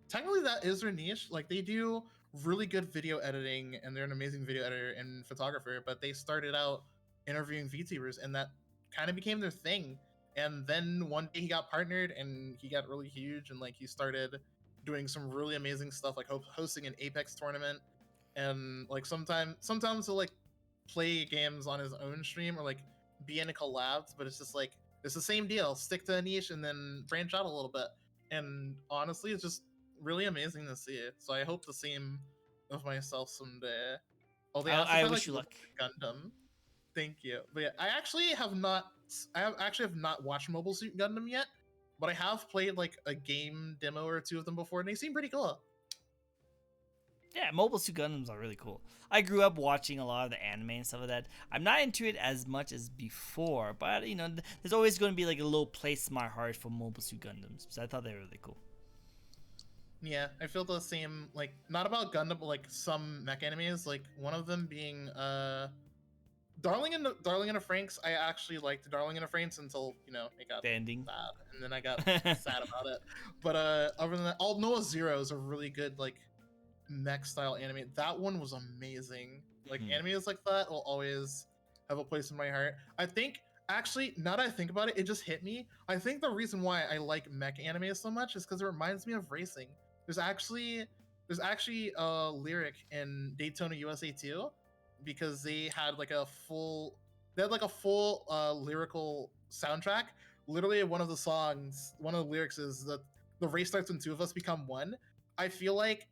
technically that is their niche. Like they do really good video editing, and they're an amazing video editor and photographer. But they started out interviewing VTubers, and that kind of became their thing. And then one day he got partnered, and he got really huge, and like he started doing some really amazing stuff, like hosting an Apex tournament, and like sometimes he'll like play games on his own stream or like be in a collabs. But it's just like it's the same deal: stick to a niche and then branch out a little bit. And honestly, it's just really amazing to see it. So I hope the same of myself someday. Oh, they asked if
I
I like
wish you luck.
Gundam. Thank you. But yeah, I actually have not. Have not watched Mobile Suit Gundam yet, but I have played like a game demo or two of them before, and they seem pretty cool.
Yeah, Mobile Suit Gundams are really cool. I grew up watching a lot of the anime and stuff like that. I'm not into it as much as before, but you know, there's always going to be like a little place in my heart for Mobile Suit Gundams. So I thought they were really cool.
Yeah, I feel the same. Like not about Gundam, but like some mech animes. Like one of them being Darling in the Franxx. I actually liked Darling in the Franxx until it got
The ending.
bad, and then I got sad about it. But other than that, All Noah Zero is a really good like mech style anime. That one was amazing. Like animes like that will always have a place in my heart. I think actually, now that I think about it, it just hit me. I think the reason why I like mech anime so much is because it reminds me of racing. There's actually a lyric in Daytona USA 2 because they had like a full lyrical soundtrack. Literally, one of the lyrics is that the race starts when two of us become one. I feel like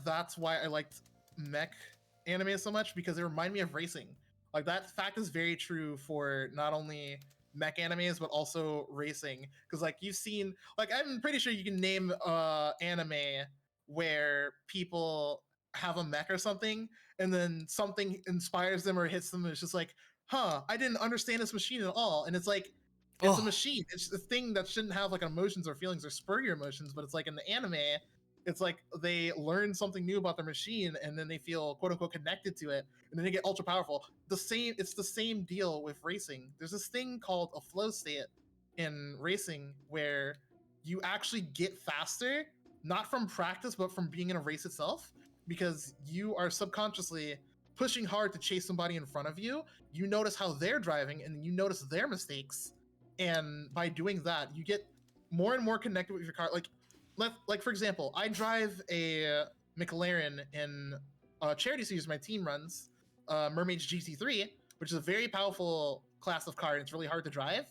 that's why I liked mech anime so much, because they remind me of racing. Like that fact is very true for not only mech animes but also racing. Because like you've seen, like I'm pretty sure you can name anime where people have a mech or something, and then something inspires them or hits them, and it's just like, huh, I didn't understand this machine at all. And it's like, it's a machine. It's a thing that shouldn't have like emotions or feelings or spur your emotions, but it's like in the anime, it's like they learn something new about their machine, and then they feel quote unquote connected to it, and then they get ultra powerful. It's the same deal with racing. There's this thing called a flow state in racing where you actually get faster, not from practice, but from being in a race itself, because you are subconsciously pushing hard to chase somebody in front of you. You notice how they're driving and you notice their mistakes. And by doing that, you get more and more connected with your car. Like for example, I drive a McLaren in a charity series my team runs, Mermaids GT3, which is a very powerful class of car, and it's really hard to drive.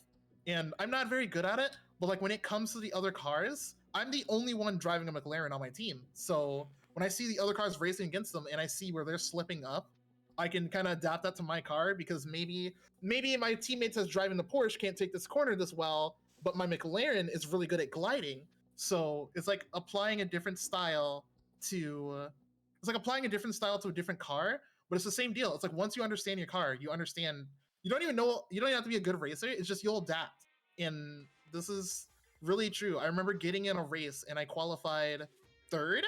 And I'm not very good at it, but like when it comes to the other cars, I'm the only one driving a McLaren on my team. So when I see the other cars racing against them and I see where they're slipping up, I can kind of adapt that to my car, because maybe my teammates that's driving the Porsche can't take this corner this well, but my McLaren is really good at gliding. So it's like applying a different style to a different car, but it's the same deal. It's like once you understand your car, you understand. You don't even have to be a good racer. It's just you'll adapt. And this is really true. I remember getting in a race and I qualified third.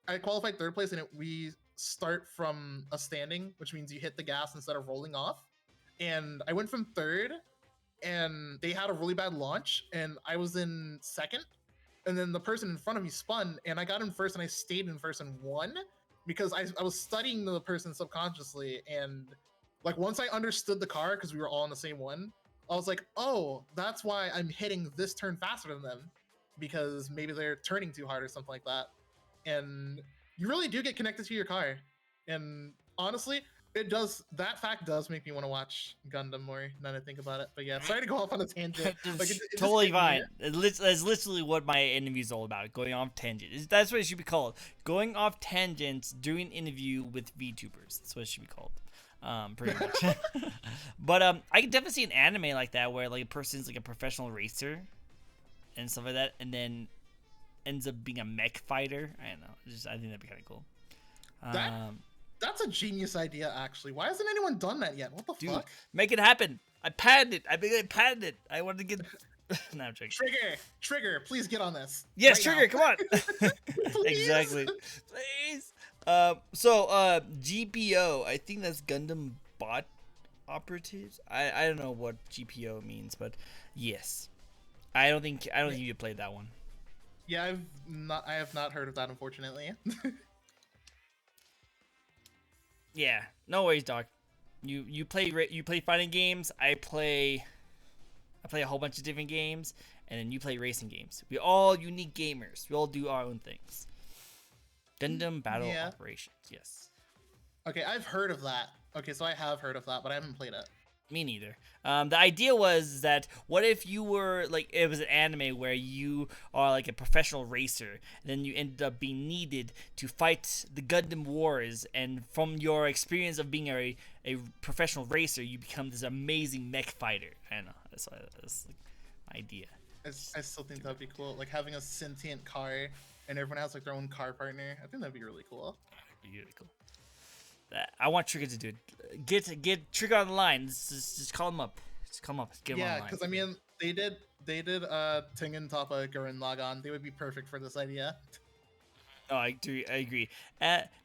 I qualified third place, and we start from a standing, which means you hit the gas instead of rolling off. And I went from third, and they had a really bad launch, and I was in second. And then the person in front of me spun, and I got in first, and I stayed in first and won, because I was studying the person subconsciously. And like once I understood the car, because we were all in the same one, I was like, oh, that's why I'm hitting this turn faster than them, because maybe they're turning too hard or something like that. And you really do get connected to your car. And honestly, that fact does make me want to watch Gundam more now that I think about it. But yeah, sorry to go off on a tangent. Like, it
Totally fine. That's literally what my interview is all about. Going off tangents. That's what it should be called. Going off tangents during an interview with VTubers. That's what it should be called. Pretty much. But I can definitely see an anime like that where like a person's like a professional racer and stuff like that, and then ends up being a mech fighter. I don't know. I think that'd be kind of cool.
That's a genius idea, actually. Why hasn't anyone done that yet? What the fuck?
Make it happen. I patented it. I patented it. I wanted to get. No, I'm joking.
Trigger, please get on this.
Yes,
right
Trigger,
now.
come on. Exactly. Please. So GPO, I think that's Gundam Bot Operatives. I don't know what GPO means, but yes. I don't think you played that one.
Yeah, I have not heard of that, unfortunately.
Yeah, no worries, Doc. You play fighting games. I play a whole bunch of different games, and then you play racing games. We all unique gamers. We all do our own things. Gundam Battle Operations. Yes.
Okay, I've heard of that. Okay, so I have heard of that, but I haven't played it.
Me neither. The idea was that what if you were like, it was an anime where you are like a professional racer, and then you ended up being needed to fight the Gundam Wars, and from your experience of being a professional racer, you become this amazing mech fighter. I don't know. That's like my idea.
I still think that'd be cool, like having a sentient car and everyone has like their own car partner. I think that'd be really cool.
That'd be really cool. I want Trigger to do it. Get Trigger on the line. Just call him up. Just come up. Get him on the line.
Yeah, because I mean, they did Tengen Toppa Gurren Lagann. They would be perfect for this idea.
Oh, I agree.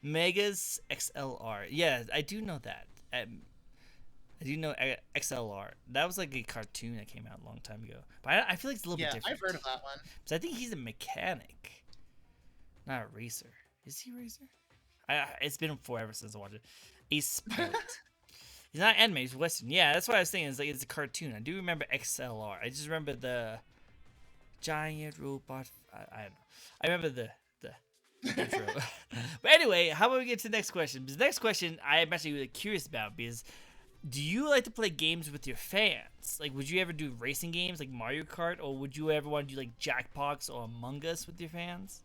Megas XLR. Yeah, I do know that. I do know XLR. That was like a cartoon that came out a long time ago. But I feel like it's a little bit different.
I've heard of that one.
So I think he's a mechanic, not a racer. Is he a racer? It's been forever since I watched it. Ace Pilot. He's not anime, he's Western. Yeah, that's what I was saying. It's a cartoon. I do remember XLR. I just remember the giant robot. I don't know. I remember the intro. But anyway, how about we get to the next question? Because the next question I'm actually really curious about, because do you like to play games with your fans? Like, would you ever do racing games like Mario Kart, or would you ever want to do like Jackbox or Among Us with your fans?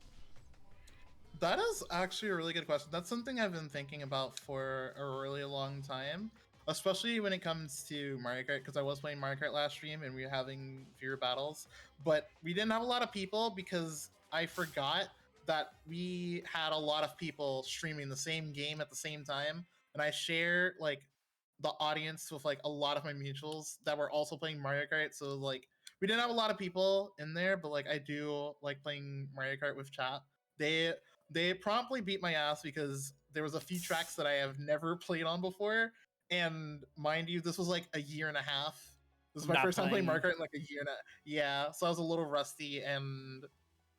That is actually a really good question. That's something I've been thinking about for a really long time, especially when it comes to Mario Kart, because I was playing Mario Kart last stream and we were having fewer battles, but we didn't have a lot of people because I forgot that we had a lot of people streaming the same game at the same time, and I share like the audience with like a lot of my mutuals that were also playing Mario Kart, so like we didn't have a lot of people in there, but like I do like playing Mario Kart with chat. They promptly beat my ass because there was a few tracks that I have never played on before, and mind you, this was like a year and a half This is my
Not
first time playing
playing.
Mario Kart in like a year now. Yeah, so I was a little rusty and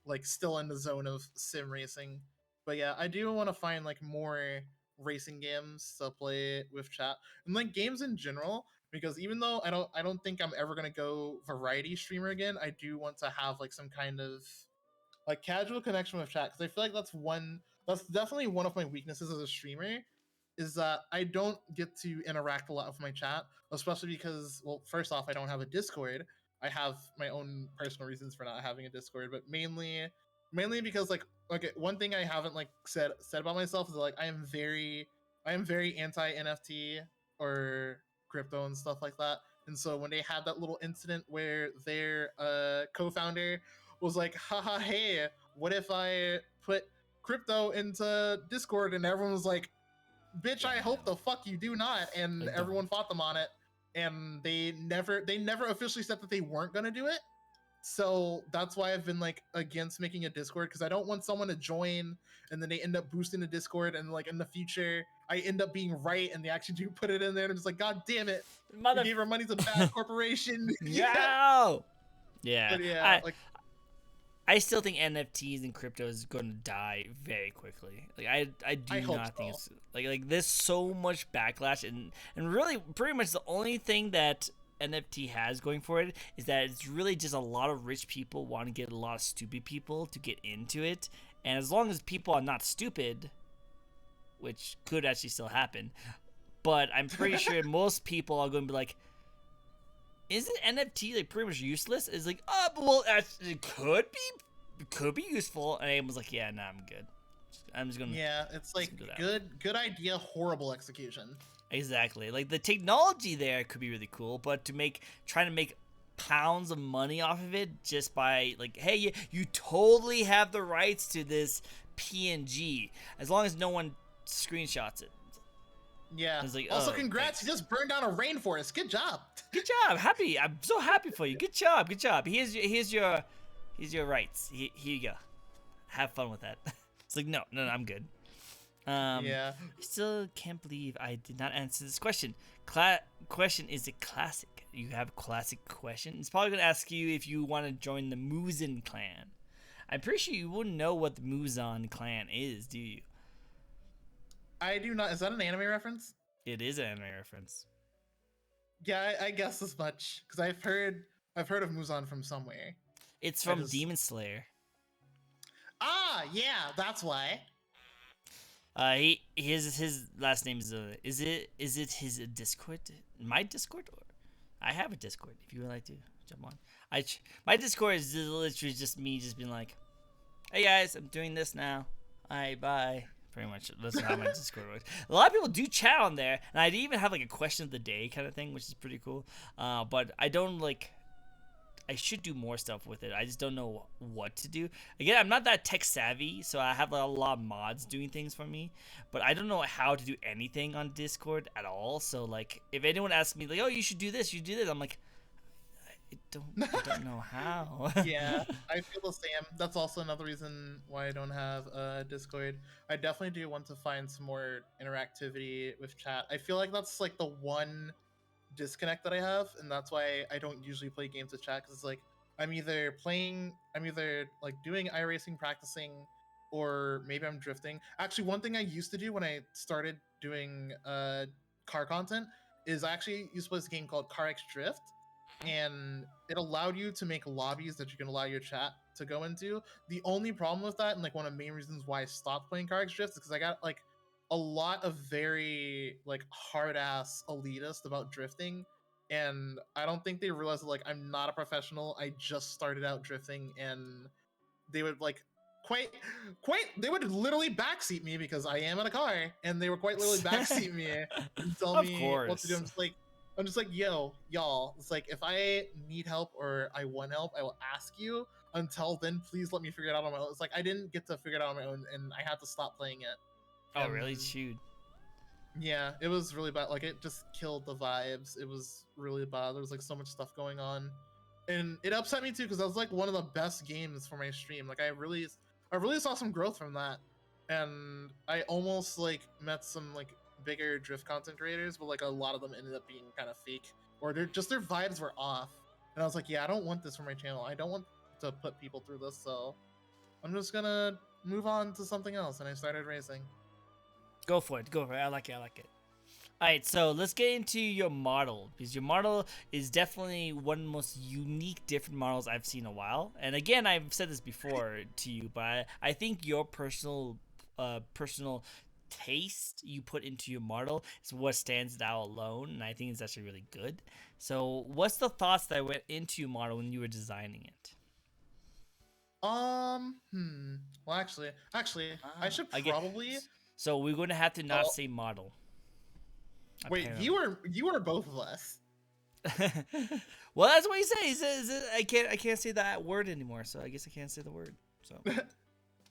like still in the zone of sim racing. But yeah, I do want to find like more racing games to play with chat and like games in general, because even though I don't think I'm ever gonna go variety streamer again, I do want to have like some kind of like casual connection with chat, because I feel like that's definitely one of my weaknesses as a streamer, is that I don't get to interact a lot with my chat, especially because, well, first off, I don't have a Discord. I have my own personal reasons for not having a Discord, but mainly because like, okay, one thing I haven't like said about myself is that, like, I am very anti NFT or crypto and stuff like that. And so when they had that little incident where their co-founder was like, haha, hey, what if I put crypto into Discord? And everyone was like, bitch,
Yeah,
I hope
no.
the fuck you do not. And
Like,
everyone
don't.
fought them on it. And they never officially said that they weren't gonna do it. So that's why I've been like against making a Discord, because I don't want someone to join and then they end up boosting the Discord, and like in the future I end up being right and they actually do put it in there, and it's like, god damn it, we
Mother.
gave our money to bad corporation. Yeah.
No. Yeah.
But yeah,
I
like,
I still think NFTs and crypto is going to die very quickly. Like I
I
do
hope
not think
so.
it's like there's so much backlash, and really pretty much the only thing that NFT has going for it is that it's really just a lot of rich people want to get a lot of stupid people to get into it, and as long as people are not stupid, which could actually still happen, but I'm pretty sure most people are going to be like, isn't NFT like pretty much useless? It's like, oh, but well, it could be useful. And I was like, yeah, nah, I'm good. I'm just gonna,
Yeah, it's like
do that.
good idea, horrible execution.
Exactly. Like the technology there could be really cool, but trying to make pounds of money off of it just by like, hey, you totally have the rights to this PNG as long as no one screenshots it.
Yeah.
It's like,
Also,
oh,
congrats,
thanks.
you just burned down a rainforest. Good job.
Good job. Happy. I'm so happy for you. Good job. Good job. Here's your rights. Here you go. Have fun with that. It's like, no, I'm good.
Yeah.
I still can't believe I did not answer this question. Question is a classic. You have a classic question. It's probably gonna ask you if you want to join the Muzan clan. I'm pretty sure you wouldn't know what the Muzan clan is, do you?
I do not. Is that an anime reference?
It is an anime reference.
Yeah, I guess as much, because I've heard of Muzan from somewhere.
It's
I
from
just
Demon Slayer.
yeah, that's why.
His last name is it his Discord? My Discord, or I have a Discord if you would like to jump on. My Discord is literally just me just being like, hey guys, I'm doing this now. Alright, bye. Pretty much that's how my Discord works. A lot of people do chat on there, and I even have like a question of the day kind of thing, which is pretty cool. But I don't like. I should do more stuff with it. I just don't know what to do. Again, I'm not that tech savvy, so I have a lot of mods doing things for me, but I don't know how to do anything on Discord at all. So like, if anyone asks me like, "Oh, you should do this," I'm like, I don't know how.
Yeah, I feel the same. That's also another reason why I don't have a Discord. I definitely do want to find some more interactivity with chat. I feel like that's like the one disconnect that I have, and that's why I don't usually play games with chat, because it's like I'm either like doing iRacing, practicing, or maybe I'm drifting. Actually, one thing I used to do when I started doing car content is I actually used to play this game called Car X Drift, and it allowed you to make lobbies that you can allow your chat to go into. The only problem with that, and like one of the main reasons why I stopped playing Car X Drift, is because I got like a lot of very like hard ass elitist about drifting, and I don't think they realize that like I'm not a professional. I just started out drifting, and they would like quite they would literally backseat me because I am in a car, and they would quite literally backseat me and tell
Of
me what to do.
course.
I'm just like, yo, y'all. It's like, if I need help or I want help, I will ask you. Until then, please let me figure it out on my own. It's like I didn't get to figure it out on my own, and I had to stop playing it.
Oh, really?
And
Shoot.
yeah, it was really bad. Like, it just killed the vibes. It was really bad. There was like so much stuff going on, and it upset me too, because that was like one of the best games for my stream. Like, I really saw some growth from that, and I almost like met some like bigger drift content creators, but like a lot of them ended up being kind of fake. or their vibes were off. And I was like, yeah, I don't want this for my channel. I don't want to put people through this, so I'm just gonna move on to something else. And I started racing.
Go for it. Go for it. I like it. I like it. All right, so let's get into your model, because your model is definitely one of the most unique, different models I've seen in a while. And again, I've said this before to you, but I think your personal taste you put into your model is what stands it out alone, and I think it's actually really good. So, what's the thoughts that went into your model when you were designing it?
Well, actually, I should
I get.
probably.
So we're going to have to not
Oh,
say model.
wait,
Apparently.
you are both of us.
Well, that's what he said. He says I can't say that word anymore, so I guess I can't say the word. So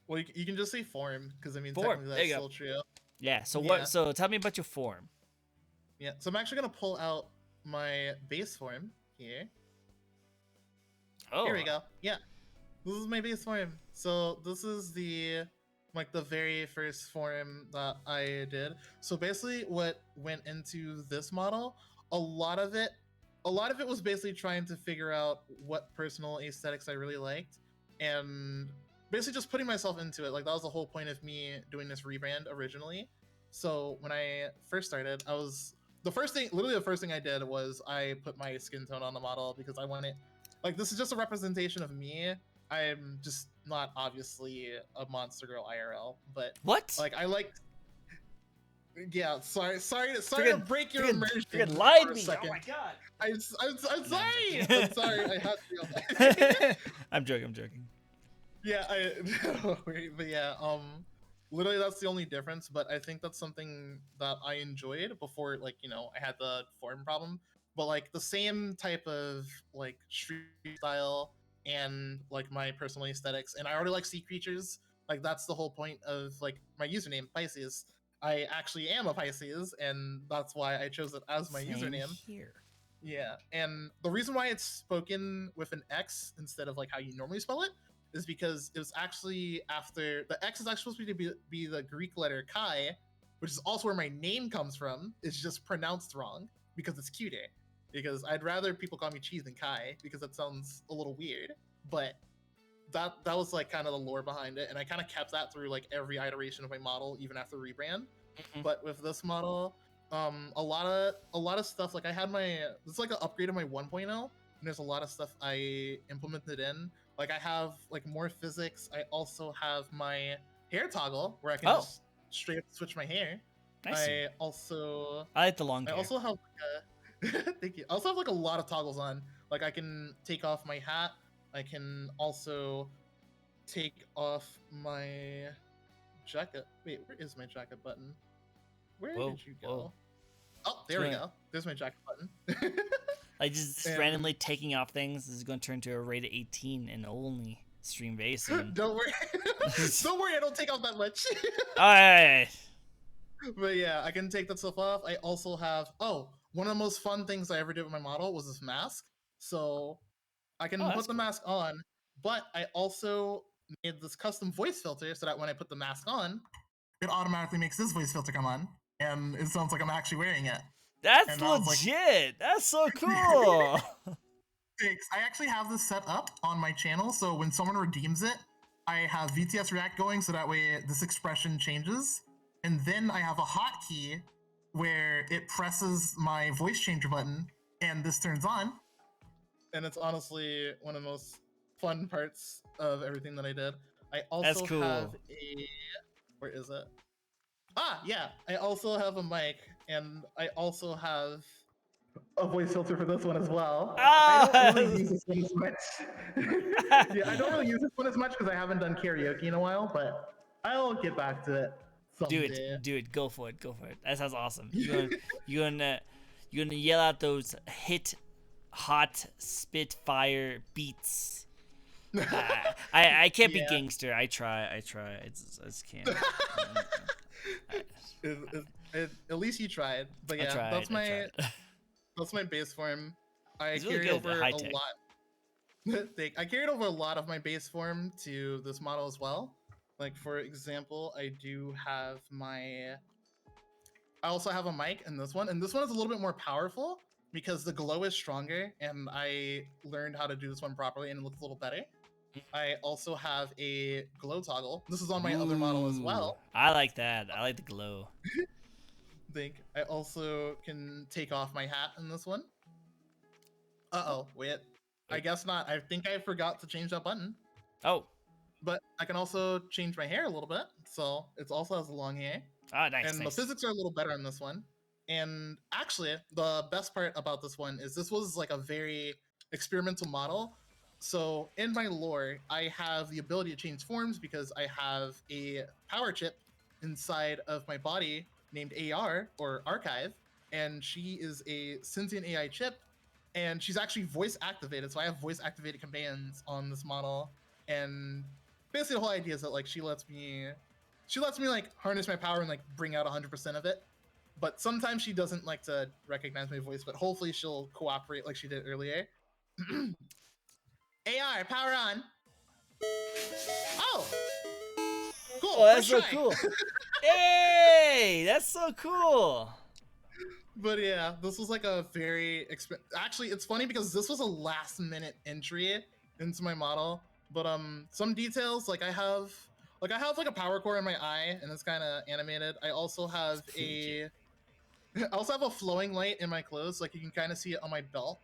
Well, you can just say form, because I mean,
form.
technically
There
that's
you
still
go.
true.
Yeah. So
Yeah.
what? So tell me about your form.
Yeah, so I'm actually gonna pull out my base form here.
Oh.
Here we go. Yeah, this is my base form. So this is the very first form that I did. So basically, what went into this model, a lot of it, was basically trying to figure out what personal aesthetics I really liked, and basically just putting myself into it. Like that was the whole point of me doing this rebrand originally. So when I first started, the first thing I did was I put my skin tone on the model because I wanted, like, this is just a representation of me. I'm just not obviously a monster girl IRL, but
What?
like I like. Yeah, sorry to
Freaking-
break your
freaking-
immersion
freaking lied
for a
me.
second.
Oh my god.
I'm
No,
sorry.
I'm
I'm sorry. I had to.
I'm joking. I'm joking.
Yeah, but yeah, literally that's the only difference. But I think that's something that I enjoyed before, like, I had the form problem. But like the same type of like street style and like my personal aesthetics, and I already like sea creatures. Like that's the whole point of like my username Pisces. I actually am a Pisces, and that's why I chose it as my
Same
username.
here.
Yeah, and the reason why it's spoken with an X instead of like how you normally spell it is because it was actually after the X is actually supposed to be the Greek letter Chi, which is also where my name comes from. It's just pronounced wrong because it's cuter. Because I'd rather people call me Cheese than Kai because that sounds a little weird. But that was like kind of the lore behind it, and I kind of kept that through like every iteration of my model, even after rebrand.
Mhm.
But with this model, a lot of stuff, like I had it's like an upgrade of my 1.0, and there's a lot of stuff I implemented in. Like I have like more physics. I also have my hair toggle where I can just straight up switch my hair.
I see. I like the long
I
hair.
also have thank you. I also have like a lot of toggles on. Like I can take off my hat. I can also take off my jacket. Wait, where is my jacket button? Where
Whoa,
did you go?
whoa.
Oh, there we go. There's my jacket button.
Like just
And-
randomly taking off things. This is going to turn to a rated 18 and only stream very soon.
Don't worry. Don't worry, I don't take off that much.
Alright.
But yeah, I can take that stuff off. I also have one of the most fun things I ever did with my model was this mask. So I can
that's
put the
cool.
mask on, but I also made this custom voice filter so that when I put the mask on, it automatically makes this voice filter come on, and it sounds like I'm actually wearing it.
That's
And I was
legit.
like,
That's so cool.
thanks. I actually have this set up on my channel, so when someone redeems it, I have VTS React going so that way this expression changes. And then I have a hotkey where it presses my voice changer button and this turns on. And it's honestly one of the most fun parts of everything that I did. I also
That's cool.
have where is it? Ah, yeah. I also have a mic, and I also have a voice filter for this one as well.
Ah!
I don't really use this one as much. Yeah, I don't really use this one as much because I haven't done karaoke in a while, but I'll get back to it someday.
Do it. Go for it. That sounds awesome. You're gonna yell out those hit, hot spitfire beats. I can't be gangster. I try. I just can't.
At least you tried. But yeah,
I tried.
that's my base form. I
It's really
carried
good,
over
high
a
tech.
lot. I carried over a lot of my base form to this model as well. Like for example, I also have a mic in this one, and this one is a little bit more powerful because the glow is stronger, and I learned how to do this one properly, and it looks a little better. I also have a glow toggle. This is on my other model as
Ooh,
well.
I like that. I like the glow.
I also can take off my hat in this one. Uh-oh, wait. I guess not. I think I forgot to change that button.
Oh.
But I can also change my hair a little bit, so it also has long hair.
Ah, nice,
And the
nice.
physics are a little better in this one. And actually, the best part about this one is this was like a very experimental model. So in my lore, I have the ability to change forms because I have a power chip inside of my body named AR or Archive, and she is a sentient AI chip, and she's actually voice activated. So I have voice activated commands on this model, and basically the whole idea is that like she lets me like harness my power and like bring out 100% of it. But sometimes she doesn't like to recognize my voice, but hopefully she'll cooperate like she did earlier. AR, power on. Oh, cool.
Oh, that's
First
so
try.
cool. Hey, that's so cool.
But yeah, this was like a very actually it's funny because this was a last minute entry into my model. But some details like I have like a power core in my eye and it's kind of animated. I also have
Cute.
I also have a flowing light in my clothes, like you can kind of see it on my belt,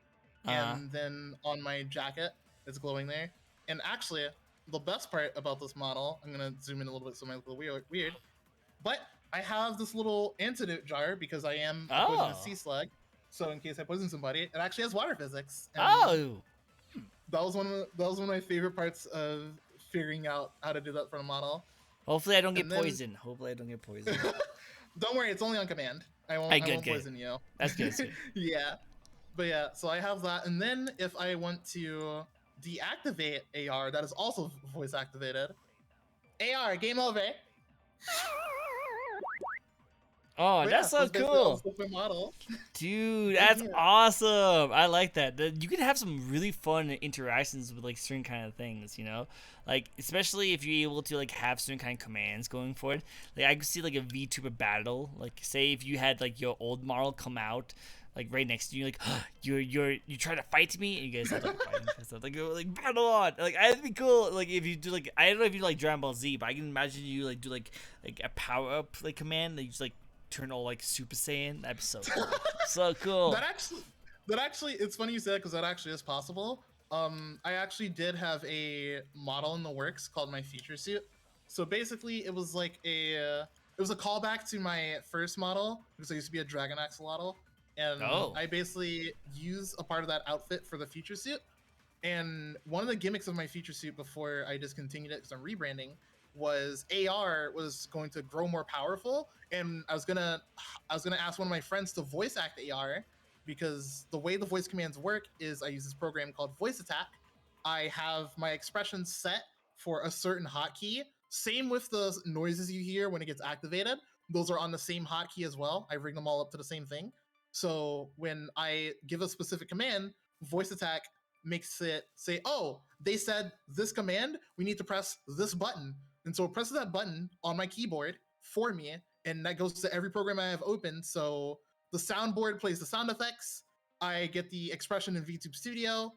Uh-huh.
and then on my jacket, it's glowing there. And actually, the best part about this model, I'm gonna zoom in a little bit so it might look a little weird, but I have this little antidote jar because I am a poisonous
Oh.
sea slug. So in case I poison somebody, it actually has water physics, and
Oh.
that was one of my favorite parts of figuring out how to do that for a model.
Hopefully I don't get
And then,
poisoned. Hopefully I don't get poisoned.
don't worry, it's only on command.
Hey,
I
good,
won't
good.
poison you.
That's good, that's good.
Yeah. But yeah, so I have that, and then if I want to deactivate AR, that is also voice activated. AR, game over.
Oh,
But
that's
yeah,
so
that's basically all the
cool.
stuff in my model.
Dude,
Right
that's
here.
awesome. I like that. You can have some really fun interactions with like certain kind of things, you know? Like especially if you're able to like have certain kind of commands going for it. Like I could see like a VTuber battle. Like say if you had like your old model come out like right next to you, like you try to fight me, and you guys have like fighting and stuff. Like battle on. Like it'd be cool. Like if you do like I don't know if you do, like Dragon Ball Z, but I can imagine you like do like a power up like command that you just like turn all like Super Saiyan. That'd be so cool. So cool.
that actually, it's funny you said because that actually is possible. I actually did have a model in the works called my feature suit. So basically, it was a callback to my first model because I used to be a Dragon Axolotl, and
Oh.
I basically use a part of that outfit for the feature suit. And one of the gimmicks of my feature suit before I discontinued it because I'm rebranding was AR was going to grow more powerful, and I was gonna ask one of my friends to voice act AR because the way the voice commands work is I use this program called Voice Attack. I have my expressions set for a certain hotkey. Same with the noises you hear when it gets activated; those are on the same hotkey as well. I rig them all up to the same thing. So when I give a specific command, Voice Attack makes it say, oh, they said this command, we need to press this button. And so it presses that button on my keyboard for me, and that goes to every program I have open. So the soundboard plays the sound effects. I get the expression in VTube Studio,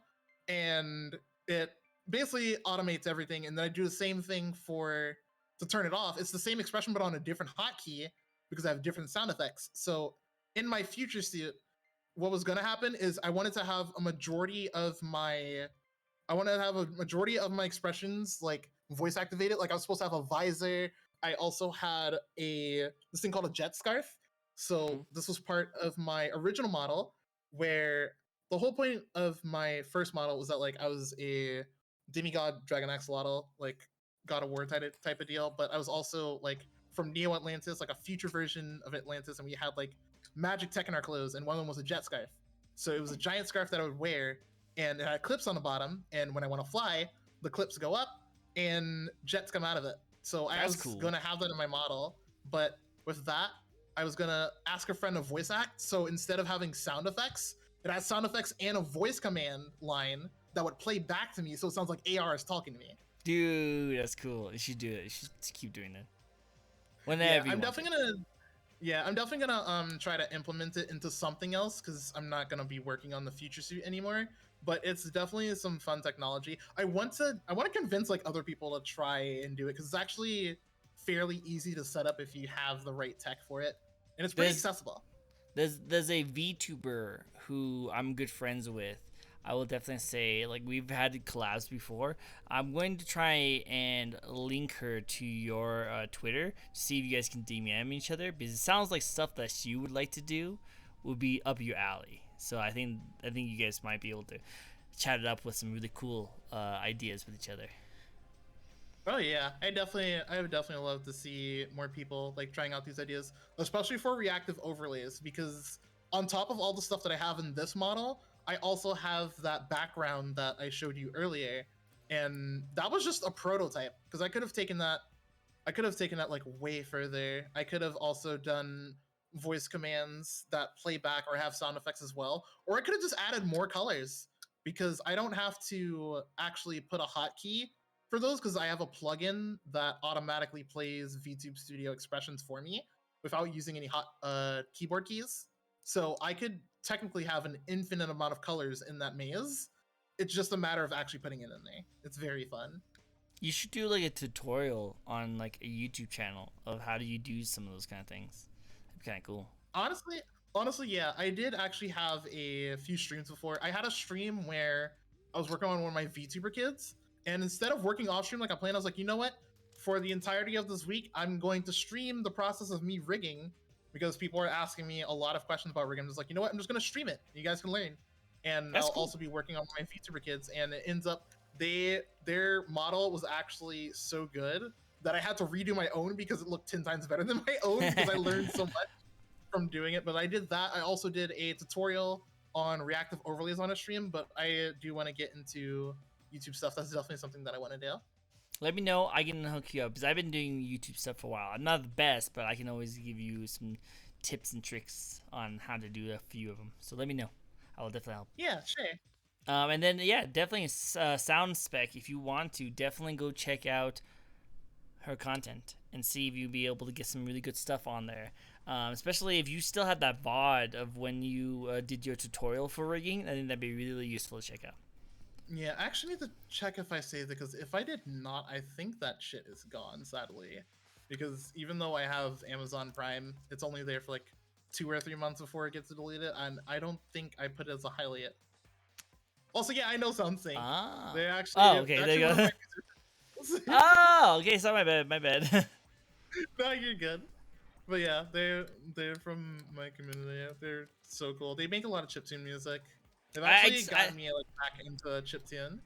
and it basically automates everything. And then I do the same thing to turn it off. It's the same expression, but on a different hotkey because I have different sound effects. So in my future suit, what was going to happen is I wanted to have a majority of my expressions like voice activated. Like I was supposed to have a visor. I also had this thing called a jet scarf.
Mhm.
So this was part of my original model, where the whole point of my first model was that like I was a demigod dragon axolotl, like God of War type of deal. But I was also like from Neo Atlantis, like a future version of Atlantis, and we had like magic tech in our clothes, and one of them was a jet scarf. So it was a giant scarf that I would wear, and it had clips on the bottom. And when I want to fly, the clips go up, and jets come out of it. So I
That's
was
cool.
gonna have that in my model, but with that, I was gonna ask a friend to voice act. So instead of having sound effects, it has sound effects and a voice command line that would play back to me, so it sounds like AR is talking to me.
Dude, that's cool. You should do it. You should keep doing that.
Yeah,
Whenever you
I'm
want to.
definitely gonna Yeah, I'm definitely gonna try to implement it into something else because I'm not gonna be working on the future suit anymore. But it's definitely some fun technology. I want to convince like other people to try and do it because it's actually fairly easy to set up if you have the right tech for it, and it's pretty
There's
accessible.
there's a VTuber who I'm good friends with. I will definitely say, like, we've had collabs before. I'm going to try and link her to your Twitter to see if you guys can DM each other, because it sounds like stuff that she would like to do would be up your alley. So I think you guys might be able to chat it up with some really cool ideas with each other.
Oh yeah, I would definitely love to see more people like trying out these ideas, especially for reactive overlays, because on top of all the stuff that I have in this model, I also have that background that I showed you earlier, and that was just a prototype because I could have taken that like way further. I could have also done voice commands that play back or have sound effects as well, or I could have just added more colors because I don't have to actually put a hotkey for those because I have a plugin that automatically plays VTube Studio expressions for me without using any hot keyboard keys. So I could technically have an infinite amount of colors in that maze. It's just a matter of actually putting it in there. It's very fun.
You should do like a tutorial on like a YouTube channel of how do you do some of those kind of things. That'd be kind of cool.
Honestly, honestly, yeah, I did actually have a few streams before. I had a stream where I was working on one of my VTuber kids, and instead of working off stream like I planned, I was like, you know what? For the entirety of this week, I'm going to stream the process of me rigging because people are asking me a lot of questions about rigging. I'm just like, you know what? I'm just gonna stream it. You guys can learn, and
That's
I'll
cool.
also be working on my VTuber kids. And it ends up their model was actually so good that I had to redo my own because it looked 10 times better than my own because I learned so much from doing it. But I did that. I also did a tutorial on reactive overlays on a stream, but I do want to get into YouTube stuff. That's definitely something that I want to do.
Let me know. I can hook you up because I've been doing YouTube stuff for a while. I'm not the best, but I can always give you some tips and tricks on how to do a few of them. So let me know. I will definitely help.
Yeah, sure.
And then yeah, definitely sound spec. If you want to, definitely go check out her content and see if you'll be able to get some really good stuff on there. Especially if you still have that VOD of when you did your tutorial for rigging, I think that'd be really useful to check out.
Yeah, I actually need to check if I saved it because if I did not, I think that shit is gone, sadly. Because even though I have Amazon Prime, it's only there for like 2 or 3 months before it gets deleted, and I don't think I put it as a highlight. Also, yeah, I know SoundSync.
Ah.
They're actually
Oh,
they're
okay. There
actually
you
one of
go.
my musicians.
Oh, okay. Sorry, my bad. My bad.
No, you're good. But yeah, they're from my community. Yeah, they're so cool. They make a lot of chiptune music. They've
I
actually
just, I,
gotten me like back into chiptune.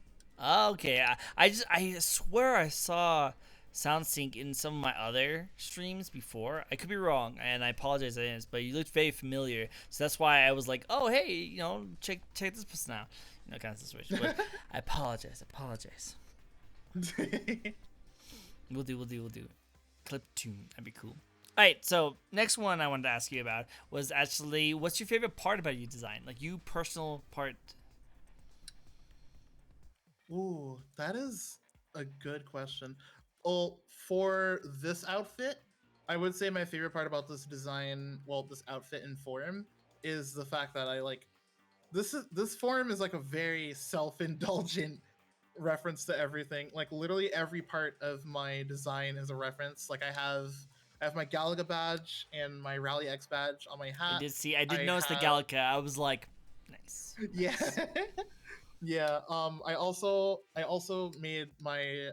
okay. I swear I saw SoundSync in some of my other streams before. I could be wrong, and I apologize in advance, but you looked very familiar, so that's why I was like, oh hey, check this person out, kind of situation. But I apologize. Apologize. We'll do. Clip tune. That'd be cool. All right, so next one I wanted to ask you about was actually, what's your favorite part about your design? Like, you personal part.
Ooh, that is a good question. Well, for this outfit, I would say my favorite part about this design, well, this outfit and form, is the fact that I like this form is like a very self-indulgent reference to everything. Like literally every part of my design is a reference. Like I have my Galaga badge and my Rally X badge on my hat.
I did
I
notice the
have
Gallica. I was like, nice,
yeah.
nice.
Yeah. I also made my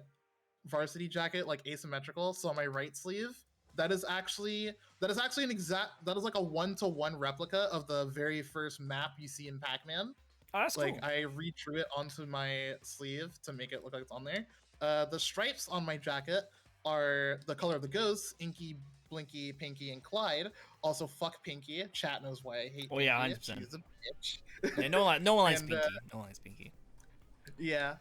varsity jacket like asymmetrical. So on my right sleeve, that is actually that is like a 1-to-1 replica of the very first map you see in Pac-Man.
Oh, that's
Like
cool.
I redrew it onto my sleeve to make it look like it's on there. The stripes on my jacket are the color of the ghosts: Inky, Blinky, Pinky, and Clyde. Also, fuck Pinky. Chat knows why I hate
Oh yeah,
Pinky.
100%.
She's a
Yeah,
bitch.
no one likes
And
Pinky. No one likes Pinky.
yeah,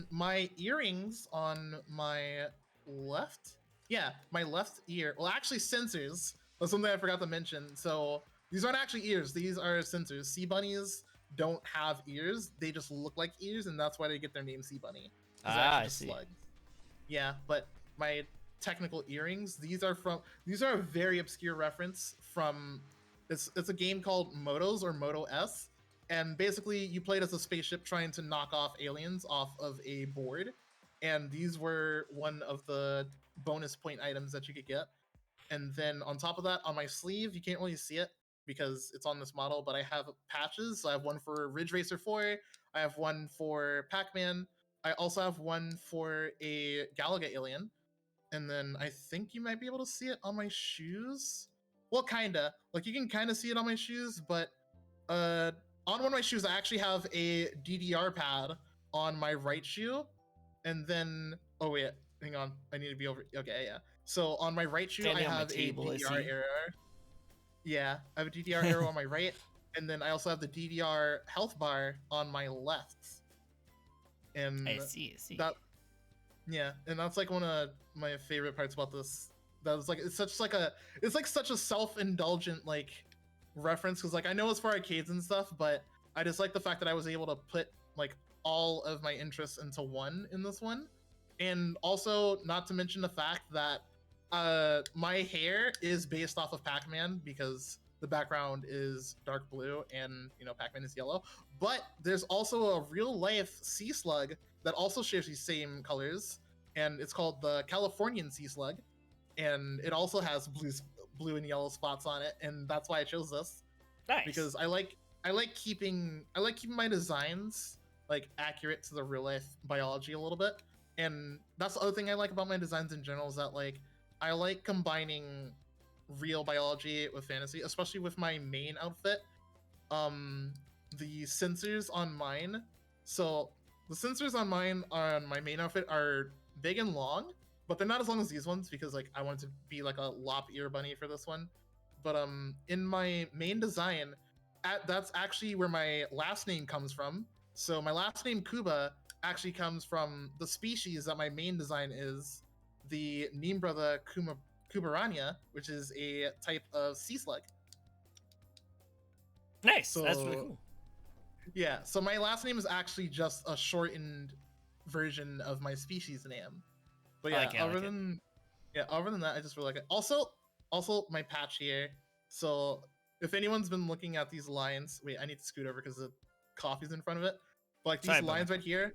my earrings on my left, yeah, my left ear. Well, actually, sensors. That's something I forgot to mention. So these aren't actually ears; these are sensors. Sea bunnies don't have ears; they just look like ears, and that's why they get their name Sea Bunny because they're
Ah,
actually
I
just
see.
slugs. Yeah, but my technical earrings. These are a very obscure reference from it's a game called Motos or Moto S, and basically you played as a spaceship trying to knock off aliens off of a board, and these were one of the bonus point items that you could get. And then on top of that, on my sleeve, you can't really see it because it's on this model, but I have patches. So I have one for Ridge Racer 4, I have one for Pac-Man, I also have one for a Galaga alien, and then I think you might be able to see it on my shoes. Well, kinda. Like you can kind of see it on my shoes, but uh, on one of my shoes, I actually have a DDR pad on my right shoe, and then oh wait, hang on, I need to be over. Okay, yeah. So on my right shoe, I
Standing on my
have a
table, I
DDR
see.
error. Yeah, I have a DDR arrow on my right, and then I also have the DDR health bar on my left.
I
And
see. I see.
that yeah, and that's like one of my favorite parts about this. That was like it's like such a self-indulgent like reference because like I know it's for arcades and stuff, but I just like the fact that I was able to put like all of my interests into one in this one, and also not to mention the fact that my hair is based off of Pac-Man because the background is dark blue and Pac-Man is yellow, but there's also a real life sea slug that also shares these same colors, and it's called the Californian sea slug, and it also has blue and yellow spots on it, and that's why I chose this
Nice.
because I like keeping my designs like accurate to the real life biology a little bit, and that's the other thing I like about my designs in general is that like I like combining real biology with fantasy, especially with my main outfit. um the sensors on mine so the sensors on my main outfit are big and long, but they're not as long as these ones because like I wanted to be like a lop ear bunny for this one. But in my main design, that's actually where my last name comes from. So my last name Kuba actually comes from the species that my main design is, the Nimbrother kubarania, which is a type of sea slug.
Nice. That's really
So
cool.
yeah, so my last name is actually just a shortened version of my species name. But
I like it. I like it.
other than that, I just really like it. Also my patch here. So if anyone's been looking at these lines, wait, I need to scoot over because the coffee's in front of it. But like
Sorry,
these
brother.
lines right here,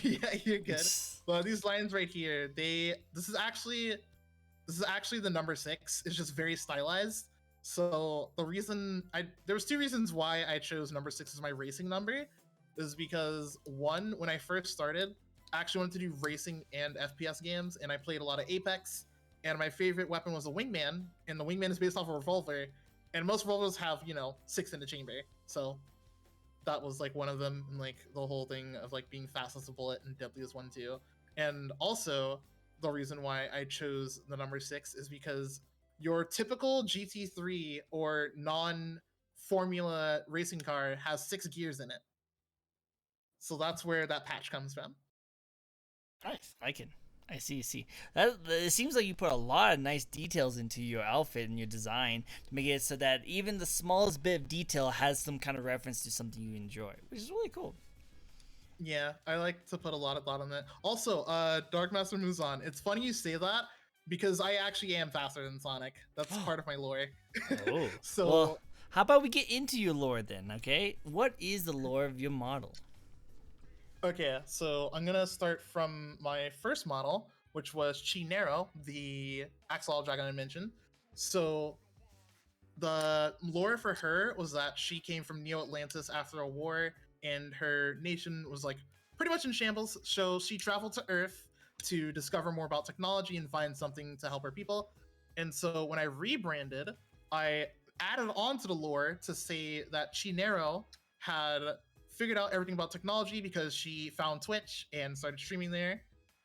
yeah, you're good. But these lines right here, this is actually the number 6. It's just very stylized. So there was 2 reasons why I chose number 6 as my racing number. Is because one, when I first started, I actually wanted to do racing and FPS games, and I played a lot of Apex. And my favorite weapon was a wingman, and the wingman is based off a revolver, and most revolvers have 6 in the chamber. So that was like one of them, and like the whole thing of like being fast as a bullet and deadly as one too. And also the reason why I chose the number 6 is because your typical GT3 or non-formula racing car has 6 gears in it. So that's where that patch comes from.
Nice. I can. I see. See. That it seems like you put a lot of nice details into your outfit and your design to make it so that even the smallest bit of detail has some kind of reference to something you enjoy, which is really cool.
Yeah, I like to put a lot of thought on that. Also, Dark Master Muzan. It's funny you say that because I actually am faster than Sonic. That's part of my lore.
Oh. Well,
So
how about we get into your lore then? Okay. What is the lore of your model?
okay, so I'm gonna start from my first model, which was Chinero, the Axolotl dragon I mentioned. So the lore for her was that she came from Neo Atlantis after a war, and her nation was like pretty much in shambles. So she traveled to Earth to discover more about technology and find something to help her people. And so when I rebranded, I added on to the lore to say that Chinero had figured out everything about technology because she found Twitch and started streaming there,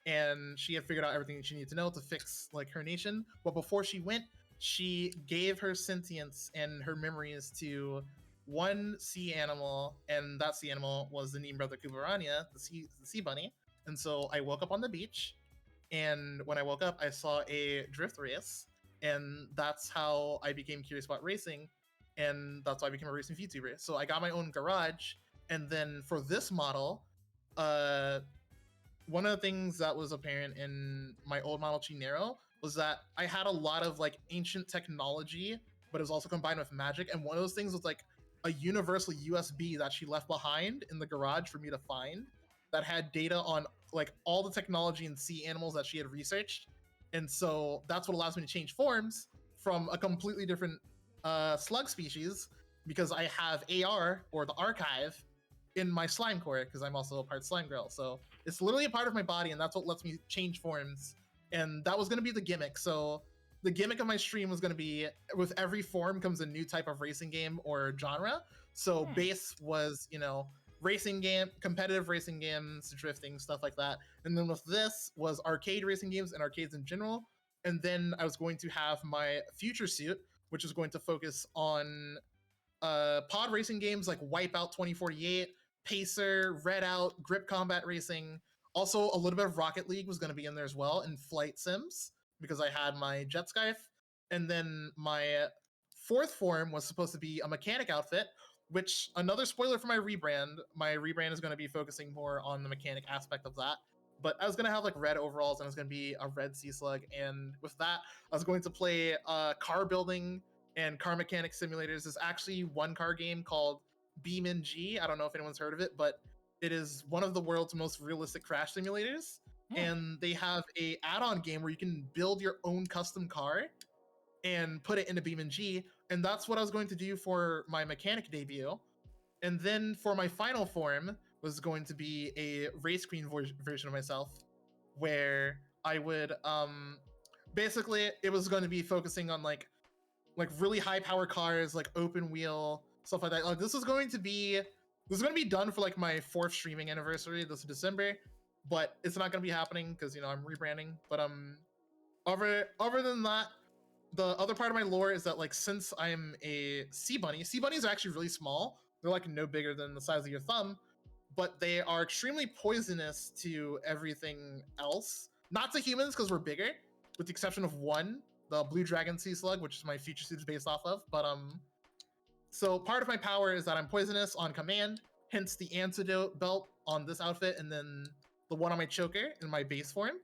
and she had figured out everything she needed to know to fix like her nation. But before she went, she gave her sentience and her memories to one sea animal, and that sea animal was the Nimbrother Kubarania, the sea bunny. And so I woke up on the beach, and when I woke up, I saw a drift race, and that's how I became curious about racing, and that's why I became a racing VTuber. So I got my own garage, and then for this model, uh, one of the things that was apparent in my old Model T Nero was that I had a lot of like ancient technology, but it was also combined with magic. And one of those things was like a universal USB that she left behind in the garage for me to find that had data on like all the technology and sea animals that she had researched. And so that's what allows me to change forms from a completely different slug species because I have AR or the archive in my slime core because I'm also a part slime girl. So it's literally a part of my body, and that's what lets me change forms. And that was going to be the gimmick. So the gimmick of my stream was going to be with every form comes a new type of racing game or genre. So base was, racing game, competitive racing games, drifting, stuff like that. And then with this was arcade racing games and arcades in general. And then I was going to have my future suit, which is going to focus on pod racing games like Wipeout 2048, Pacer, Redout, Grip Combat Racing. Also, a little bit of Rocket League was going to be in there as well, and Flight Sims because I had my Jet Skype. And then my fourth form was supposed to be a mechanic outfit, which another spoiler for my rebrand. My rebrand is going to be focusing more on the mechanic aspect of that. But I was going to have like red overalls and I was going to be a red sea slug. And with that, I was going to play car building and car mechanic simulators. There's actually one car game called BeamNG. I don't know if anyone's heard of it, but it is one of the world's most realistic crash simulators. And they have a add-on game where you can build your own custom car and put it into BeamNG. And that's what I was going to do for my mechanic debut. And then for my final form was going to be a race queen version of myself, where I would basically it was going to be focusing on like really high power cars, like open wheel stuff like that. Like this is going to be done for like my 4th streaming anniversary this December, but it's not going to be happening because I'm rebranding. But other than that, the other part of my lore is that like since I'm a sea bunnies are actually really small. They're like no bigger than the size of your thumb, but they are extremely poisonous to everything else. Not to humans because we're bigger, with the exception of one, the blue dragon sea slug, which is my future suit is based off of. But so part of my power is that I'm poisonous on command, hence the antidote belt on this outfit, and then the one on my choker in my base form.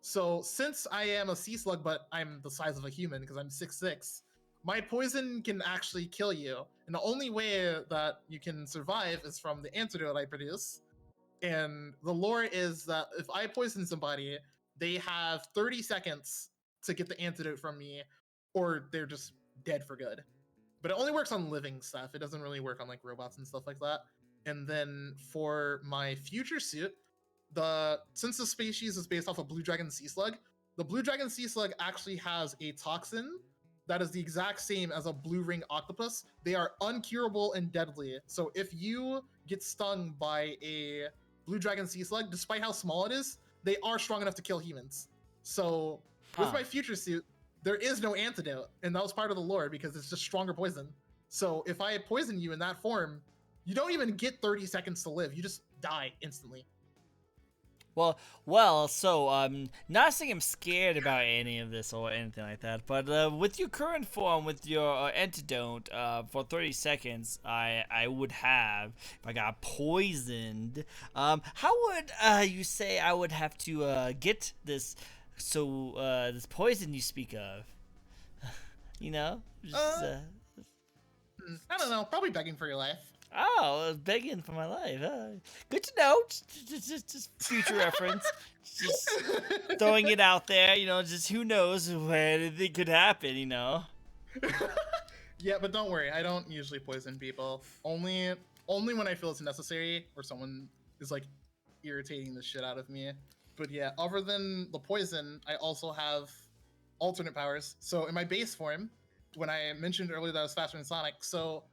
So since I am a sea slug, but I'm the size of a human because I'm 6'6", my poison can actually kill you. And the only way that you can survive is from the antidote I produce. And the lore is that if I poison somebody, they have 30 seconds to get the antidote from me, or they're just dead for good. But it only works on living stuff. It doesn't really work on like robots and stuff like that. And then for my future suit, since the species is based off of blue dragon sea slug, the blue dragon sea slug actually has a toxin that is the exact same as a blue ring octopus. They are uncurable and deadly. So if you get stung by a blue dragon sea slug, despite how small it is, they are strong enough to kill humans. So with my future suit, there is no antidote, and that was part of the lore because it's just stronger poison. So if I poison you in that form, you don't even get 30 seconds to live. You just die instantly.
Well, so not saying I'm scared about any of this or anything like that, but with your current form, with your antidote for 30 seconds, I would have if I got poisoned. How would you say I would have to get this? So this poison you speak of, just,
I don't know, probably begging for your life.
Oh, I was begging for my life. Good to know. Just future reference. Just throwing it out there. Just who knows when anything could happen.
Yeah, but don't worry. I don't usually poison people. Only when I feel it's necessary or someone is like irritating the shit out of me. But yeah, other than the poison, I also have alternate powers. So in my base form, when I mentioned earlier that I was faster than Sonic, so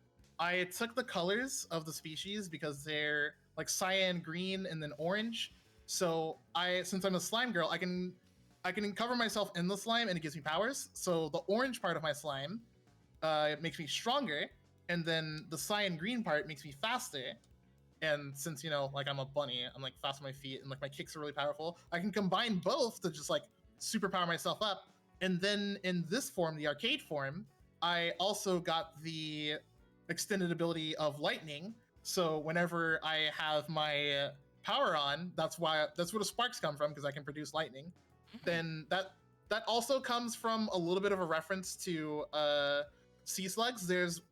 I took the colors of the species because they're like cyan, green, and then orange. So since I'm a slime girl, I can cover myself in the slime and it gives me powers. So the orange part of my slime it makes me stronger, and then the cyan green part makes me faster. And since like I'm a bunny, I'm like fast on my feet and like my kicks are really powerful, I can combine both to just like superpower myself up. And then in this form, the arcade form, I also got the extended ability of lightning. So whenever I have my power on, that's where the sparks come from, because I can produce lightning. Then that also comes from a little bit of a reference to sea slugs. There's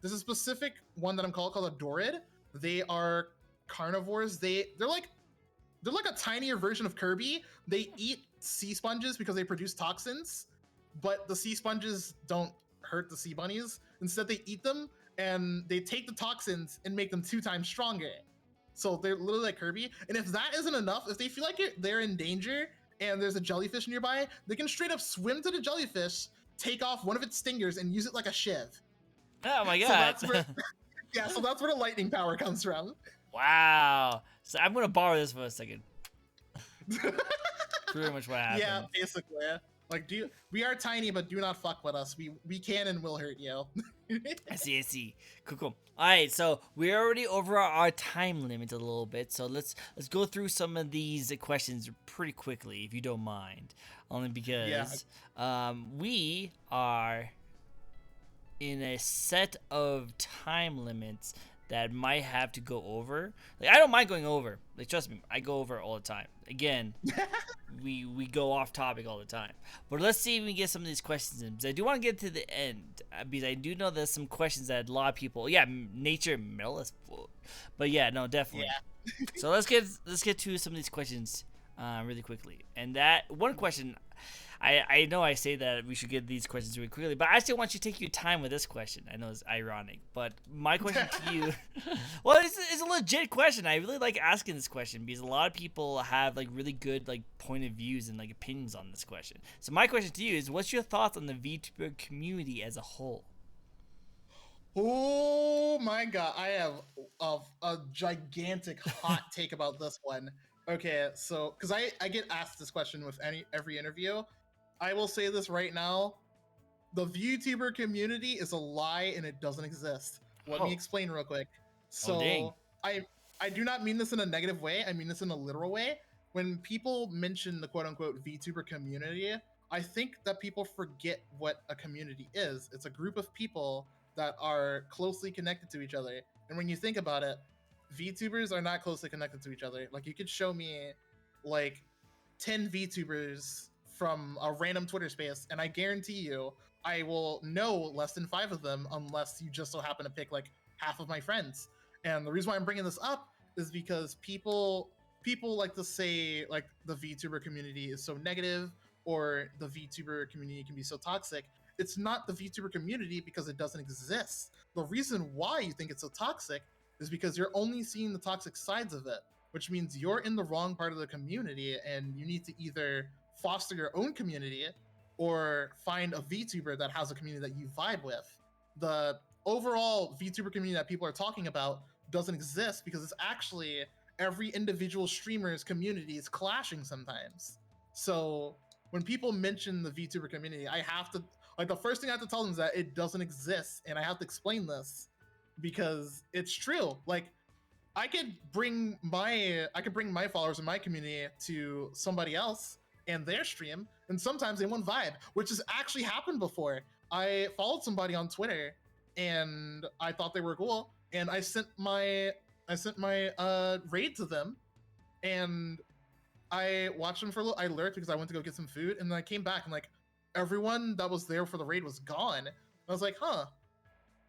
a specific one that I'm called a Dorid. They are carnivores. They're like a tinier version of Kirby. They eat sea sponges because they produce toxins, but the sea sponges don't hurt the sea bunnies. Instead, they eat them and they take the toxins and make them 2 times stronger. So they're literally like Kirby. And if that isn't enough, if they feel like they're in danger and there's a jellyfish nearby, they can straight up swim to the jellyfish, take off one of its stingers, and use it like a shiv.
Oh my god.
So that's where, so that's where the lightning power comes from.
Wow. So I'm gonna borrow this for a second. Pretty much what happened.
Yeah, basically. Like, we are tiny, but do not fuck with us. We can and will hurt you.
I see. Cool. All right, so we're already over our time limit a little bit, so let's go through some of these questions pretty quickly, if you don't mind. Only because we are in a set of time limits that might have to go over. Like, I don't mind going over. Like, trust me, I go over all the time. Again, we go off topic all the time. But let's see if we can get some of these questions in. Because I do want to get to the end. Because I do know there's some questions that a lot of people... Yeah, nature metal. But yeah, no, definitely. Yeah. So let's get to some of these questions really quickly. And that one question... I know I say that we should get these questions really quickly, but I still want you to take your time with this question. I know it's ironic, but my question to you, well, it's a legit question. I really like asking this question because a lot of people have like really good like point of views and like opinions on this question. So my question to you is, what's your thoughts on the VTuber community as a whole?
Oh my god, I have a gigantic hot take about this one. Okay, so because I get asked this question with every interview. I will say this right now. The VTuber community is a lie and it doesn't exist. Let me explain real quick. So I do not mean this in a negative way. I mean this in a literal way. When people mention the quote unquote VTuber community, I think that people forget what a community is. It's a group of people that are closely connected to each other. And when you think about it, VTubers are not closely connected to each other. Like, you could show me like 10 VTubers from a random Twitter space, and I guarantee you I will know less than 5 of them unless you just so happen to pick like half of my friends. And the reason why I'm bringing this up is because people like to say like the VTuber community is so negative or the VTuber community can be so toxic. It's not the VTuber community because it doesn't exist. The reason why you think it's so toxic is because you're only seeing the toxic sides of it, which means you're in the wrong part of the community and you need to either foster your own community or find a VTuber that has a community that you vibe with. The overall VTuber community that people are talking about doesn't exist because it's actually every individual streamer's community is clashing sometimes. So when people mention the VTuber community, I have to, like, the first thing I have to tell them is that it doesn't exist, and I have to explain this because it's true. Like, I could bring my followers in my community to somebody else and their stream, and sometimes they won't vibe, which has actually happened before. I followed somebody on Twitter and I thought they were cool, and I sent my raid to them, and I watched them for a little. I lurked because I went to go get some food, and then I came back and like everyone that was there for the raid was gone. I was like, huh,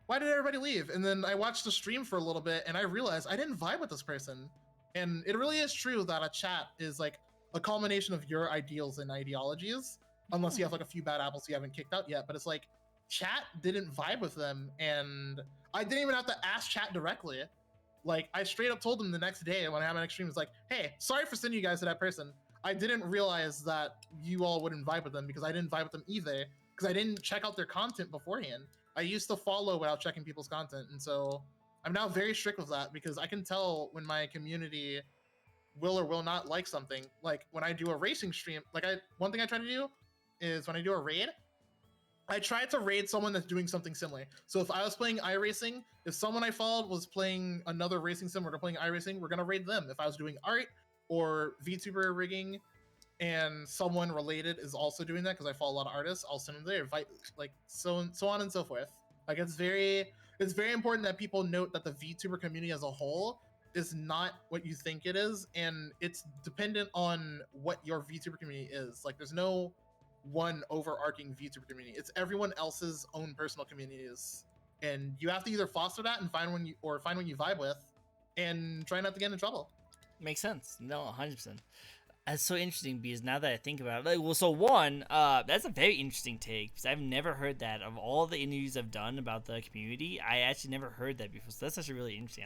why did everybody leave? And then I watched the stream for a little bit and I realized I didn't vibe with this person. And it really is true that a chat is like a culmination of your ideals and ideologies, unless you have like a few bad apples you haven't kicked out yet. But it's like chat didn't vibe with them, and I didn't even have to ask chat directly. Like, I straight up told them the next day when I had my next stream, was like, hey, sorry for sending you guys to that person. I didn't realize that you all wouldn't vibe with them because I didn't vibe with them either, because I didn't check out their content beforehand. I used to follow without checking people's content, and so I'm now very strict with that because I can tell when my community will or will not like something. Like, when I do a racing stream, like, one thing I try to do is when I do a raid, I try to raid someone that's doing something similar. So if I was playing iRacing, if someone I followed was playing another racing sim or they're playing iRacing, we're gonna raid them. If I was doing art or VTuber rigging and someone related is also doing that, because I follow a lot of artists, I'll send them there, like so on and so forth. Like, it's very important that people note that the VTuber community as a whole is not what you think it is, and it's dependent on what your VTuber community is. Like, there's no one overarching VTuber community. It's everyone else's own personal communities, and you have to either foster that and find one you vibe with, and try not to get in trouble.
Makes sense. No, 100%. That's so interesting because now that I think about it, like, well, so one, that's a very interesting take because I've never heard that. Of all the interviews I've done about the community, I actually never heard that before. So that's actually really interesting.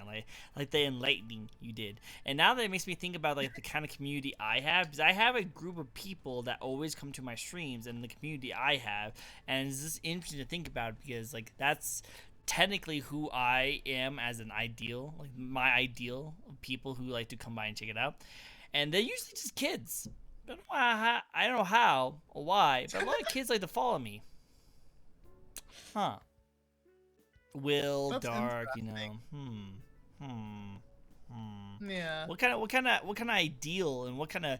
Like the enlightening you did, and now that it makes me think about like the kind of community I have, because I have a group of people that always come to my streams and the community I have, and it's just interesting to think about because like that's technically who I am as an ideal, like my ideal of people who like to come by and check it out, and they're usually just kids. I don't know how or why, but a lot of kids like to follow me. Huh. Will,
That's
dark, you
interesting.
know.
Yeah.
What kind of ideal and what kind of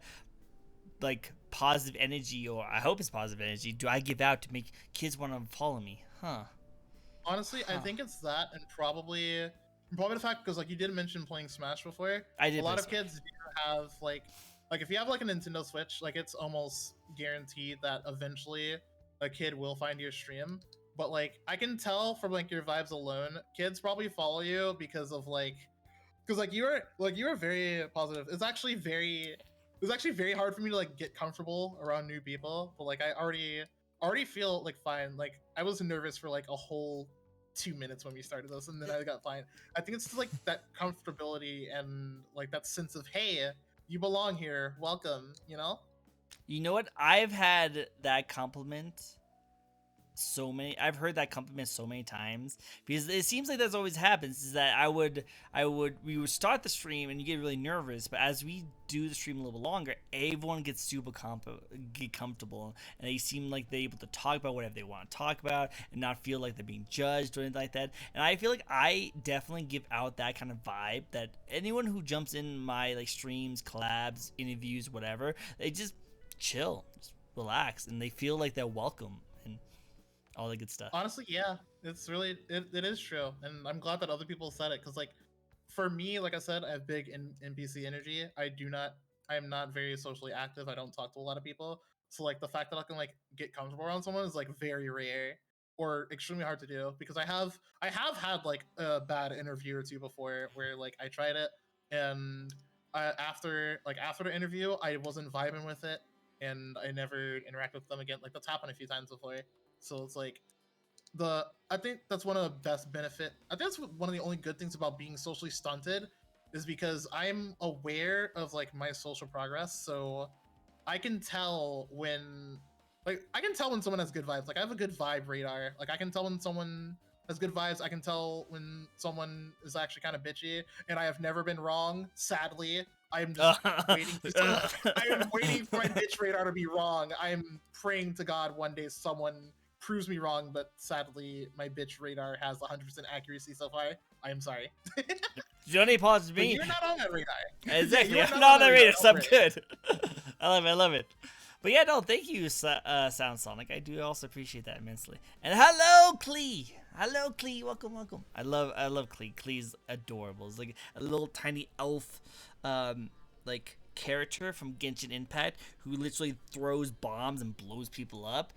like positive energy, or I hope it's positive energy, do I give out to make kids want to follow me? Huh.
Honestly, I think it's that, and probably the fact, because like you did mention playing Smash before.
I did
A lot
play
of kids do have like if you have like a Nintendo Switch, like it's almost guaranteed that eventually a kid will find your stream. But like I can tell from like your vibes alone, kids probably follow you because like you are very positive. It was actually very hard for me to like get comfortable around new people, but like I already feel like fine. Like I was nervous for like a whole 2 minutes when we started this, and then I got fine. I think it's just, like that comfortability and like that sense of, hey, you belong here, welcome, you know?
You know what? I've had that compliment I've heard that compliment so many times because it seems like that's always happens is that we would start the stream and you get really nervous, but as we do the stream a little longer, everyone gets get comfortable, and they seem like they're able to talk about whatever they want to talk about and not feel like they're being judged or anything like that. And I feel like I definitely give out that kind of vibe that anyone who jumps in my like streams, collabs, interviews, whatever, they just chill, just relax, and they feel like they're welcome and all the good stuff.
Honestly, yeah, it is true, and I'm glad that other people said it because like for me, like I said, I have big NPC energy. I am not very socially active. I don't talk to a lot of people, so like the fact that I can like get comfortable around someone is like very rare or extremely hard to do because I have had like a bad interview or two before where like I tried it and after the interview I wasn't vibing with it and I never interacted with them again. Like that's happened a few times before. So it's like I think that's one of the best benefit. I think that's one of the only good things about being socially stunted is because I'm aware of like my social progress. So I can tell when someone has good vibes. Like I have a good vibe radar. Like I can tell when someone has good vibes. I can tell when someone is actually kind of bitchy, and I have never been wrong. Sadly, I am just waiting. I am waiting for my bitch radar to be wrong. I am praying to God one day someone proves me wrong, but sadly, my bitch radar has 100% accuracy so far. I am sorry.
Johnny pauses
But
me.
you're not on that radar.
Exactly.
You're
I'm not on that radar, so I'm
Over it.
good. I love it. But yeah, no, thank you, Sound Sonic. I do also appreciate that immensely. And hello, Klee. Hello, Klee. Welcome. I love Klee. Klee's adorable. It's like a little tiny elf, like character from Genshin Impact who literally throws bombs and blows people up.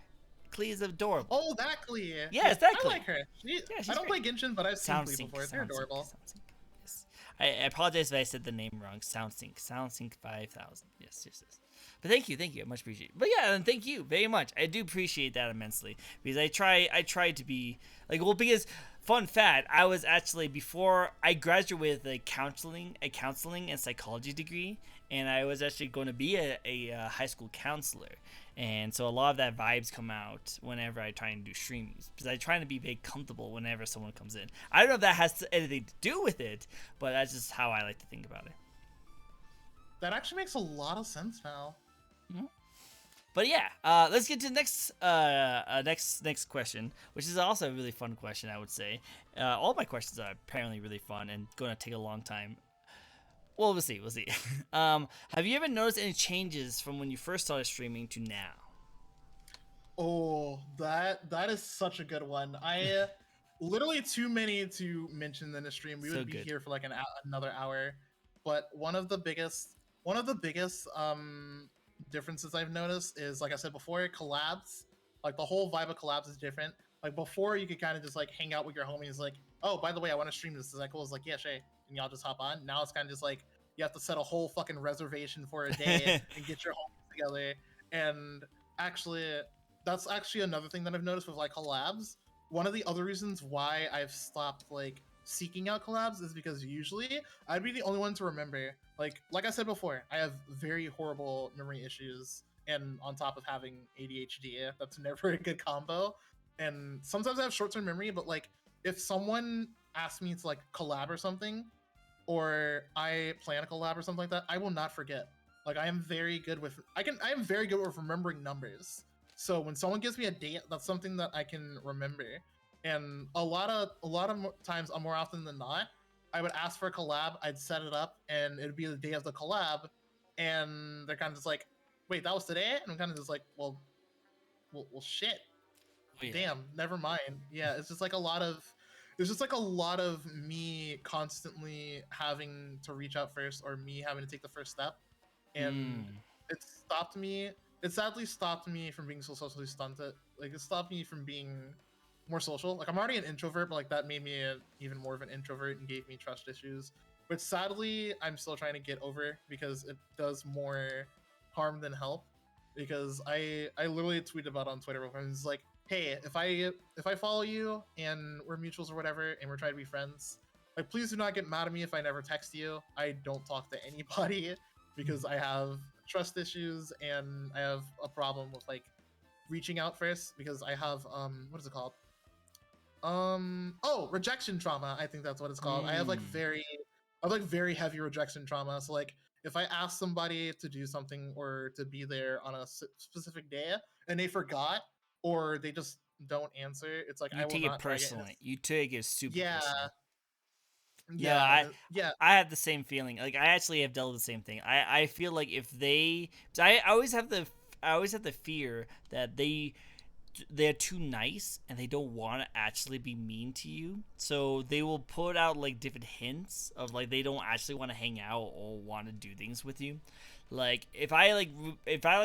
Klee is adorable.
Oh, that Klee.
Yeah, it's that
I
Klee.
like her. I don't play Genshin, but I've seen Klee before. They're adorable.
Yes. I apologize if I said the name wrong. Soundsync 5000. Yes. But thank you, much appreciated. But yeah, and thank you very much. I do appreciate that immensely because I try to be like, well, because fun fact, I was actually, before I graduated with a counseling and psychology degree, and I was actually going to be a high school counselor. And so a lot of that vibes come out whenever I try and do streams because I try to be very comfortable whenever someone comes in. I don't know if that has anything to do with it, but that's just how I like to think about it.
That actually makes a lot of sense now.
Mm-hmm. But yeah, let's get to the next question, which is also a really fun question, I would say. All my questions are apparently really fun and going to take a long time. Well, we'll see. Have you ever noticed any changes from when you first started streaming to now?
Oh, that is such a good one. I literally too many to mention in the stream. We
So
would be
good.
here for like another hour. But one of the biggest differences I've noticed is, like I said before, collabs. Like the whole vibe of collabs is different. Like before, you could kind of just like hang out with your homies, like, oh, by the way, I want to stream this. Is that cool? It's like, yeah, sure. And y'all just hop on. Now it's kind of just like you have to set a whole fucking reservation for a day and get your homies together. And actually, that's actually another thing that I've noticed with like collabs. One of the other reasons why I've stopped like seeking out collabs is because usually I'd be the only one to remember. Like I said before, I have very horrible memory issues, and on top of having ADHD, that's never a good combo. And sometimes I have short-term memory, but like if someone asks me to like collab or something, or I plan a collab or something like that, I will not forget. Like I am very good with I am very good with remembering numbers. So when someone gives me a date, that's something that I can remember. And a lot of times, more often than not, I would ask for a collab, I'd set it up, and it'd be the day of the collab, and they're kind of just like, "Wait, that was today?" And I'm kind of just like, "Well, shit,
Oh, yeah.
damn, never mind." Yeah, it's just like a lot of me constantly having to reach out first, or me having to take the first step, and it stopped me. It sadly stopped me from being so socially stunted. Like it stopped me from being more social. Like I'm already an introvert, but like that made me even more of an introvert and gave me trust issues. Which sadly I'm still trying to get over because it does more harm than help. Because I literally tweeted about it on Twitter where I was like, hey, if I follow you and we're mutuals or whatever and we're trying to be friends, like please do not get mad at me if I never text you. I don't talk to anybody because I have trust issues and I have a problem with like reaching out first because I have what is it called? Oh, rejection trauma. I think that's what it's called. I have like very heavy rejection trauma. So like if I ask somebody to do something or to be there on a specific day and they forgot or they just don't answer, it's like
You
I will
take it
not try again.
personally. You take it super
Yeah,
personal. No,
yeah,
I
yeah.
I have the same feeling. Like I actually have dealt with the same thing. I feel like if they, 'cause I always have the fear that they're too nice and they don't want to actually be mean to you, so they will put out like different hints of like they don't actually want to hang out or want to do things with you. Like if I like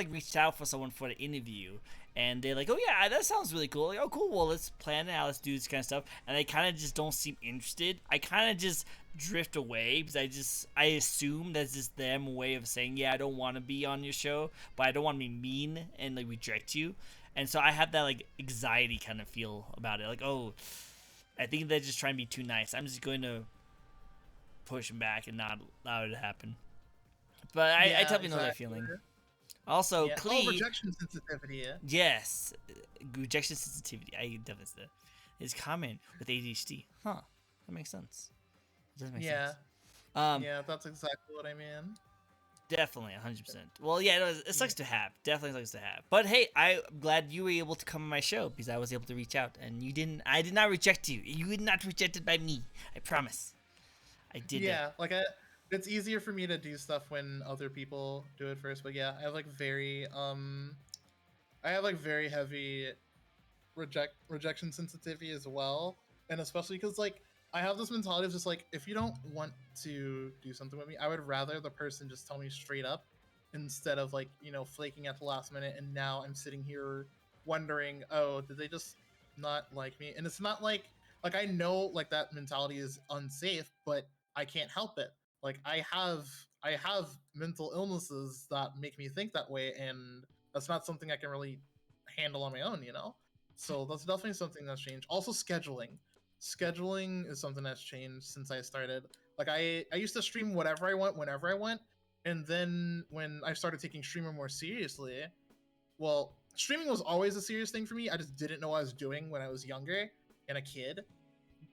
reached out for someone for an interview and they're like, oh yeah, that sounds really cool, like, oh cool, well let's plan it out, let's do this kind of stuff, and they kind of just don't seem interested, I kind of just drift away because I assume that's just them way of saying, yeah, I don't want to be on your show, but I don't want to be mean and like reject you. And so I have that like anxiety kind of feel about it. Like, oh, I think they're just trying to be too nice. I'm just going to push them back and not allow it to happen. But I
Yeah,
totally know that
exactly.
feeling. Also,
Yeah. Oh,
Klee,
rejection sensitivity.
yes, rejection sensitivity. I definitely said his comment with ADHD. Huh, that makes sense. It does make
Yeah.
sense. Um,
Yeah, that's exactly what I mean.
Definitely, 100%. Well, yeah, it sucks to have. Definitely sucks to have. But hey, I'm glad you were able to come on my show because I was able to reach out, and you didn't. I did not reject you. You were not rejected by me. I promise. I did
Yeah, like it's easier for me to do stuff when other people do it first. But yeah, I have like very heavy rejection sensitivity as well, and especially because like I have this mentality of just like if you don't want to do something with me, I would rather the person just tell me straight up instead of like flaking at the last minute. And now I'm sitting here wondering, oh, did they just not like me? And it's not like I know like that mentality is unsafe, but I can't help it. Like I have mental illnesses that make me think that way, and that's not something I can really handle on my own. So that's definitely something that's changed. Also, scheduling. Scheduling is something that's changed since I started. Like I used to stream whatever I want, whenever I want, and then when I started taking streaming more seriously, well, streaming was always a serious thing for me. I just didn't know what I was doing when I was younger and a kid.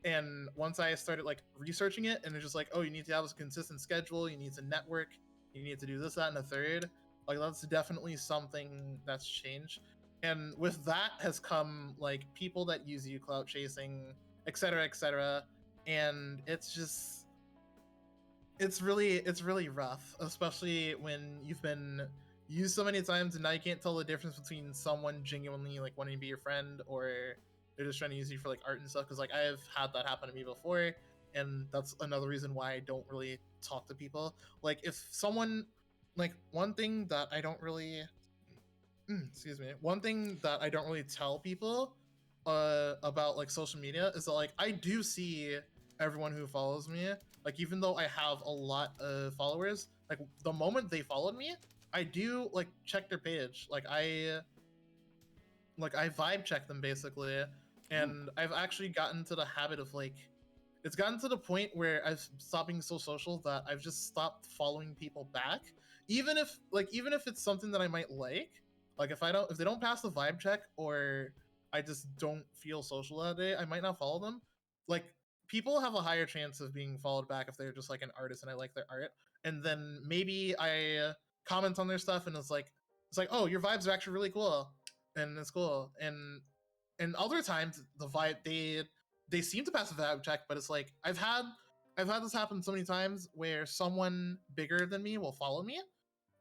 And once I started like researching it, and it's just like, oh, you need to have a consistent schedule, you need to network, you need to do this, that, and a third. Like that's definitely something that's changed. And with that has come like people that use you clout chasing, etc., etc. And it's really rough, especially when you've been used so many times and now you can't tell the difference between someone genuinely like wanting to be your friend or they're just trying to use you for like art and stuff. Because like I've had that happen to me before, and that's another reason why I don't really talk to people. Like if someone, like one thing that I don't really excuse me, one thing that I don't really tell people about like social media is that like I do see everyone who follows me. Like even though I have a lot of followers, like the moment they followed me, I do like check their page. Like I vibe check them basically, and I've actually gotten to the habit of like, it's gotten to the point where I've stopped being so social that I've just stopped following people back, even if it's something that I might like if they don't pass the vibe check, or I just don't feel social that day, I might not follow them. Like people have a higher chance of being followed back if they're just like an artist and I like their art, and then maybe I comment on their stuff and it's like, oh, your vibes are actually really cool, and it's cool. And other times the vibe they seem to pass the vibe check, but it's like I've had this happen so many times where someone bigger than me will follow me,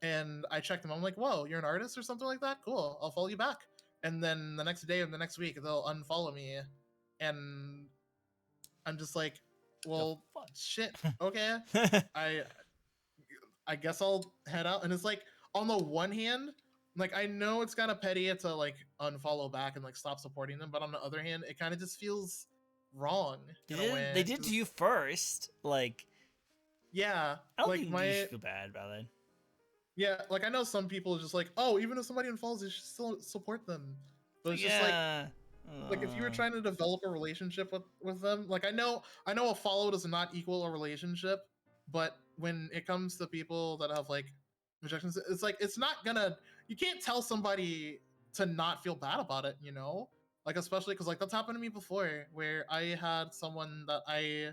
and I check them. I'm like, whoa, you're an artist or something like that? Cool, I'll follow you back. And then the next day or the next week they'll unfollow me, and I'm just like,
The
well,
fuck?
shit. Okay, I I guess I'll head out. And it's like, on the one hand, like I know it's kind of petty to like unfollow back and like stop supporting them, but on the other hand, it kind of just feels wrong in a
They
way.
did to you first. Like,
Yeah,
I don't
like
think you should feel bad about it.
yeah, like I know some people are just like, oh, even if somebody unfollows, you should still support them. But it's just
Yeah.
like if you were trying to develop a relationship with them, like I know a follow does not equal a relationship, but when it comes to people that have like rejections, it's like it's not gonna, you can't tell somebody to not feel bad about it, you know, like especially because like that's happened to me before where I had someone that I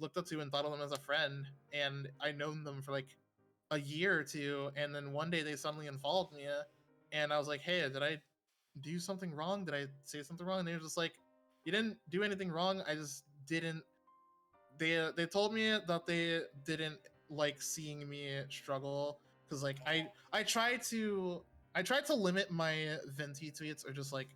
looked up to and thought of them as a friend, and I known them for like a year or two, and then one day they suddenly unfollowed me, and I was like, hey, did I do something wrong? Did I say something wrong? And they were just like, you didn't do anything wrong. I just didn't. They told me that they didn't like seeing me struggle because like I tried to limit my venti tweets or just like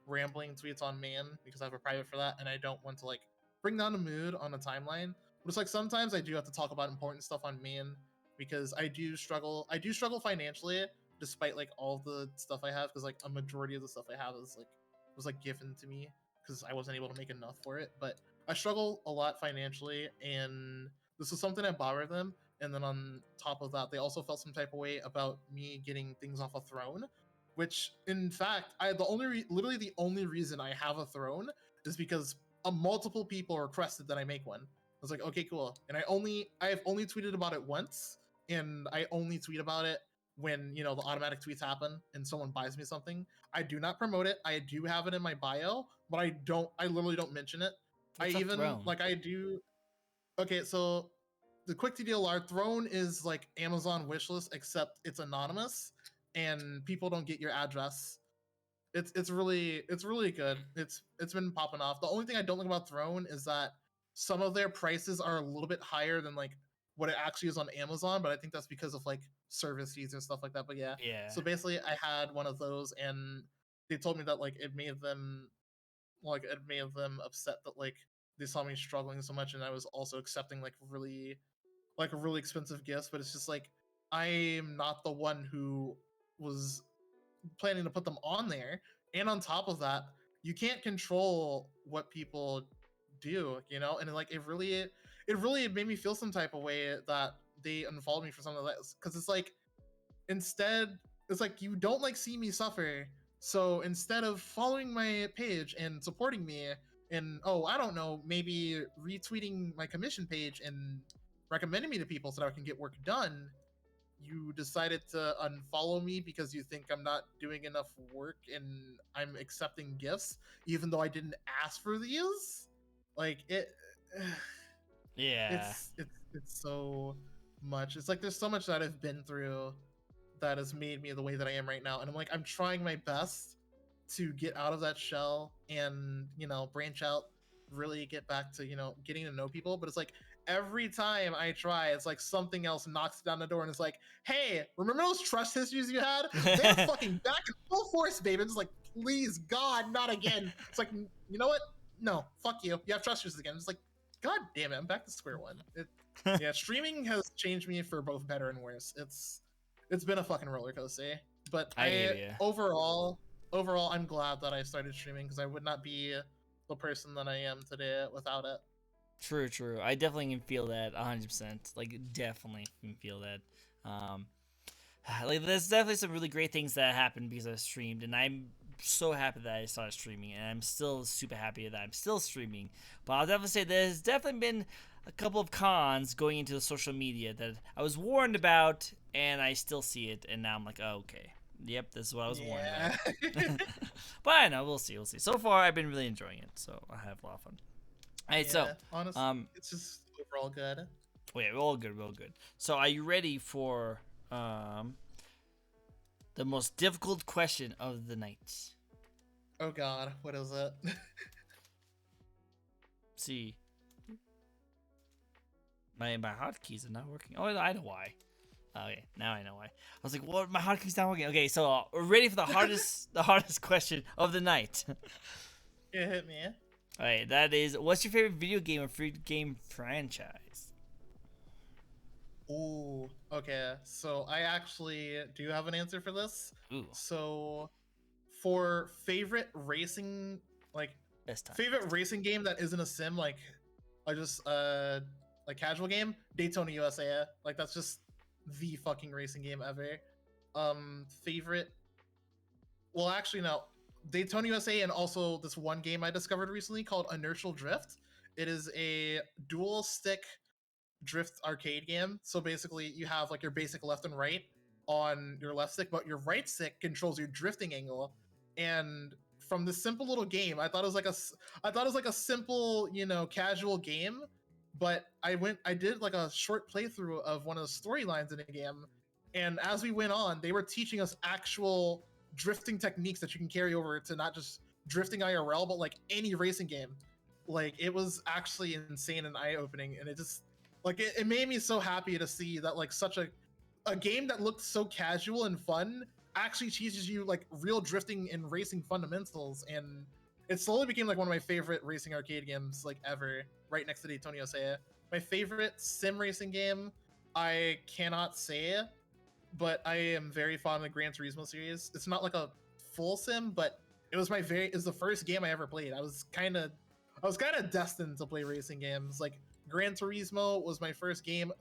rambling tweets on man because I have a private for that, and I don't want to like bring down the mood on a timeline. But it's like sometimes I do have to talk about important stuff on man because I do struggle. I do struggle financially despite like all the stuff I have, because like a majority of the stuff I have is like was like given to me because I wasn't able to make enough for it. But I struggle a lot financially, and this was something I borrowed them. And then on top of that, they also felt some type of way about me getting things off a throne, which in fact, literally the only reason I have a throne is because multiple people requested that I make one. I was like, okay, cool. And I have only tweeted about it once, and I only tweet about it when, you know, the automatic tweets happen and someone buys me something. I do not promote it. I do have it in my bio, but I literally don't mention it. I
What's a
even
throne?
like I do. Okay, so the quick TDLR throne is like Amazon wishlist, except it's anonymous and people don't get your address. It's really good. It's been popping off. The only thing I don't like about Throne is that some of their prices are a little bit higher than like what it actually is on Amazon, but I think that's because of like service fees and stuff like that. But yeah.
Yeah.
So basically I had one of those, and they told me that like it made them upset that like they saw me struggling so much, and I was also accepting like really expensive gifts, but it's just like I'm not the one who was planning to put them on there. And on top of that, you can't control what people do, you know? And like it really made me feel some type of way that they unfollowed me for something like that. Because it's like instead, it's like you don't like see me suffer. So instead of following my page and supporting me, and oh, I don't know, maybe retweeting my commission page and recommending me to people so that I can get work done, you decided to unfollow me because you think I'm not doing enough work and I'm accepting gifts even though I didn't ask for these. Like it
Yeah.
it's so much. It's like there's so much that I've been through that has made me the way that I am right now, and I'm like I'm trying my best to get out of that shell and, you know, branch out, really get back to, you know, getting to know people. But it's like every time I try, it's like something else knocks down the door and it's like, hey, remember those trust histories you had? They're fucking back in full force, baby. It's like please, God, not again. It's like, you know what? No, fuck you. You have trust issues again. It's like, God damn it, I'm back to square one. Yeah, streaming has changed me for both better and worse. It's been a fucking roller coaster. But
I hear ya.
overall, I'm glad that I started streaming because I would not be the person that I am today without it.
True. I definitely can feel that 100%. Like, definitely can feel that. Um, like, there's definitely some really great things that happened because I streamed, and I'm so happy that I started streaming, and I'm still super happy that I'm still streaming. But I'll definitely say there's definitely been a couple of cons going into the social media that I was warned about, and I still see it, and now I'm like, oh, okay. Yep, this is what I was warned about. But I know, we'll see. So far, I've been really enjoying it, so I have a lot of fun. All right, so
honestly, it's just overall good.
yeah, we're all good. So, are you ready for the most difficult question of the night?
Oh God, what is it?
See, my hotkeys are not working. Oh, I know why. Okay, now I know why. I was like, "What? My hotkeys not working?" Okay, so we're ready for the hardest question of the night.
You hit me.
All right, that is, what's your favorite video game or free game franchise?
Ooh, okay. So I actually do have an answer for this.
Ooh.
So for favorite racing, like favorite racing game that isn't a sim, like I just like casual game, Daytona USA. Like that's just the fucking racing game ever. Favorite, well actually no, Daytona USA, and also this one game I discovered recently called Inertial Drift. It is a dual stick drift arcade game. So basically you have like your basic left and right on your left stick, but your right stick controls your drifting angle. And from this simple little game, I thought it was like a simple, you know, casual game. But I did like a short playthrough of one of the storylines in the game. And as we went on, they were teaching us actual drifting techniques that you can carry over to not just drifting IRL, but like any racing game. Like it was actually insane and eye-opening, and it just like it made me so happy to see that like such a game that looked so casual and fun actually teaches you like real drifting and racing fundamentals. And it slowly became like one of my favorite racing arcade games like ever, right next to Daytona USA. My favorite sim racing game, I cannot say, but I am very fond of the Gran Turismo series. It's not like a full sim, but it was the first game I ever played. I was kind of destined to play racing games. Like Gran Turismo was my first game,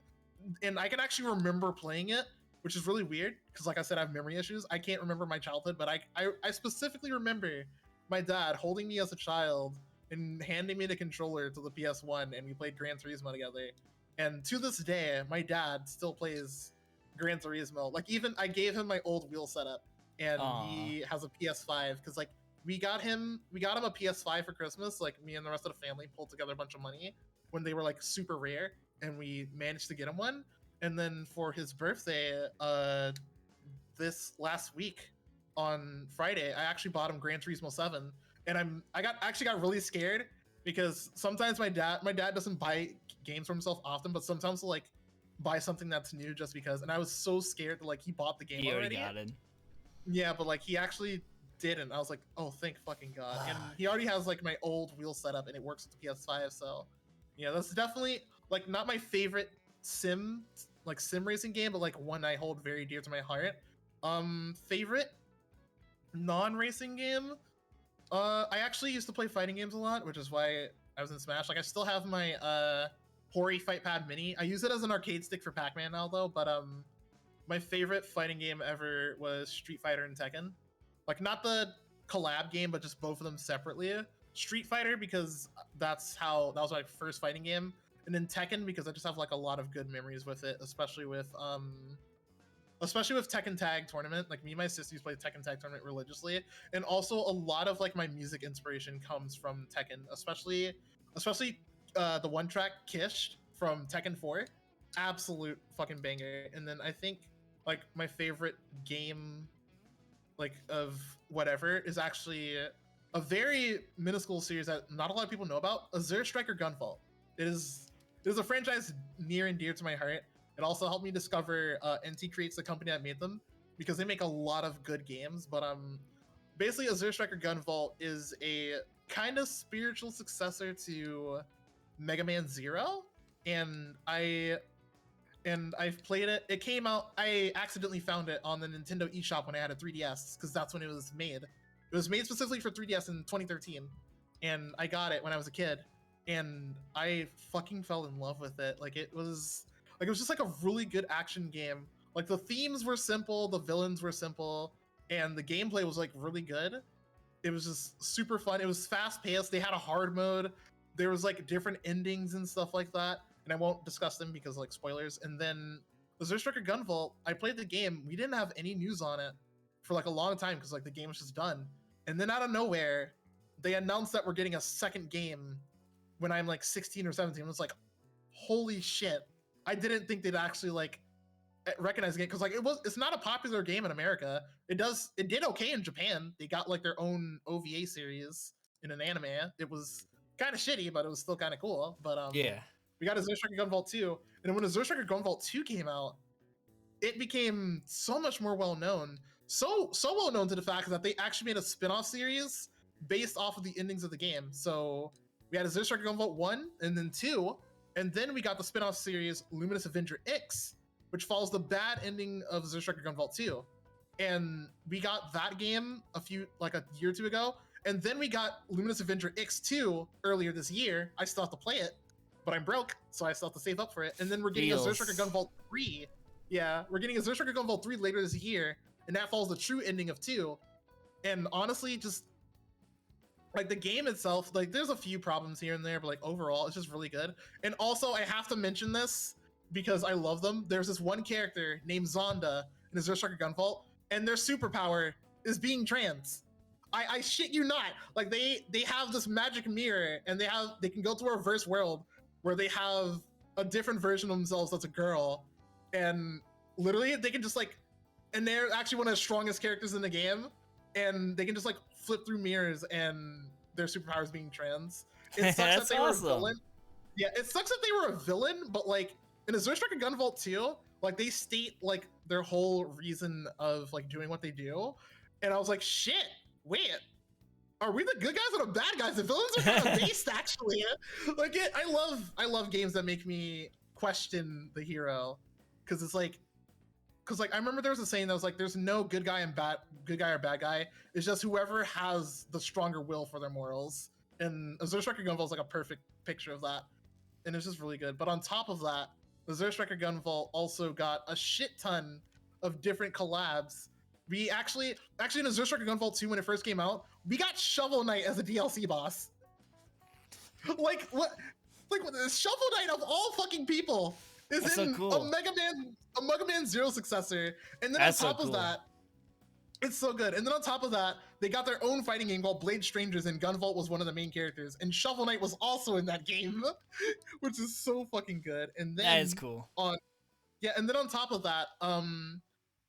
and I can actually remember playing it, which is really weird because, like I said, I have memory issues. I can't remember my childhood, but I specifically remember my dad holding me as a child and handing me the controller to the PS1, and we played Gran Turismo together. And to this day, my dad still plays Gran Turismo. Like even I gave him my old wheel setup, and he has a PS5 because like we got him a PS5 for Christmas. Like me and the rest of the family pulled together a bunch of money when they were like super rare, and we managed to get him one. And then for his birthday, this last week on Friday, I actually bought him Gran Turismo 7, and I got really scared because sometimes my dad doesn't buy games for himself often, but sometimes he'll like buy something that's new just because. And I was so scared that like he bought the game
He
already.
got it.
Yeah, but like he actually didn't. I was like, oh, thank fucking God. And he already has like my old wheel setup, and it works with the PS5. So yeah, that's definitely like not my favorite sim racing game, but like one I hold very dear to my heart. Favorite non-racing game? I actually used to play fighting games a lot, which is why I was in Smash. Like I still have my Hori Fight Pad Mini. I use it as an arcade stick for Pac-Man now though, but my favorite fighting game ever was Street Fighter and Tekken. Like not the collab game, but just both of them separately. Street Fighter because that was my first fighting game, and then Tekken because I just have like a lot of good memories with it, especially with Tekken Tag Tournament. Like me and my sisters play Tekken Tag Tournament religiously, and also a lot of like my music inspiration comes from Tekken, especially the one track Kish from Tekken 4, absolute fucking banger. And then I think like my favorite game like of whatever is actually a very minuscule series that not a lot of people know about, Azure Striker Gunfault. It is a franchise near and dear to my heart. It also helped me discover NT Creates, the company that made them, because they make a lot of good games. But basically Azure Striker Gunvolt is a kind of spiritual successor to Mega Man Zero, and I've played it. It came out. I accidentally found it on the Nintendo eShop when I had a 3DS because that's when it was made. It was made specifically for 3DS in 2013, and I got it when I was a kid, and I fucking fell in love with it. Like it was just like a really good action game. Like the themes were simple, the villains were simple, and the gameplay was like really good. It was just super fun. It was fast paced. They had a hard mode. There was like different endings and stuff like that. And I won't discuss them because like spoilers. And then Azure Striker Gunvolt, I played the game. We didn't have any news on it for like a long time because like the game was just done. And then out of nowhere, they announced that we're getting a second game when I'm like 16 or 17. It was like, holy shit. I didn't think they'd actually like recognize it because like it's not a popular game in America. It did okay in Japan. They got like their own OVA series in an anime. It was kind of shitty, but it was still kind of cool. But
Yeah.
we got Azure Striker Gunvolt 2, and when Azure Striker Gunvolt 2 came out, it became so much more well known. So well known to the fact that they actually made a spin-off series based off of the endings of the game. So we had Azure Striker Gunvolt 1 and then 2, and then we got the spin-off series Luminous Avenger X, which follows the bad ending of Azure Striker Gunvolt 2. And we got that game a year or two ago. And then we got Luminous Avenger X2 earlier this year. I still have to play it, but I'm broke, so I still have to save up for it. And then we're getting Azure Striker Gunvolt 3. Yeah, we're getting Azure Striker Gunvolt 3 later this year, and that follows the true ending of 2. And honestly, just like the game itself, like there's a few problems here and there, but like overall, it's just really good. And also, I have to mention this because I love them. There's this one character named Zonda in Azure Striker Gunvolt, and their superpower is being trans. I shit you not. Like they have this magic mirror, and they can go to a reverse world where they have a different version of themselves that's a girl, and literally they can just like, and they're actually one of the strongest characters in the game, and they can just like flip through mirrors, and their superpower is being trans. It sucks
That's
that they were a
awesome.
villain. Yeah, it sucks that they were a villain, but like in Azure Striker Gunvolt 2, like they state like their whole reason of like doing what they do, and I was like, shit, wait, are we the good guys or the bad guys? The villains are kind of based actually. Like I love games that make me question the hero, because it's like, because like I remember there was a saying that was like, there's no good guy or bad guy. It's just whoever has the stronger will for their morals. And Azure Striker Gunvolt is like a perfect picture of that, and it's just really good. But on top of that, Azure Striker Gunvolt also got a shit ton of different collabs. We actually in Azure Striker Gunvolt 2, when it first came out, we got Shovel Knight as a DLC boss. Like what? Like Shovel Knight of all fucking people is
That's
in
so cool.
a Mega Man Zero successor, and then
That's
on top
so
of
cool.
that, it's so good. And then on top of that, they got their own fighting game called Blade Strangers, and Gunvolt was one of the main characters, and Shovel Knight was also in that game, which is so fucking good. And then
That is cool.
and then on top of that,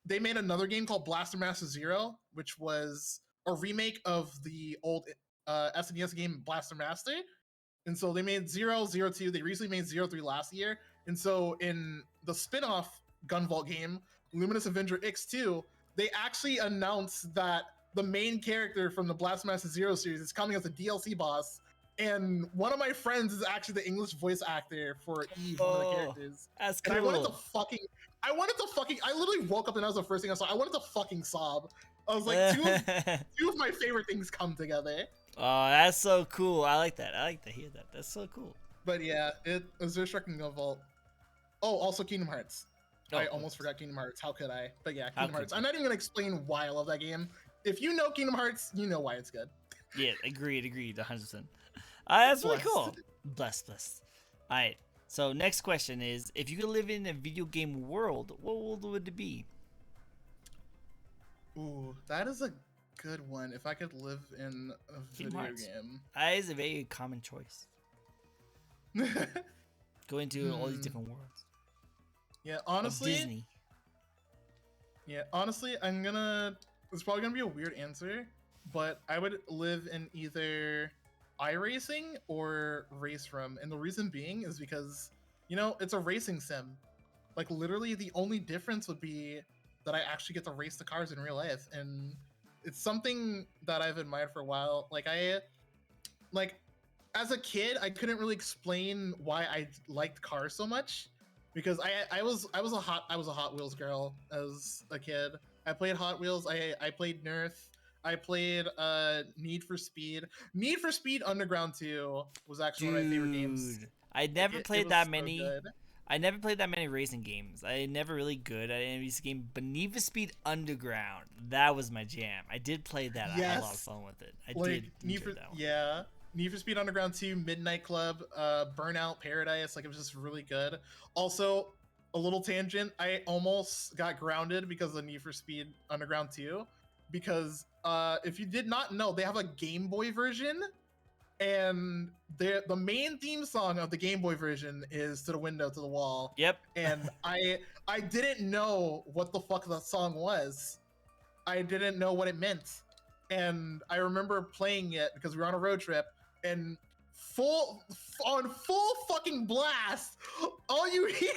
they made another game called Blaster Master Zero, which was a remake of the old SNES game Blaster Master. And so they made 002. They recently made 03 last year. And so in the spin-off Gunvolt game, Luminous Avenger X2, they actually announced that the main character from the Blastmaster Zero series is coming as a DLC boss. And one of my friends is actually the English voice actor for Eve, one of the characters.
That's cool.
And I wanted to fucking, I literally woke up and that was the first thing I saw. I wanted to fucking sob. I was like, two of my favorite things come together.
Oh, that's so cool. I like that. I like to hear that. That's so cool.
But yeah, Azure Striker Gunvolt. Oh, also Kingdom Hearts.
Oh,
I almost forgot Kingdom Hearts. How could I? But yeah,
How
Kingdom Hearts.
could
I'm not even gonna explain why I love that game. If you know Kingdom Hearts, you know why it's good.
Yeah, agreed, 100%. That's really
Blessed.
cool. Blessed. All right. So next question is, if you could live in a video game world, what world would it be?
Ooh, that is a good one. If I could live in a
Kingdom
video
Hearts.
game.
That is a very common choice. Go into all these different worlds.
Yeah,
Of
honestly.
Disney.
Yeah, honestly, it's probably gonna be a weird answer, but I would live in either iRacing or Race Room, and the reason being is because, you know, it's a racing sim. Like literally, the only difference would be that I actually get to race the cars in real life, and it's something that I've admired for a while. Like as a kid, I couldn't really explain why I liked cars so much because I was a Hot Wheels girl as a kid. I played Hot Wheels. I played Nerf. I played Need for Speed. Need for Speed Underground 2 was actually one of my favorite games.
Dude, I
Like
never
it
played
was
that
so
many.
good.
I never played that many racing games. I never really good at any of these games. But Need for Speed Underground, that was my jam. I did play that. I had a lot of
Yes,
fun with it. I
like
did enjoy that one.
Need for Speed Underground 2, Midnight Club, Burnout Paradise. Like it was just really good. Also, a little tangent. I almost got grounded because of Need for Speed Underground 2 because if you did not know, they have a Game Boy version, and the main theme song of the Game Boy version is "To the Window, to the Wall."
Yep.
And I didn't know what the fuck that song was. I didn't know what it meant. And I remember playing it because we were on a road trip and on full fucking blast, all you hear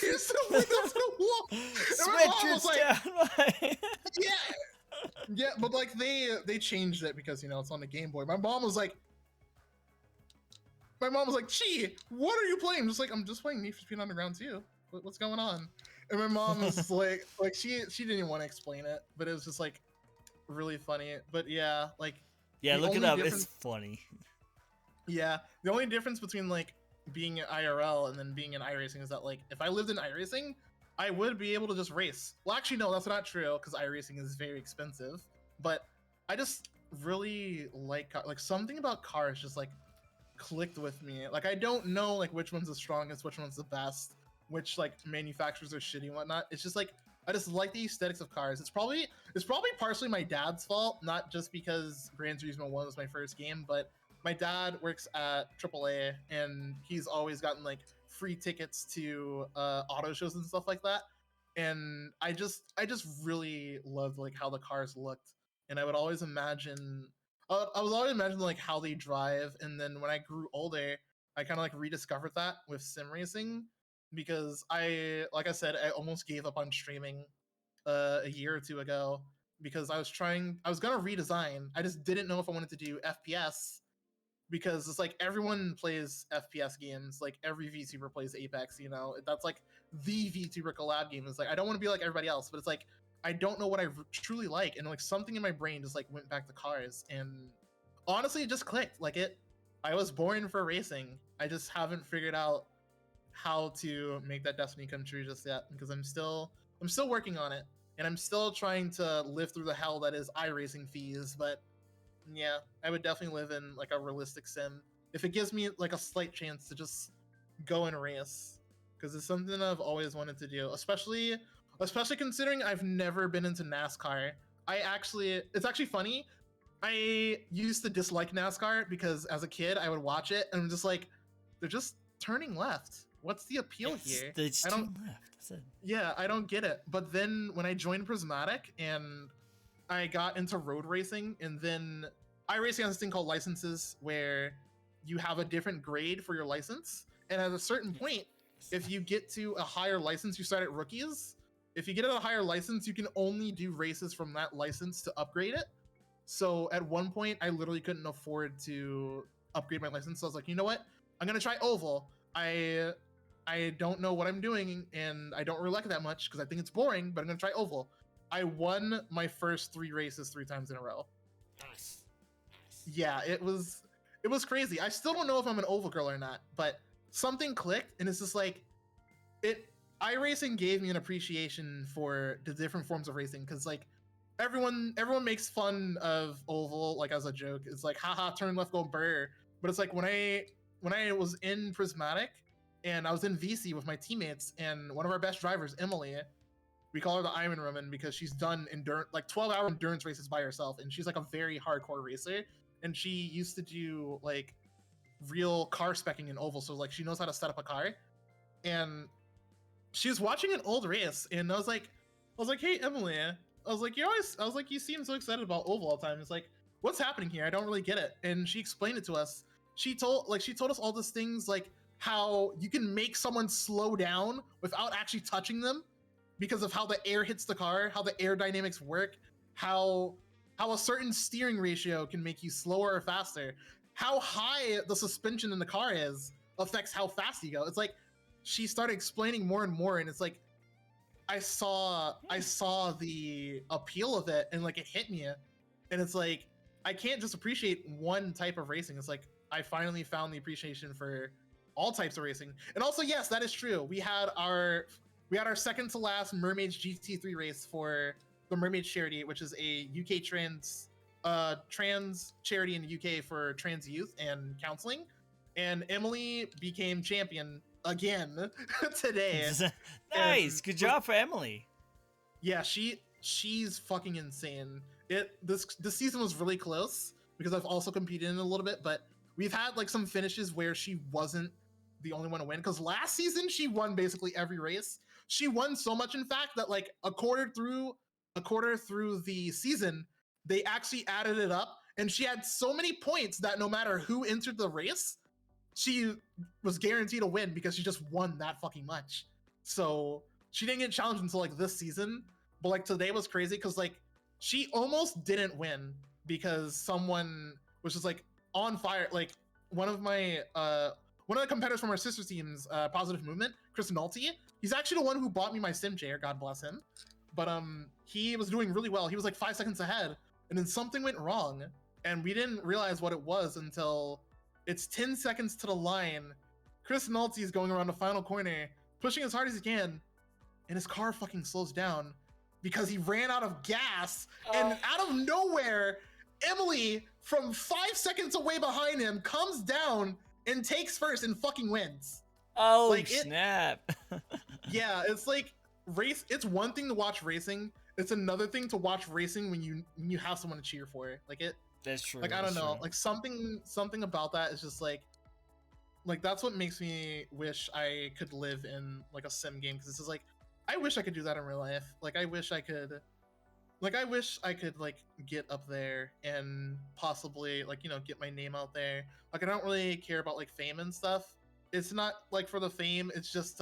is the window to the wall. And my mom was like,
down.
yeah, but like they changed it because it's on the Game Boy. My mom was like, "Gee, what are you playing?" I'm just like, "I'm just playing Need for Speed Underground 2. What's going on?" And my mom was like she didn't even want to explain it, but it was just like really funny. But yeah, like
Yeah,
the
look it
only
up.
difference,
It's funny.
yeah, the only difference between like being in IRL and then being in iRacing is that like if I lived in iRacing, I would be able to just race. Well, actually, no, that's not true because iRacing is very expensive. But I just really like something about cars just like clicked with me. Like I don't know like which one's the strongest, which one's the best, which like manufacturers are shitty and whatnot. It's just like I just like the aesthetics of cars. It's probably partially my dad's fault, not just because Gran Turismo 1 was my first game, but my dad works at AAA and he's always gotten like free tickets to auto shows and stuff like that. And I just really loved like how the cars looked. And I would always imagine I was always imagining like how they drive, and then when I grew older, I kind of like rediscovered that with sim racing because like I said, I almost gave up on streaming a year or two ago because I was gonna redesign. I just didn't know if I wanted to do FPS because it's like everyone plays FPS games. Like every VTuber plays Apex. That's like the VTuber collab game. It's like I don't want to be like everybody else, but it's like I don't know what I truly like, and like something in my brain just like went back to cars, and honestly, it just clicked. I was born for racing. I just haven't figured out how to make that destiny come true just yet because I'm still working on it, and I'm still trying to live through the hell that is iRacing fees, but yeah, I would definitely live in like a realistic sim if it gives me like a slight chance to just go and race because it's something I've always wanted to do, especially considering I've never been into NASCAR. It's actually funny. I used to dislike NASCAR because as a kid I would watch it and I'm just like, they're just turning left. What's the appeal here?
It's
I don't.
two left. That's it.
Yeah, I don't get it. But then when I joined Prismatic and I got into road racing, and then iRacing has this thing called licenses where you have a different grade for your license. And at a certain point, if you get to a higher license, you start at rookies. If you get a higher license, you can only do races from that license to upgrade it. So at one point, I literally couldn't afford to upgrade my license. So I was like, you know what? I'm gonna try oval. I don't know what I'm doing, and I don't really like it that much because I think it's boring. But I'm gonna try oval. I won my first 3 races 3 times in a row.
Nice.
Yeah, it was crazy. I still don't know if I'm an oval girl or not, but something clicked, and it's just like it. iRacing gave me an appreciation for the different forms of racing because like everyone makes fun of oval like as a joke. It's like haha, turn left, go burr. But it's like when I was in Prismatic and I was in VC with my teammates and one of our best drivers, Emily. We call her the Iron Woman because she's done 12-hour endurance races by herself, and she's like a very hardcore racer. And she used to do like real car specking in oval, so like she knows how to set up a car. And she was watching an old race, and I was like, hey Emily, you seem so excited about oval all the time. It's like, what's happening here? I don't really get it. And she explained it to us. She told us all these things like how you can make someone slow down without actually touching them because of how the air hits the car, how the air dynamics work. how a certain steering ratio can make you slower or faster. How high the suspension in the car is affects how fast you go. It's like she started explaining more and more, and it's like I saw the appeal of it, and like it hit me, and it's like I can't just appreciate one type of racing. It's like I finally found the appreciation for all types of racing. And also, yes, that is true. We had our second to last Mermaids GT3 race for the Mermaid Charity, which is a UK trans charity in the UK for trans youth and counseling. And Emily became champion again today.
Nice, good job for Emily.
Yeah, she's fucking insane. This season was really close because I've also competed in it a little bit, but we've had like some finishes where she wasn't the only one to win. Because last season she won basically every race. She won so much, in fact, that like a quarter through the season, they actually added it up, and she had so many points that no matter who entered the race, she was guaranteed a win because she just won that fucking much. So she didn't get challenged until like this season, but like today was crazy because like she almost didn't win because someone was just like on fire. Like one of the competitors from our sister team's Positive Movement, Chris Nolte, he's actually the one who bought me my sim chair, God bless him. But he was doing really well. He was like 5 seconds ahead, and then something went wrong, and we didn't realize what it was until it's 10 seconds to the line. Chris Nolte is going around the final corner, pushing as hard as he can, and his car fucking slows down because he ran out of gas. And out of nowhere, Emily, from 5 seconds away behind him, comes down and takes first and fucking wins.
Oh, like snap.
Yeah, it's like it's one thing to watch racing. It's another thing to watch racing when you have someone to cheer for. Like it.
That's true.
Like I don't know. Like something about that is just like that's what makes me wish I could live in like a sim game, because it's just like I wish I could do that in real life. Like I wish I could like get up there and possibly like, you know, get my name out there. Like I don't really care about like fame and stuff. It's not like for the fame, it's just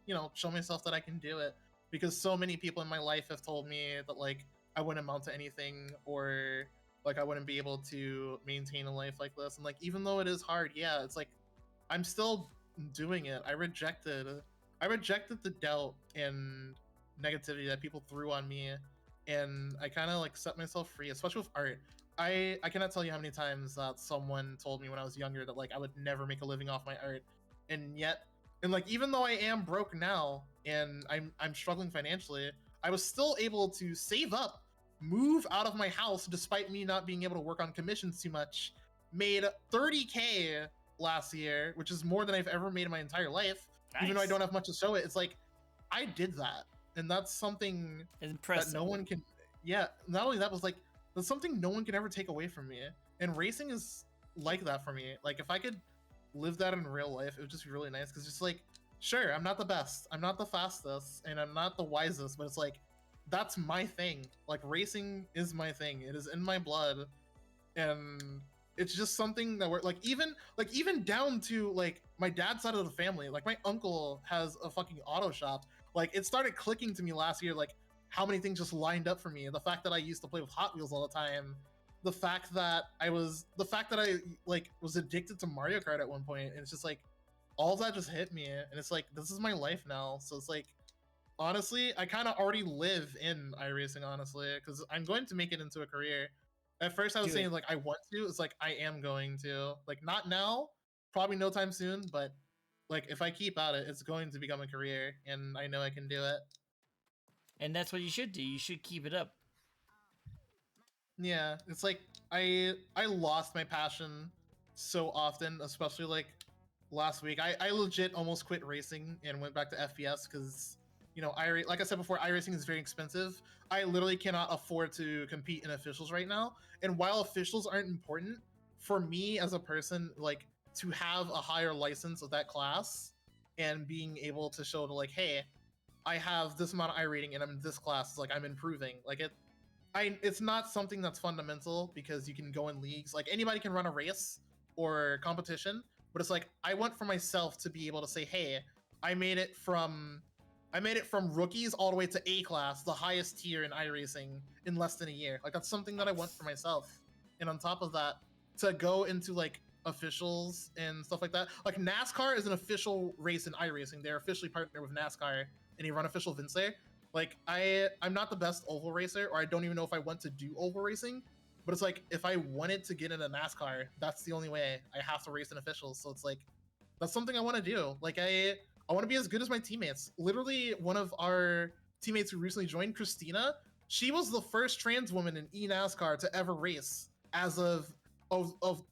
you know, show myself that I can do it, because so many people in my life have told me that like I wouldn't amount to anything, or like I wouldn't be able to maintain a life like this. And like even though it is hard, yeah, it's like I'm still doing it. I rejected the doubt and negativity that people threw on me, and I kind of like set myself free, especially with art. I cannot tell you how many times that someone told me when I was younger that like I would never make a living off my art, and yet, and like even though I am broke now and I'm struggling financially, I was still able to save up, move out of my house despite me not being able to work on commissions too much, made 30K last year, which is more than I've ever made in my entire life. Nice. Even though I don't have much to show it, it's like I did that, and that's something that no one can. Yeah, not only that, was like that's something no one can ever take away from me. And racing is like that for me. Like if I could live that in real life, it would just be really nice. Because just like, sure, I'm not the best, I'm not the fastest, and I'm not the wisest, but it's like that's my thing. Like racing is my thing. It is in my blood, and it's just something that we're like even down to like my dad's side of the family. Like my uncle has a fucking auto shop. Like it started clicking to me last year, like how many things just lined up for me. The fact that I used to play with Hot Wheels all the time, the fact that I like was addicted to Mario Kart at one point, and it's just like all that just hit me, and it's like this is my life now. So it's like honestly, I kind of already live in iRacing, honestly, because I'm going to make it into a career. At first, I was saying like I want to. It's like I am going to. Like not now, probably no time soon, but like if I keep at it, it's going to become a career, and I know I can do it.
And that's what you should do. You should keep it up.
Yeah, it's like I lost my passion so often, especially like last week. I legit almost quit racing and went back to FPS because, you know, like I said before, iRacing is very expensive. I literally cannot afford to compete in officials right now. And while officials aren't important, for me as a person, like to have a higher license of that class and being able to show to like, hey, I have this amount of iRating and I'm in this class, like I'm improving. Like it's not something that's fundamental because you can go in leagues. Like anybody can run a race or competition, but it's like I want for myself to be able to say, hey, I made it from I made it from rookies all the way to A class, the highest tier in iRacing, in less than a year. Like that's something that I want for myself. And on top of that, to go into like officials and stuff like that. Like NASCAR is an official race in iRacing. They're officially partnered with NASCAR, and you run official Vince. Like I'm not the best oval racer, or I don't even know if I want to do oval racing. But it's like if I wanted to get into NASCAR, that's the only way. I have to race in officials. So it's like that's something I want to do. Like I want to be as good as my teammates. Literally, one of our teammates who recently joined, Christina, she was the first trans woman in eNASCAR to ever race as of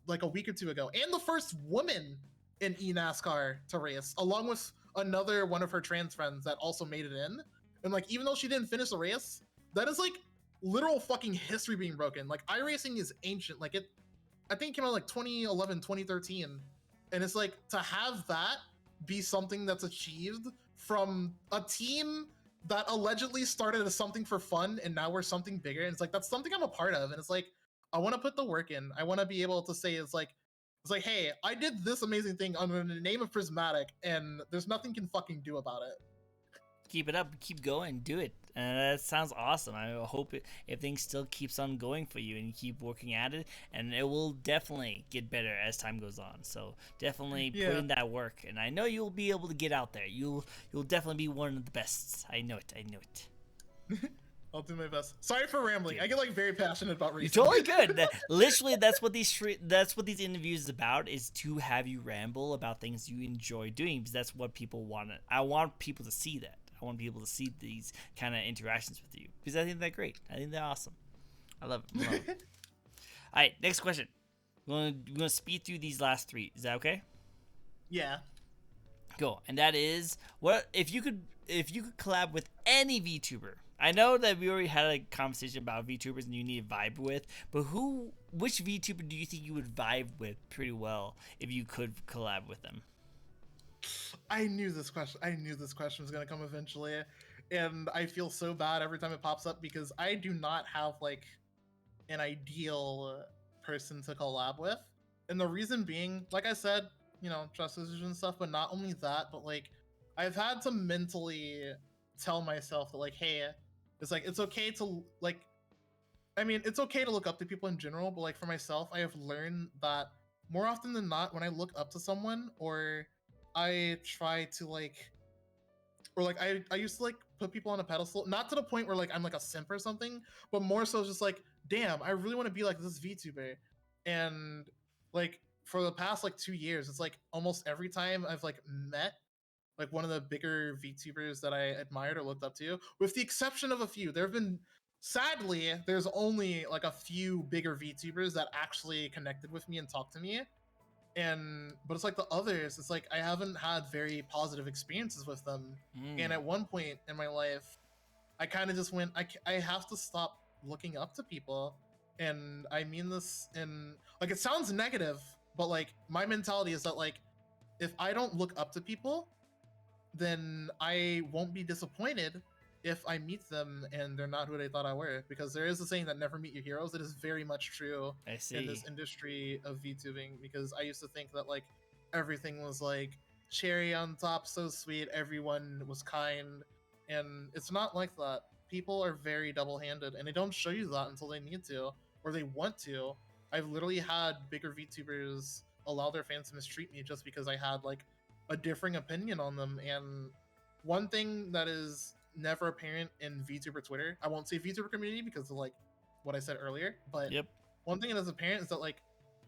like a week or two ago, and the first woman in eNASCAR to race, along with another one of her trans friends that also made it in. And like, even though she didn't finish the race, that is like literal fucking history being broken. Like iRacing is ancient. Like I think it came out like 2011, 2013. And it's like to have that be something that's achieved from a team that allegedly started as something for fun and now we're something bigger. And it's like, that's something I'm a part of. And it's like, I want to put the work in. I want to be able to say, it's like, hey, I did this amazing thing under the name of Prismatic and there's nothing can fucking do about it.
Keep it up, keep going, do it. That sounds awesome. I hope everything still keeps on going for you and you keep working at it, and it will definitely get better as time goes on. So definitely put in that work, and I know you'll be able to get out there. You'll definitely be one of the best. I know it.
I'll do my best. Sorry for rambling.
Dude.
I get like very passionate about racing.
You're totally good. Literally, that's what these interviews is about, is to have you ramble about things you enjoy doing, because that's what people want. I want people to see that. I want people to see these kind of interactions with you, because I think they're great. I think they're awesome. I love it. All right, next question. We're gonna speed through these last three. Is that okay?
Yeah.
Go. And that is, what if you could collab with any VTuber? I know that we already had a conversation about VTubers and you need to vibe with, but which VTuber do you think you would vibe with pretty well if you could collab with them?
I knew this question was gonna come eventually, and I feel so bad every time it pops up because I do not have like an ideal person to collab with, and the reason being, like I said, trust issues and stuff. But not only that, but like I've had to mentally tell myself that like, hey, it's like it's okay to like. I mean, it's okay to look up to people in general, but like for myself, I have learned that more often than not, when I look up to someone or I try to like, or like I used to like put people on a pedestal, not to the point where like I'm like a simp or something, but more so just like, damn, I really want to be like this VTuber. And like for the past like 2 years, it's like almost every time I've like met like one of the bigger VTubers that I admired or looked up to, with the exception of a few. There have been, sadly, there's only like a few bigger VTubers that actually connected with me and talked to me. But it's like the others, it's like I haven't had very positive experiences with them. And at one point in my life, I kind of just went, I have to stop looking up to people. And I mean this in, like, it sounds negative, but like my mentality is that like, if I don't look up to people, then I won't be disappointed if I meet them and they're not who they thought I were. Because there is a saying that never meet your heroes. It is very much true in this industry of VTubing, because I used to think that like everything was like cherry on top, so sweet, everyone was kind, and it's not like that. People are very double-handed, and they don't show you that until they need to or they want to. I've literally had bigger VTubers allow their fans to mistreat me just because I had like a differing opinion on them. And one thing that is never apparent in VTuber Twitter, I won't say VTuber community because of like what I said earlier, but one thing that is apparent is that like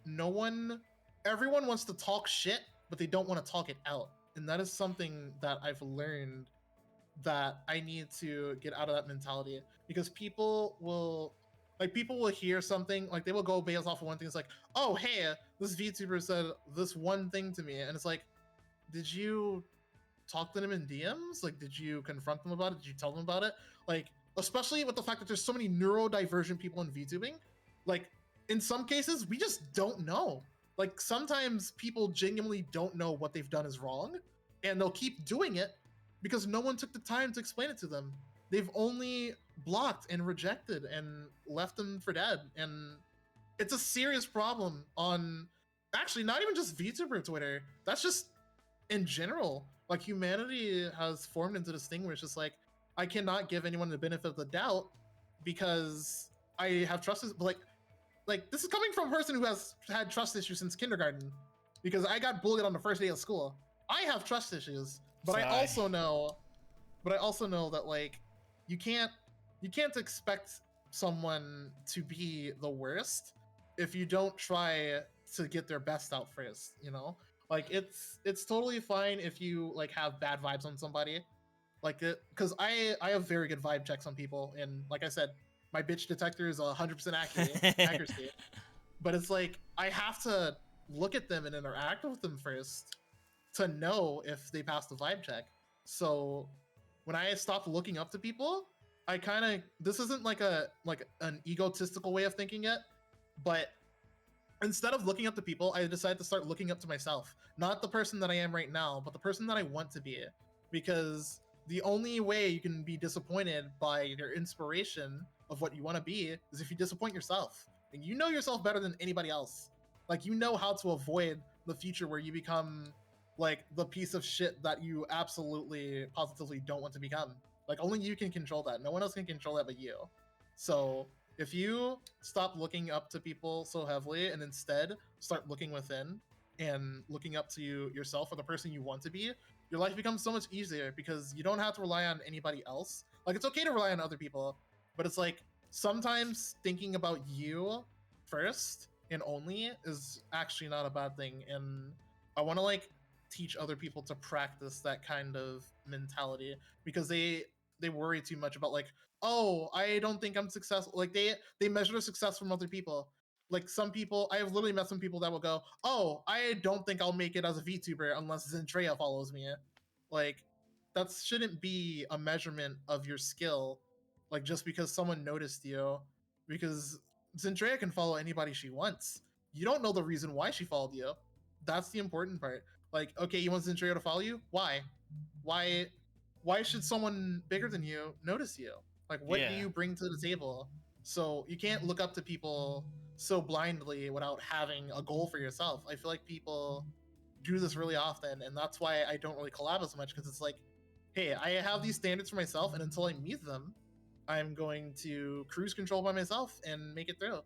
everyone wants to talk shit, but they don't want to talk it out. And that is something that I've learned that I need to get out of that mentality, because people will hear something, like they will go based off of one thing. It's like, oh, hey, this VTuber said this one thing to me. And it's like, did you talk to them in DMs? Like, did you confront them about it? Did you tell them about it? Like, especially with the fact that there's so many neurodivergent people in VTubing, like in some cases, we just don't know. Like sometimes people genuinely don't know what they've done is wrong, and they'll keep doing it because no one took the time to explain it to them. They've only blocked and rejected and left them for dead. And it's a serious problem on, actually, not even just VTuber Twitter. That's just in general. Like humanity has formed into this thing where it's just like I cannot give anyone the benefit of the doubt because I have trust. But like this is coming from a person who has had trust issues since kindergarten because I got bullied on the first day of school. I have trust issues, but I
Sorry.
also know that like you can't expect someone to be the worst if you don't try to get their best out first, you know? Like it's totally fine if you like have bad vibes on somebody. Like it because I have very good vibe checks on people, and like I said, my bitch detector is 100% accuracy. But it's like I have to look at them and interact with them first to know if they pass the vibe check. So when I stopped looking up to people, I kind of this isn't like an egotistical way of thinking it, but instead of looking up to people, I decided to start looking up to myself. Not the person that I am right now, but the person that I want to be. Because the only way you can be disappointed by your inspiration of what you want to be is if you disappoint yourself. And you know yourself better than anybody else. Like you know how to avoid the future where you become like the piece of shit that you absolutely positively don't want to become. Like only you can control that. No one else can control that but you. So if you stop looking up to people so heavily and instead start looking within and looking up to yourself or the person you want to be, your life becomes so much easier because you don't have to rely on anybody else. Like it's okay to rely on other people, but it's like sometimes thinking about you first and only is actually not a bad thing. And I want to like teach other people to practice that kind of mentality because they worry too much about like, oh, I don't think I'm successful. Like they measure their success from other people. Like some people, I have literally met some people that will go, oh, I don't think I'll make it as a VTuber unless Zendrea follows me. Like that shouldn't be a measurement of your skill. Like just because someone noticed you, because Zendrea can follow anybody she wants. You don't know the reason why she followed you. That's the important part. Like, okay, you want Zendrea to follow you? Why? Why? Why should someone bigger than you notice you? Like, what do
Yeah.
you bring to the table? So you can't look up to people so blindly without having a goal for yourself. I feel like people do this really often, and that's why I don't really collab as much because it's like, hey, I have these standards for myself, and until I meet them, I'm going to cruise control by myself and make it through.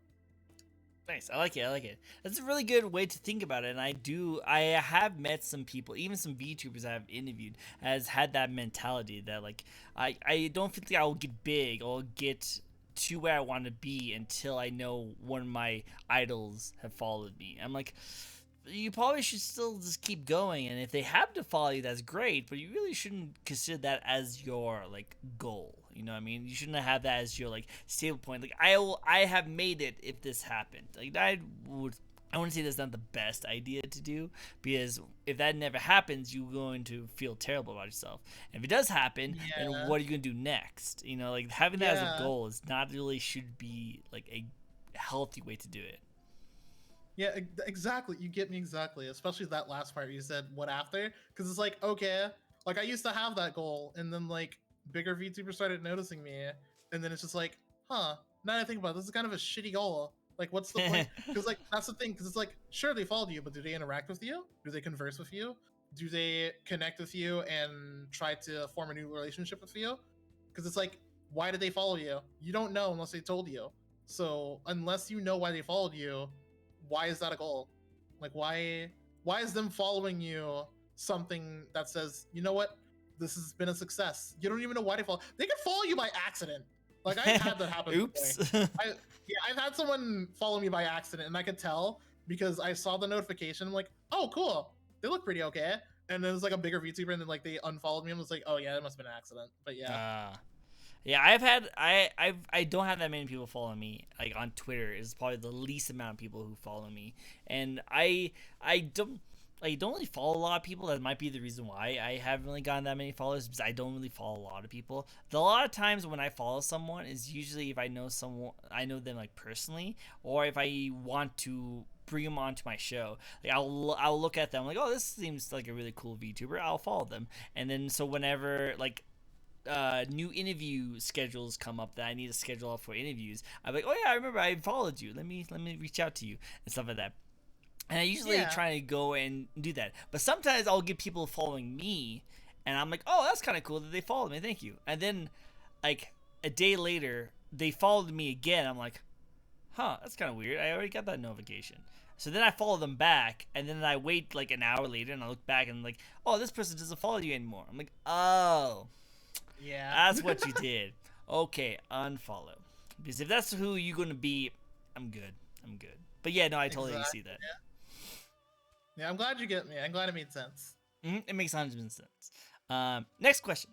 Nice. I like it. I like it. That's a really good way to think about it. And I have met some people, even some VTubers I've interviewed, has had that mentality that like I don't think I will get big or get to where I want to be until I know one of my idols have followed me. I'm like, you probably should still just keep going, and if they have to follow you, that's great, but you really shouldn't consider that as your like goal. You know what I mean? You shouldn't have that as your like stable point. Like I have made it if this happened. Like I wouldn't say that's not the best idea to do, because if that never happens, you're going to feel terrible about yourself. And if it does happen, then
Yeah,
what are you gonna do next? You know, like having that as a
yeah.
goal is not really should be like a healthy way to do it.
Yeah, exactly. You get me exactly. Especially that last part you said, what after? Because it's like, okay, like I used to have that goal, and then like bigger VTubers started noticing me, and then it's just like, huh, now that I think about it, this is kind of a shitty goal. Like, what's the point? Because like that's the thing. Because it's like, sure, they followed you, but do they interact with you? Do they converse with you? Do they connect with you and try to form a new relationship with you? Because it's like, why did they follow you? You don't know unless they told you. So unless you know why they followed you, why is that a goal? Like why is them following you something that says, you know what, this has been a success? You don't even know why they follow. They can follow you by accident. Like I've had that happen before.
Oops.
I Yeah, I've had someone follow me by accident, and I could tell because I saw the notification. I'm like, oh cool, they look pretty okay. And then it was like a bigger VTuber, and then like they unfollowed me and was like, oh yeah, it must have been an accident. But yeah,
uh, Yeah, I don't have that many people follow me. Like on Twitter is probably the least amount of people who follow me, and I don't really follow a lot of people. That might be the reason why I haven't really gotten that many followers, because I don't really follow a lot of people. A lot of times when I follow someone is usually if I know them like personally, or if I want to bring them onto my show. Like I'll look at them like, oh, this seems like a really cool VTuber. I'll follow them, and then so whenever like new interview schedules come up that I need to schedule up for interviews, I'm like, oh yeah, I remember I followed you. Let me reach out to you and stuff like that. And I usually
Yeah.
try to go and do that. But sometimes I'll get people following me, and I'm like, oh, that's kind of cool that they followed me. Thank you. And then, like, a day later, they followed me again. I'm like, huh, that's kind of weird. I already got that notification. So then I follow them back, and then I wait like an hour later, and I look back, and I'm like, oh, this person doesn't follow you anymore. I'm like, oh,
Yeah.
that's what you did. Okay, unfollow. Because if that's who you're going to be, I'm good. I'm good. But yeah, no, I totally
Exactly.
see that.
Yeah, I'm glad you get me. I'm glad it made sense.
It makes 100% sense. Next question.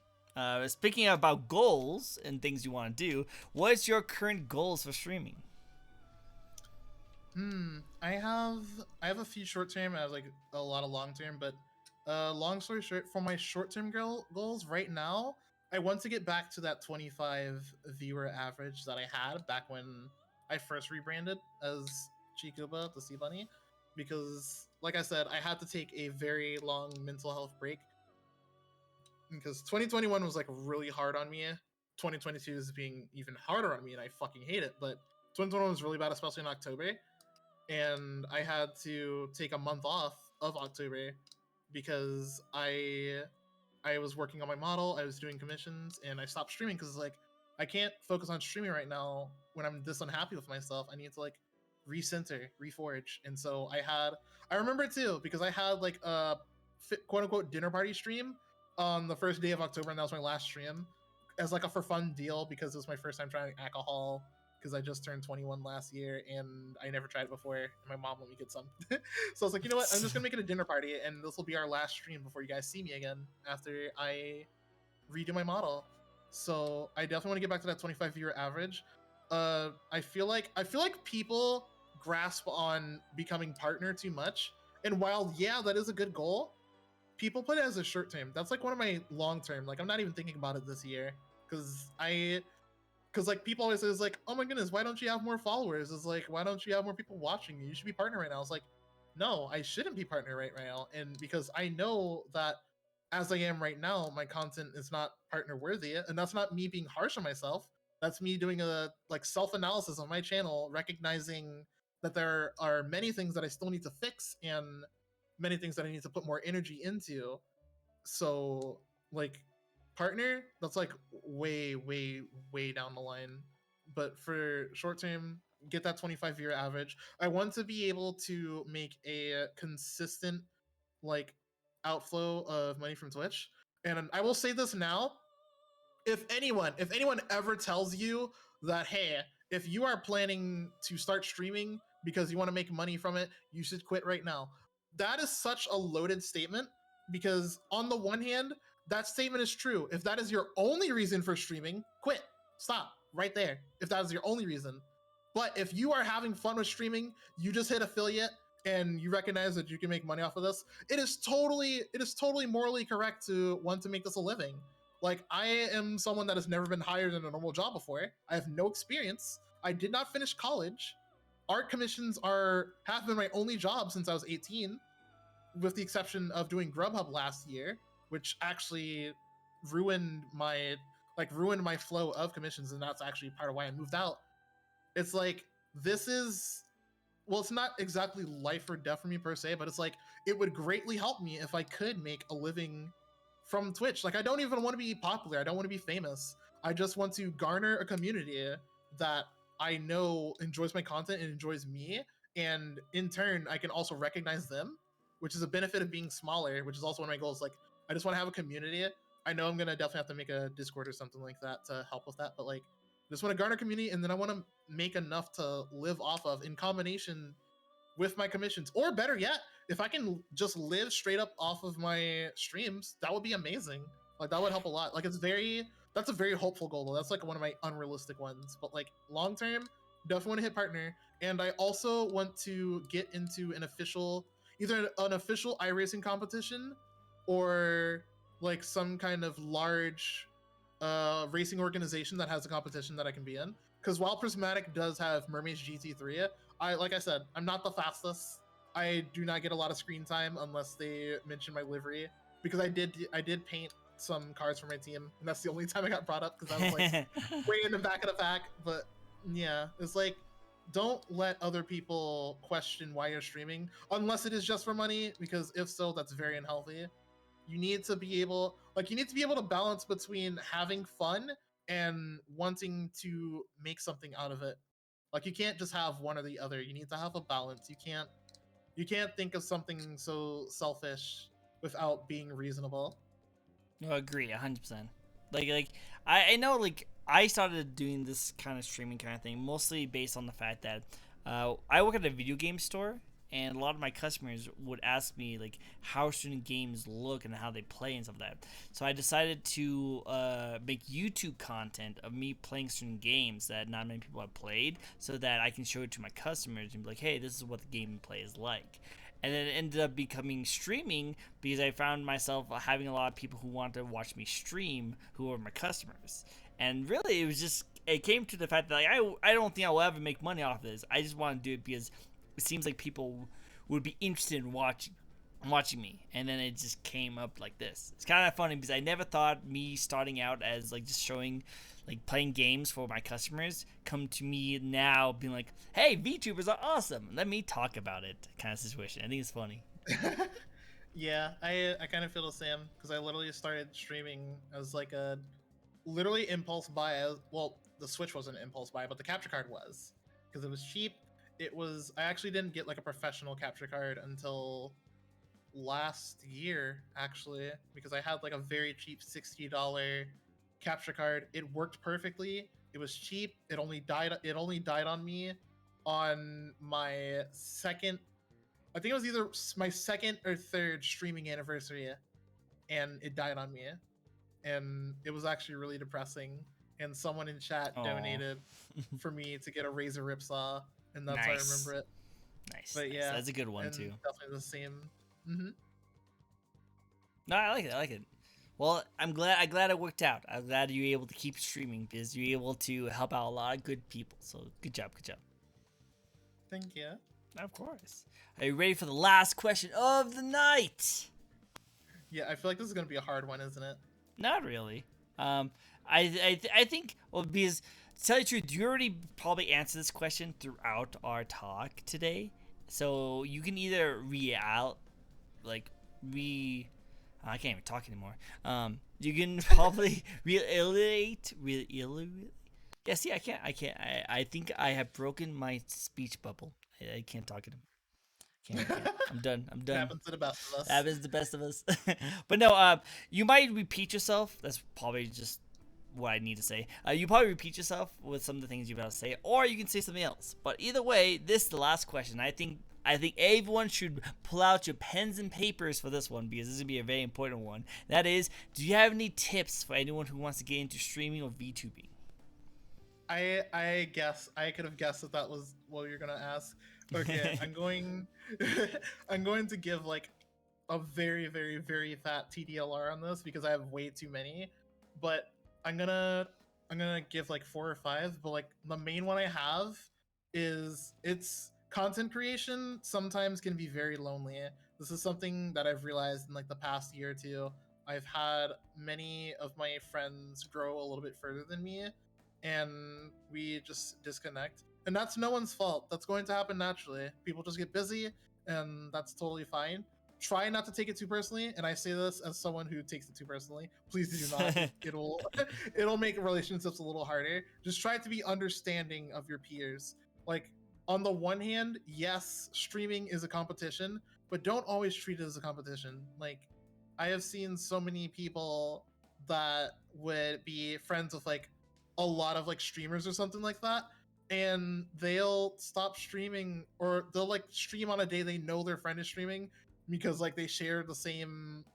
Speaking about goals and things you want to do, what's your current goals for streaming?
I have a few short term. I have like a lot of long term, but long story short, for my short term goals right now, I want to get back to that 25 viewer average that I had back when I first rebranded as Chikuba, the Sea Bunny, because like I said, I had to take a very long mental health break because 2021 was like really hard on me. 2022 is being even harder on me, and I fucking hate it. But 2021 was really bad, especially in October, and I had to take a month off of October because I was working on my model, I was doing commissions, and I stopped streaming because like I can't focus on streaming right now when I'm this unhappy with myself. I need to like recenter, reforge, and so I remember too because I had like a quote unquote dinner party stream on the first day of October, and that was my last stream as like a for fun deal because it was my first time trying alcohol because I just turned 21 last year and I never tried it before. And my mom let me get some. So I was like, you know what? I'm just gonna make it a dinner party, and this will be our last stream before you guys see me again after I redo my model. So I definitely want to get back to that 25 viewer average. I feel like people grasp on becoming partner too much, and while yeah, that is a good goal, people put it as a short term. That's like one of my long term. Like I'm not even thinking about it this year because like people always say, it's like, oh my goodness, why don't you have more followers? It's like, why don't you have more people watching you? You should be partner right now. It's like, no, I shouldn't be partner right now. And because I know that as I am right now, my content is not partner worthy. And that's not me being harsh on myself. That's me doing a like self-analysis of my channel, recognizing that there are many things that I still need to fix and many things that I need to put more energy into. So like partner, that's like way down the line. But for short term, get that 25-year average. I want to be able to make a consistent like outflow of money from Twitch. And I will say this now, if anyone ever tells you that, hey, if you are planning to start streaming because you want to make money from it, you should quit right now. That is such a loaded statement because on the one hand, that statement is true. If that is your only reason for streaming, quit. Stop right there. If that is your only reason. But if you are having fun with streaming, you just hit affiliate and you recognize that you can make money off of this, it is totally morally correct to want to make this a living. Like I am someone that has never been hired in a normal job before. I have no experience. I did not finish college. Art commissions have been my only job since I was 18, with the exception of doing Grubhub last year, which actually ruined my flow of commissions, and that's actually part of why I moved out. It's like this is well, it's not exactly life or death for me per se, but it's like it would greatly help me if I could make a living from Twitch. Like I don't even want to be popular. I don't want to be famous. I just want to garner a community that I know enjoys my content and enjoys me. And in turn, I can also recognize them, which is a benefit of being smaller, which is also one of my goals. Like I just want to have a community. I know I'm gonna definitely have to make a Discord or something like that to help with that, but like I just want to garner community, and then I want to make enough to live off of in combination with my commissions. Or better yet, if I can just live straight up off of my streams, that would be amazing. Like that would help a lot. Like that's a very hopeful goal though. That's like one of my unrealistic ones. But like long term, definitely want to hit partner. And I also want to get into either an official iRacing competition or like some kind of large racing organization that has a competition that I can be in. Because while Prismatic does have Mermaids GT3, like I said, I'm not the fastest. I do not get a lot of screen time unless they mention my livery. Because I did paint some cars for my team, and that's the only time I got brought up because I was like way in the back of the pack. But yeah, it's like don't let other people question why you're streaming unless it is just for money, because if so, that's very unhealthy. You need to be able to balance between having fun and wanting to make something out of it. Like, you can't just have one or the other. You need to have a balance. You can't think of something so selfish without being reasonable.
No, I agree, 100%. I know, like, I started doing this kind of streaming kind of thing mostly based on the fact that I work at a video game store, and a lot of my customers would ask me like how certain games look and how they play and stuff like that. So I decided to make YouTube content of me playing certain games that not many people have played, so that I can show it to my customers and be like, hey, this is what the gameplay is like. And then it ended up becoming streaming because I found myself having a lot of people who wanted to watch me stream who were my customers. And really, it came to the fact that, like, I don't think I will ever make money off of this. I just want to do it because it seems like people would be interested in watching me. And then it just came up like this. It's kind of funny because I never thought me starting out as like just showing, like, playing games for my customers, come to me now being like, hey, VTubers are awesome, let me talk about it, kind of situation. I think it's funny.
Yeah, I kind of feel the same, because I literally started streaming as like a literally impulse buy. Well, the Switch wasn't an impulse buy, but the capture card was, because it was cheap. I actually didn't get like a professional capture card until last year, actually, because I had like a very cheap $60 capture card. It worked perfectly. It was cheap. It only died on me on my second, I think it was either my second or third streaming anniversary, and it died on me. And it was actually really depressing. And someone in chat
Oh,
donated for me to get a Razor Ripsaw, and that's how I
nice,
remember it.
nice,
But
nice.
yeah,
That's a good one
and
too.
definitely the same. Hmm.
No, I like it. I like it. Well, I'm glad it worked out. I'm glad you were able to keep streaming because you're able to help out a lot of good people. So good job, good job.
Thank you.
Of course. Are you ready for the last question of the night?
Yeah, I feel like this is gonna be a hard one, isn't it?
Not really. Um, I think, well, because to tell you the truth, you already probably answered this question throughout our talk today. So you can either like re I can't even talk anymore. You can probably reiterate. Yeah, see, I can't. I think I have broken my speech bubble. I can't talk anymore. I can't. I'm done. I'm
It
done.
happens to the best of us.
That is the best of us. But no, you might repeat yourself. That's probably just what I need to say. You probably repeat yourself with some of the things you're about to say, or you can say something else. But either way, this is the last question. I think everyone should pull out your pens and papers for this one because this is gonna be a very important one. That is, do you have any tips for anyone who wants to get into streaming or VTubing?
I guess I could have guessed that was what you're gonna ask. Okay, I'm going I'm going to give like a very, very, very fat TDLR on this because I have way too many. But I'm gonna I'm gonna give like four or five, but like the main one I have is, it's content creation sometimes can be very lonely. This is something that I've realized in like the past year or two. I've had many of my friends grow a little bit further than me, and we just disconnect. And that's no one's fault. That's going to happen naturally. People just get busy, and that's totally fine. Try not to take it too personally, and I say this as someone who takes it too personally. Please do not. It'll it'll make relationships a little harder. Just try to be understanding of your peers. Like, on the one hand, yes, streaming is a competition, but don't always treat it as a competition. Like, I have seen so many people that would be friends with like a lot of like streamers or something like that, and they'll stop streaming, or they'll like stream on a day they know their friend is streaming because like they share the same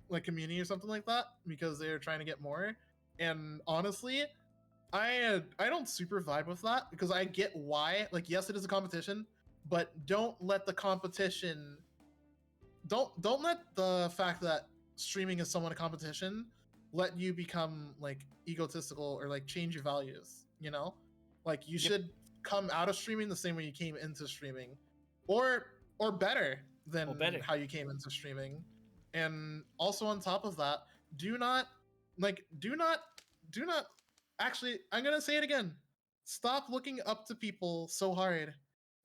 like community or something like that, because they're trying to get more. And honestly, I don't super vibe with that, because I get why. Like, yes, it is a competition, but don't let the fact that streaming is somewhat a competition let you become like egotistical or like change your values, like you
Yep.
should come out of streaming the same way you came into streaming, or better
Or
than
better.
how you came into streaming. And also, on top of that, do not like do not do not actually, I'm gonna say it again, stop looking up to people so hard.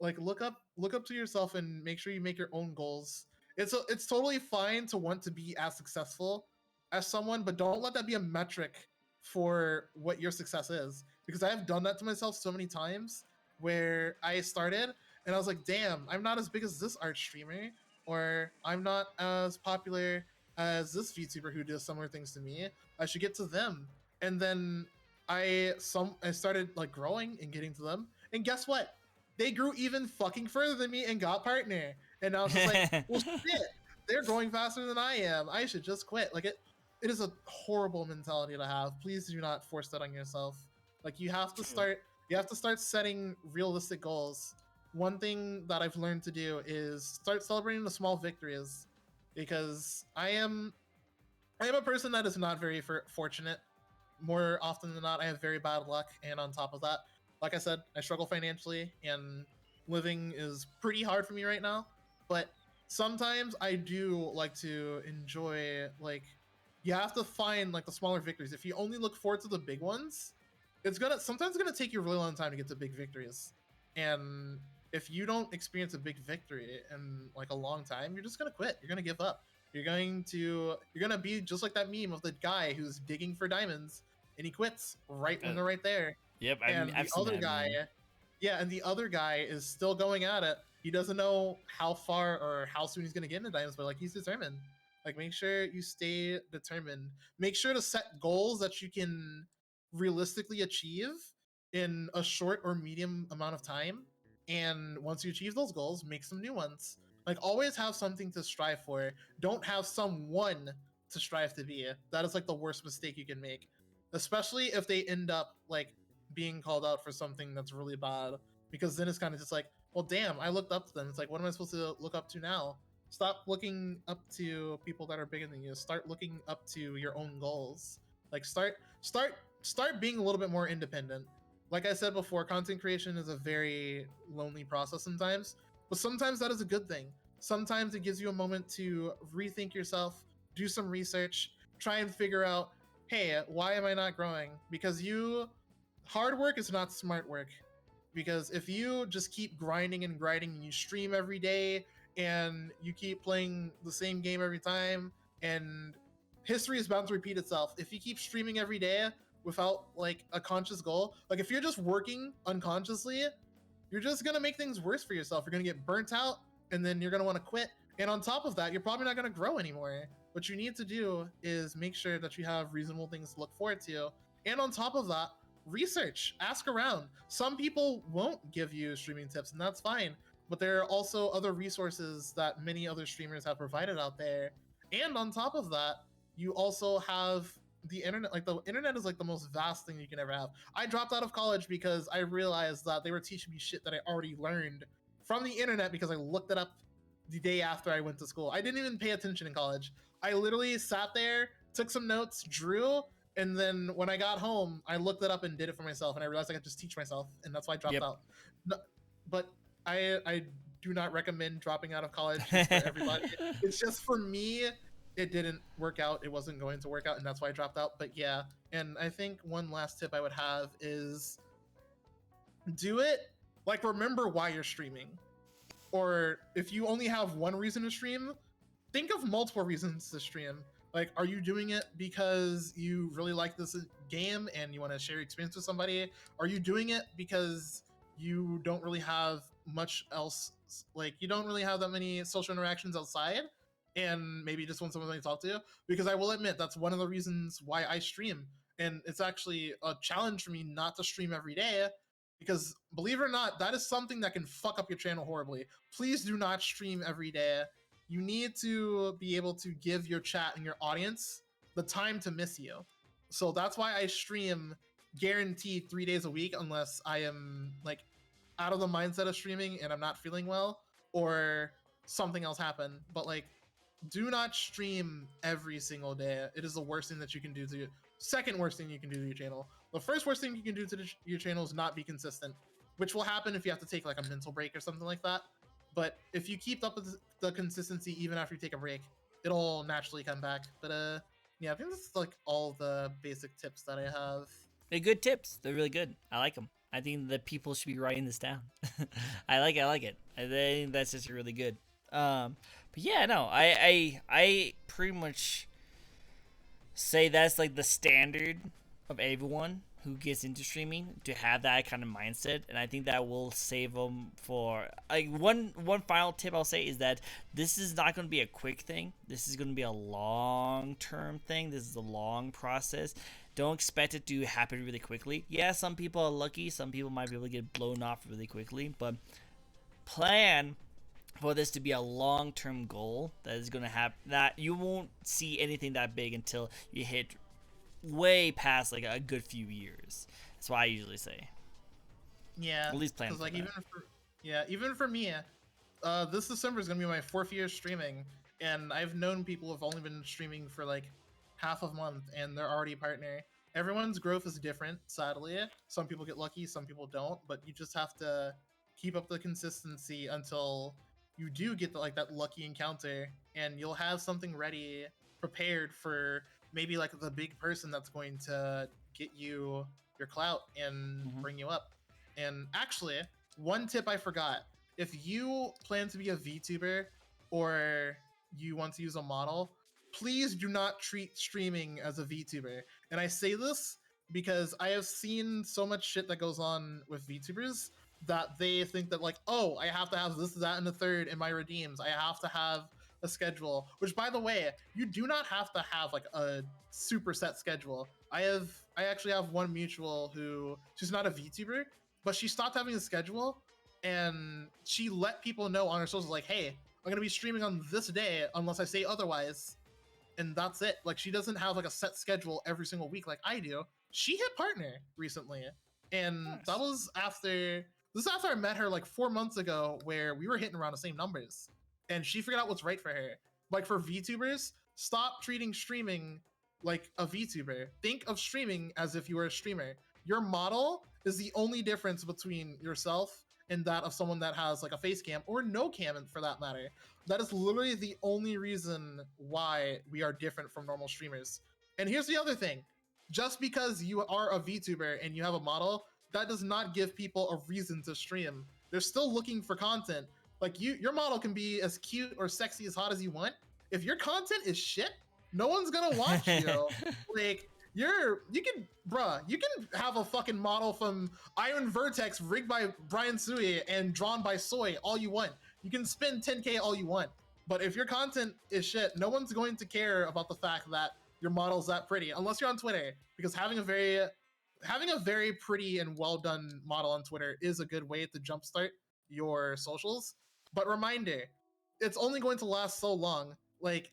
Like look up to yourself and make sure you make your own goals. It's totally fine to want to be as successful as someone, but don't let that be a metric for what your success is. Because I have done that to myself so many times where I started and I was like, damn, I'm not as big as this art streamer, or I'm not as popular as this VTuber who does similar things to me. I should get to them. And then I started like growing and getting to them. And guess what? They grew even fucking further than me and got partner. And I was just like, well shit, they're growing faster than I am. I should just quit. Like it is a horrible mentality to have. Please do not force that on yourself. Like you have to start setting realistic goals. One thing that I've learned to do is start celebrating the small victories, because I am a person that is not very fortunate. More often than not, I have very bad luck, and on top of that, like I said, I struggle financially, and living is pretty hard for me right now. But sometimes I do like to enjoy, like, you have to find like the smaller victories. If you only look forward to the big ones, it's gonna take you a really long time to get to big victories. And if you don't experience a big victory in like a long time, you're just gonna quit. You're gonna give up. You're gonna be just like that meme of the guy who's digging for diamonds and he quits right when they're right there.
Yep,
And
I've
the
seen
other
that
guy,
meme.
yeah, and the other guy is still going at it. He doesn't know how far or how soon he's gonna get into diamonds, but like he's determined. Like make sure you stay determined. Make sure to set goals that you can realistically achieve in a short or medium amount of time. And once you achieve those goals, make some new ones. Like always have something to strive for. Don't have someone to strive to be. That is like the worst mistake you can make. Especially if they end up like being called out for something that's really bad. Because then it's kind of just like, well, damn, I looked up to them. It's like, what am I supposed to look up to now? Stop looking up to people that are bigger than you. Start looking up to your own goals. Like start being a little bit more independent. Like I said before, content creation is a very lonely process sometimes, but sometimes that is a good thing. Sometimes it gives you a moment to rethink yourself, do some research, try and figure out, hey, why am I not growing? Because hard work is not smart work. Because if you just keep grinding and grinding and you stream every day and you keep playing the same game every time, and history is bound to repeat itself. If you keep streaming every day without like a conscious goal, like if you're just working unconsciously, you're just gonna make things worse for yourself. You're gonna get burnt out, and then you're gonna want to quit. And on top of that, you're probably not gonna grow anymore. What you need to do is make sure that you have reasonable things to look forward to. And on top of that, research, ask around. Some people won't give you streaming tips, and that's fine. But there are also other resources that many other streamers have provided out there. And on top of that, you also have the internet. Like the internet is like the most vast thing you can ever have. I dropped out of college because I realized that they were teaching me shit that I already learned from the internet because I looked it up the day after I went to school. I didn't even pay attention in college. I literally sat there, took some notes, drew, and then when I got home, I looked it up and did it for myself, and I realized I could just teach myself, and that's why I dropped
Yep.
out. No, but I do not recommend dropping out of college. It's for everybody. It's just for me. It didn't work out. It wasn't going to work out, and that's why I dropped out. But yeah, and I think one last tip I would have is do it like remember why you're streaming. Or if you only have one reason to stream, think of multiple reasons to stream. Like, are you doing it because you really like this game and you want to share your experience with somebody? Are you doing it because you don't really have much else? Like, you don't really have that many social interactions outside, and maybe you just want someone to talk to? Because I will admit that's one of the reasons why I stream, and it's actually a challenge for me not to stream every day. Because believe it or not, that is something that can fuck up your channel horribly. Please do not stream every day. You need to be able to give your chat and your audience the time to miss you. So that's why I stream guaranteed 3 days a week, unless I am like out of the mindset of streaming and I'm not feeling well, or something else happened. But like, do not stream every single day. It is the worst thing that you can do to second worst thing you can do to your channel. The first worst thing you can do to your channel is not be consistent, which will happen if you have to take like a mental break or something like that. But if you keep up with the consistency even after you take a break, it'll naturally come back. But yeah, I think that's like all the basic tips that I have.
They're good tips. They're really good. I like them. I think the people should be writing this down. I like it. I think that's just really good. But yeah, no, I pretty much say that's like the standard of everyone who gets into streaming to have that kind of mindset, and I think that will save them for like one final tip I'll say is that this is not going to be a quick thing. This is going to be a long-term thing. This is a long process. Don't expect it to happen really quickly. Yeah, some people are lucky. Some people might be able to get blown off really quickly, but plan for this to be a long-term goal that is going to happen. That you won't see anything that big until you hit way past like a good few years. That's what I usually say.
Yeah,
At least plan for
like
that.
even for me, this December is gonna be my 4th year streaming, and I've known people who've only been streaming for like half a month, and they're already partner. Everyone's growth is different, sadly. Some people get lucky, some people don't, but you just have to keep up the consistency until you do get like that lucky encounter, and you'll have something ready, prepared for maybe like the big person that's going to get you your clout and bring you up. And actually, one tip I forgot: if you plan to be a VTuber or you want to use a model, please do not treat streaming as a VTuber. And I say this because I have seen so much shit that goes on with VTubers that they think that like, oh, I have to have this, that, and the third in my redeems. I have to have a schedule. Which, by the way, you do not have to have like a super set schedule. I actually have one mutual who she's not a VTuber, but she stopped having a schedule, and she let people know on her socials like, hey, I'm gonna be streaming on this day unless I say otherwise, and that's it. Like, she doesn't have like a set schedule every single week like I do. She hit partner recently, and
Nice.
that was after I met her like 4 months ago, where we were hitting around the same numbers, and she figured out what's right for her. Like, for VTubers, stop treating streaming like a VTuber. Think of streaming as if you were a streamer. Your model is the only difference between yourself and that of someone that has like a face cam or no cam for that matter. That is literally the only reason why we are different from normal streamers. And here's the other thing: just because you are a VTuber and you have a model, that does not give people a reason to stream. They're still looking for content. Like, your model can be as cute or sexy as hot as you want. If your content is shit, no one's gonna watch you. Like, you can have a fucking model from Iron Vertex rigged by Brian Sui and drawn by Soy all you want. You can spend 10K all you want. But if your content is shit, no one's going to care about the fact that your model's that pretty, unless you're on Twitter, because having a very pretty and well done model on Twitter is a good way to jumpstart your socials. But reminder, it's only going to last so long. Like,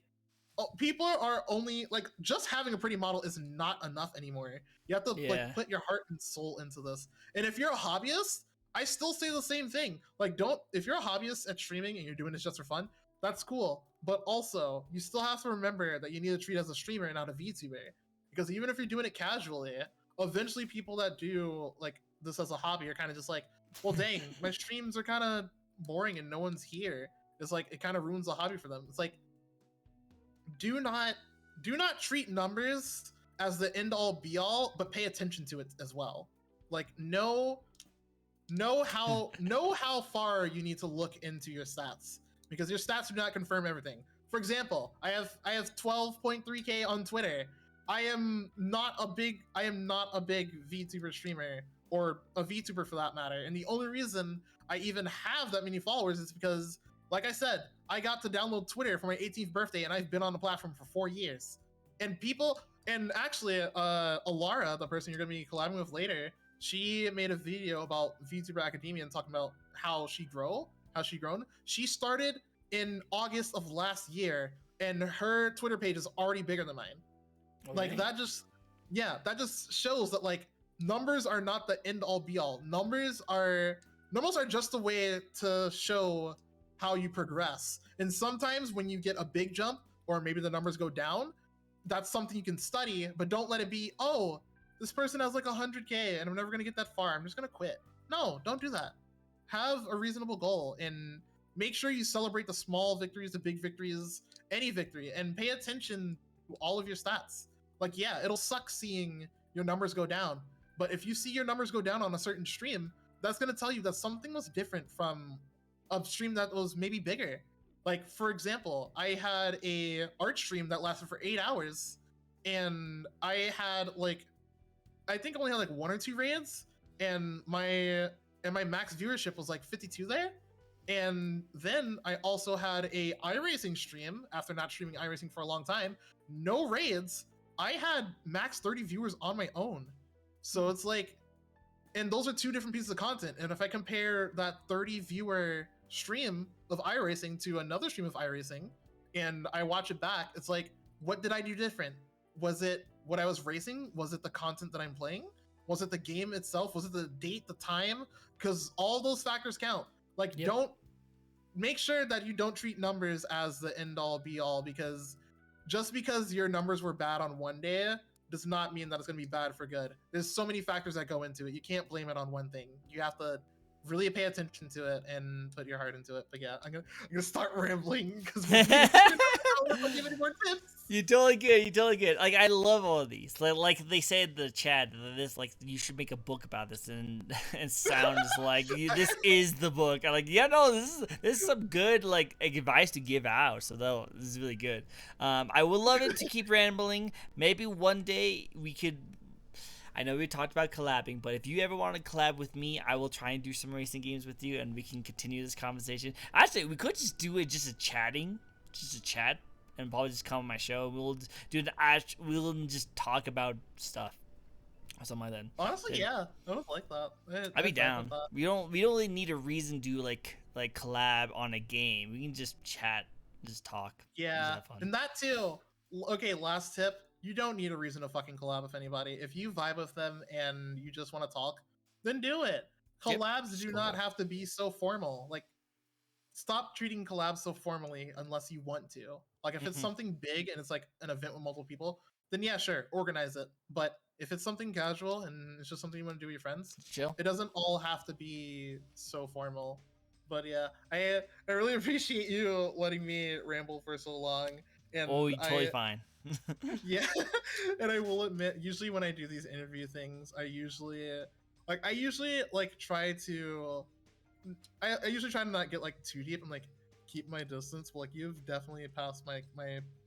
people are only like, just having a pretty model is not enough anymore. You have to like put your heart and soul into this. And if you're a hobbyist, I still say the same thing. Like, don't if you're a hobbyist at streaming and you're doing this just for fun, that's cool. But also, you still have to remember that you need to treat it as a streamer and not a VTuber. Because even if you're doing it casually, eventually people that do like this as a hobby are kind of just like, well, dang, my streams are kind of boring and no one's here. It's like, it kind of ruins the hobby for them. It's like, do not treat numbers as the end all be all, but pay attention to it as well. Like, know how far you need to look into your stats, because your stats do not confirm everything. For example, I have 12.3K on Twitter. I am not a big VTuber streamer, or a VTuber for that matter. And the only reason I even have that many followers is because, like I said, I got to download Twitter for my 18th birthday, and I've been on the platform for 4 years. And actually, Alara, the person you're gonna be collabing with later, she made a video about VTuber Academia and talking about how she grown. She started in August of last year, and her Twitter page is already bigger than mine. Okay. Like, that just shows that like, numbers are not the end all be all. Numbers are just a way to show how you progress. And sometimes when you get a big jump, or maybe the numbers go down, that's something you can study, but don't let it be, oh, this person has like 100K and I'm never gonna get that far, I'm just gonna quit. No, don't do that. Have a reasonable goal, and make sure you celebrate the small victories, the big victories, any victory, and pay attention to all of your stats. Like, yeah, it'll suck seeing your numbers go down, But if you see your numbers go down on a certain stream, that's going to tell you that something was different from a stream that was maybe bigger. Like, for example, I had a art stream that lasted for 8 hours, and I think I only had like 1 or 2 raids, and my max viewership was like 52 there. And then I also had a iRacing stream after not streaming iRacing for a long time. No raids. I had max 30 viewers on my own. So it's like, and those are 2 different pieces of content. And if I compare that 30 viewer stream of iRacing to another stream of iRacing and I watch it back, it's like, what did I do different? Was it what I was racing? Was it the content that I'm playing? Was it the game itself? Was it the date, the time? Because all those factors count. Like, don't make sure that you don't treat numbers as the end all be all, because just because your numbers were bad on one day does not mean that it's going to be bad for good. There's so many factors that go into it. You can't blame it on one thing. You have to really pay attention to it and put your heart into it. But yeah, I'm gonna start rambling because we'll give any more tips.
You totally good. You totally good. Like, I love all of these. Like they say in the chat, this, like, you should make a book about this, and it sounds like this is the book. I'm like, yeah, no, this is some good, like, advice to give out. So though, this is really good. I would love it to keep rambling. Maybe one day we could. I know we talked about collabing, but if you ever want to collab with me, I will try and do some racing games with you, and we can continue this conversation. Actually, we could just do it just a chat, and probably just come on my show. We'll do we'll just talk about stuff or something like that.
Honestly, yeah, I would like that.
I'd be down. We don't really need a reason to like collab on a game. We can just chat, just talk.
Yeah, and that too. Okay, last tip. You don't need a reason to fucking collab with anybody. If you vibe with them and you just want to talk, then do it. Collabs do not have to be so formal. Like, stop treating collabs so formally unless you want to. Like, if it's something big and it's like an event with multiple people, then yeah, sure, organize it. But if it's something casual and it's just something you want to do with your friends,
chill.
It doesn't all have to be so formal. But yeah, I really appreciate you letting me ramble for so long. And
you're totally fine.
Yeah, and I will admit, usually when I do these interview things, I usually try to not get like too deep and like keep my distance. But like, you've definitely passed my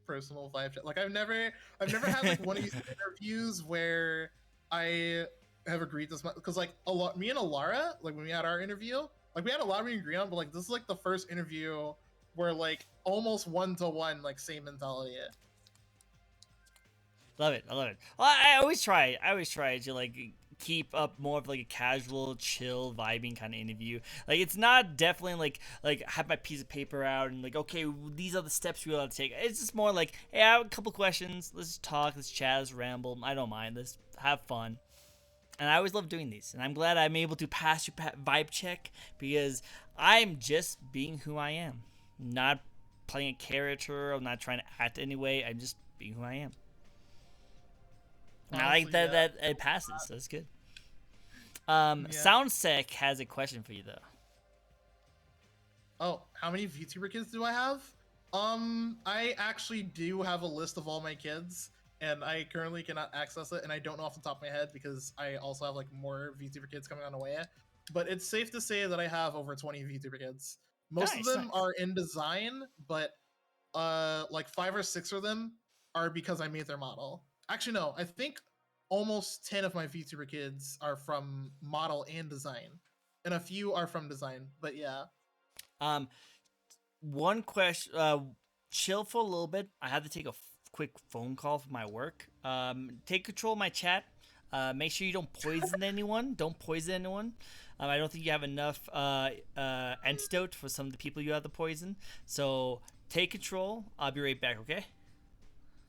personal vibe check. Like, I've never had like one of these interviews where I have agreed this much, because like me and Alara, like when we had our interview, like we had a lot we agree on, but like this is like the first interview where like almost 1-to-1 like same mentality.
Love it. I love it. Well, I always try to like keep up more of like a casual, chill, vibing kind of interview. Like, it's not definitely like have my piece of paper out and like, okay, these are the steps we ought to take. It's just more like, hey, I have a couple questions. Let's talk. Let's chat. Let's ramble. I don't mind. Let's have fun. And I always love doing these. And I'm glad I'm able to pass your vibe check, because I'm just being who I am. Not playing a character. I'm not trying to act anyway. I'm just being who I am. Honestly, I like that it passes. That's good. Soundsec has a question for you though.
Oh, how many VTuber kids do I have? I actually do have a list of all my kids, and I currently cannot access it, and I don't know off the top of my head because I also have like more VTuber kids coming on the way. But it's safe to say that I have over 20 VTuber kids. Most of them are in design, but like 5 or 6 of them are because I made their model. Actually, no, I think almost 10 of my VTuber kids are from model and design, and a few are from design, but yeah.
One question, chill for a little bit. I have to take a quick phone call for my work. Take control of my chat. Make sure you don't poison anyone. Don't poison anyone. I don't think you have enough antidote for some of the people you have to poison. So take control. I'll be right back, okay?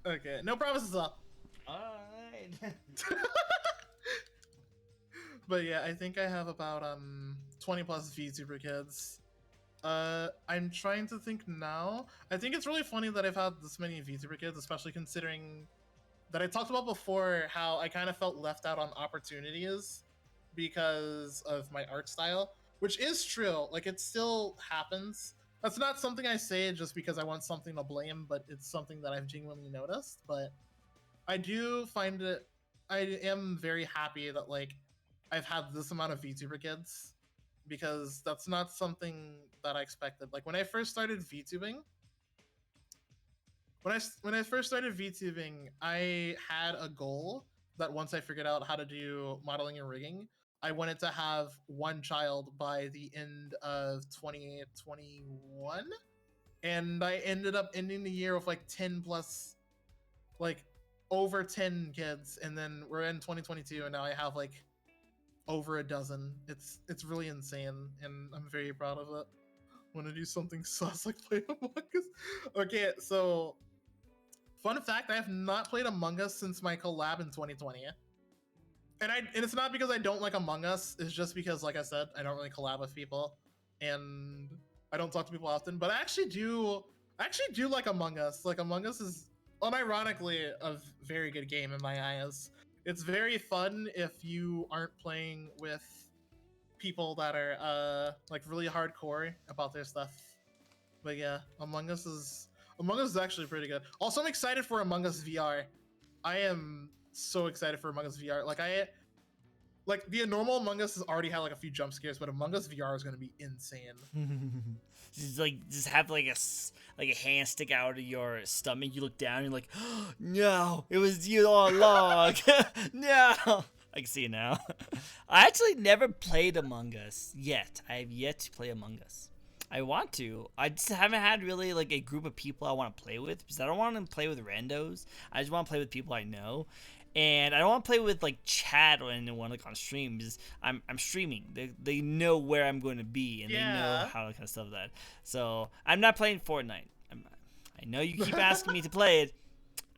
Okay, no promises up.
Alright.
But yeah, I think I have about 20 plus VTuber kids. I'm trying to think now. I think it's really funny that I've had this many VTuber kids, especially considering that I talked about before how I kind of felt left out on opportunities because of my art style, which is true. Like, it still happens. That's not something I say just because I want something to blame, but it's something that I've genuinely noticed. But I do find it I am very happy that like I've had this amount of VTuber kids because that's not something that I expected. Like when I first started VTubing, when I first started VTubing, I had a goal that once I figured out how to do modeling and rigging, I wanted to have one child by the end of 2021, and I ended up ending the year with like 10 plus, like over 10 kids, and then we're in 2022, and now I have like over a dozen. It's really insane, and I'm very proud of it. Want to do something sus like play Among Us? Okay, so fun fact: I have not played Among Us since my collab in 2020, and it's not because I don't like Among Us. It's just because, like I said, I don't really collab with people, and I don't talk to people often. But I actually do. I actually do like Among Us. Like Among Us is unironically a very good game in my eyes. It's very fun if you aren't playing with people that are like really hardcore about their stuff. But yeah, Among Us is actually pretty good. Also, I'm excited for Among Us VR. I am so excited for Among Us VR. Like the normal Among Us has already had like a few jump scares, but Among Us VR is going to be insane.
just have like like a hand stick out of your stomach. You look down, and you're like, oh, no, it was you all along. No, I can see it now. I actually never played Among Us yet. I have yet to play Among Us. I want to. I just haven't had really like a group of people I want to play with because I don't want to play with randos. I just want to play with people I know. And I don't want to play with like chat or anyone like on stream because I'm streaming. They know where I'm going to be and they know how to kind of stuff that. So I'm not playing Fortnite. I know you keep asking me to play it.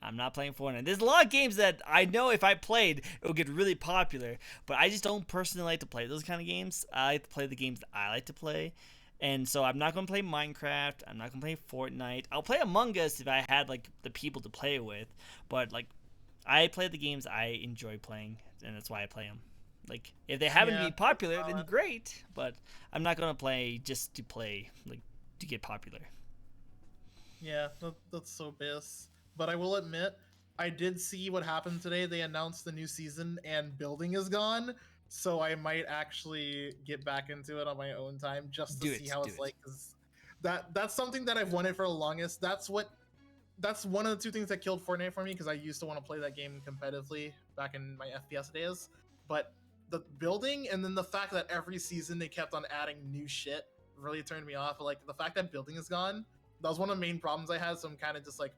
I'm not playing Fortnite. There's a lot of games that I know if I played, it would get really popular. But I just don't personally like to play those kind of games. I like to play the games that I like to play. And so I'm not going to play Minecraft. I'm not going to play Fortnite. I'll play Among Us if I had like the people to play with. But like I play the games I enjoy playing, and that's why I play them. Like if they happen to be popular, then great. But I'm not going to play just to play, like to get popular.
Yeah, that's so BS. But I will admit, I did see what happened today. They announced the new season, and building is gone. So I might actually get back into it on my own time just to see how it's like. Cause that's something that I've wanted for the longest. That's one of the two things that killed Fortnite for me because I used to want to play that game competitively back in my FPS days. But the building and then the fact that every season they kept on adding new shit really turned me off. But like the fact that building is gone, that was one of the main problems I had. So I'm kind of just like,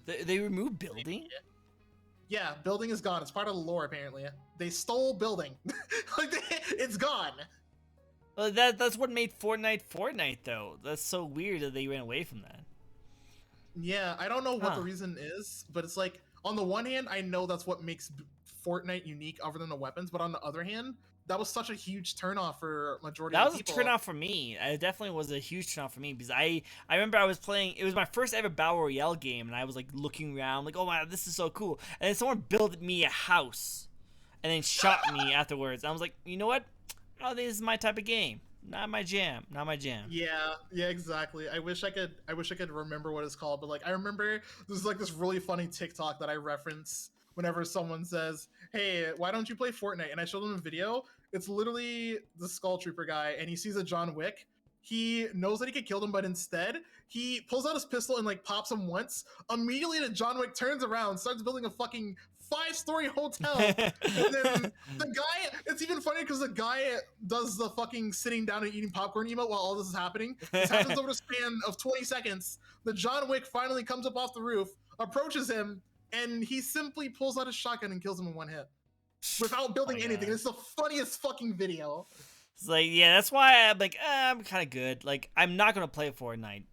They removed building?
Yeah, building is gone. It's part of the lore, apparently. They stole building. It's gone.
Well, that's what made Fortnite, though. That's so weird that they ran away from that.
Yeah, I don't know what the reason is, but it's like, on the one hand, I know that's what makes Fortnite unique other than the weapons, but on the other hand, that was such a huge turnoff for majority of people.
That was a turnoff for me. It definitely was a huge turnoff for me because I remember I was playing. It was my first ever battle royale game, and I was like looking around, like, oh wow, this is so cool. And then someone built me a house, and then shot me afterwards. I was like, you know what? I don't think this is my type of game. Not my jam. Not my jam.
Yeah, exactly. I wish I could remember what it's called, but like I remember there's like this really funny TikTok that I reference whenever someone says, "Hey, why don't you play Fortnite?" And I show them a video. It's literally the Skull Trooper guy, and he sees a John Wick. He knows that he could kill him, but instead he pulls out his pistol and like pops him once. Immediately, the John Wick turns around, starts building a fucking 5-story hotel, and then the guy. It's even funnier because the guy does the fucking sitting down and eating popcorn emote while all this is happening. This happens over the span of 20 seconds. The John Wick finally comes up off the roof, approaches him, and he simply pulls out his shotgun and kills him in one hit without building anything. It's the funniest fucking video.
It's like, yeah, that's why I'm like, I'm kind of good. Like, I'm not gonna play Fortnite.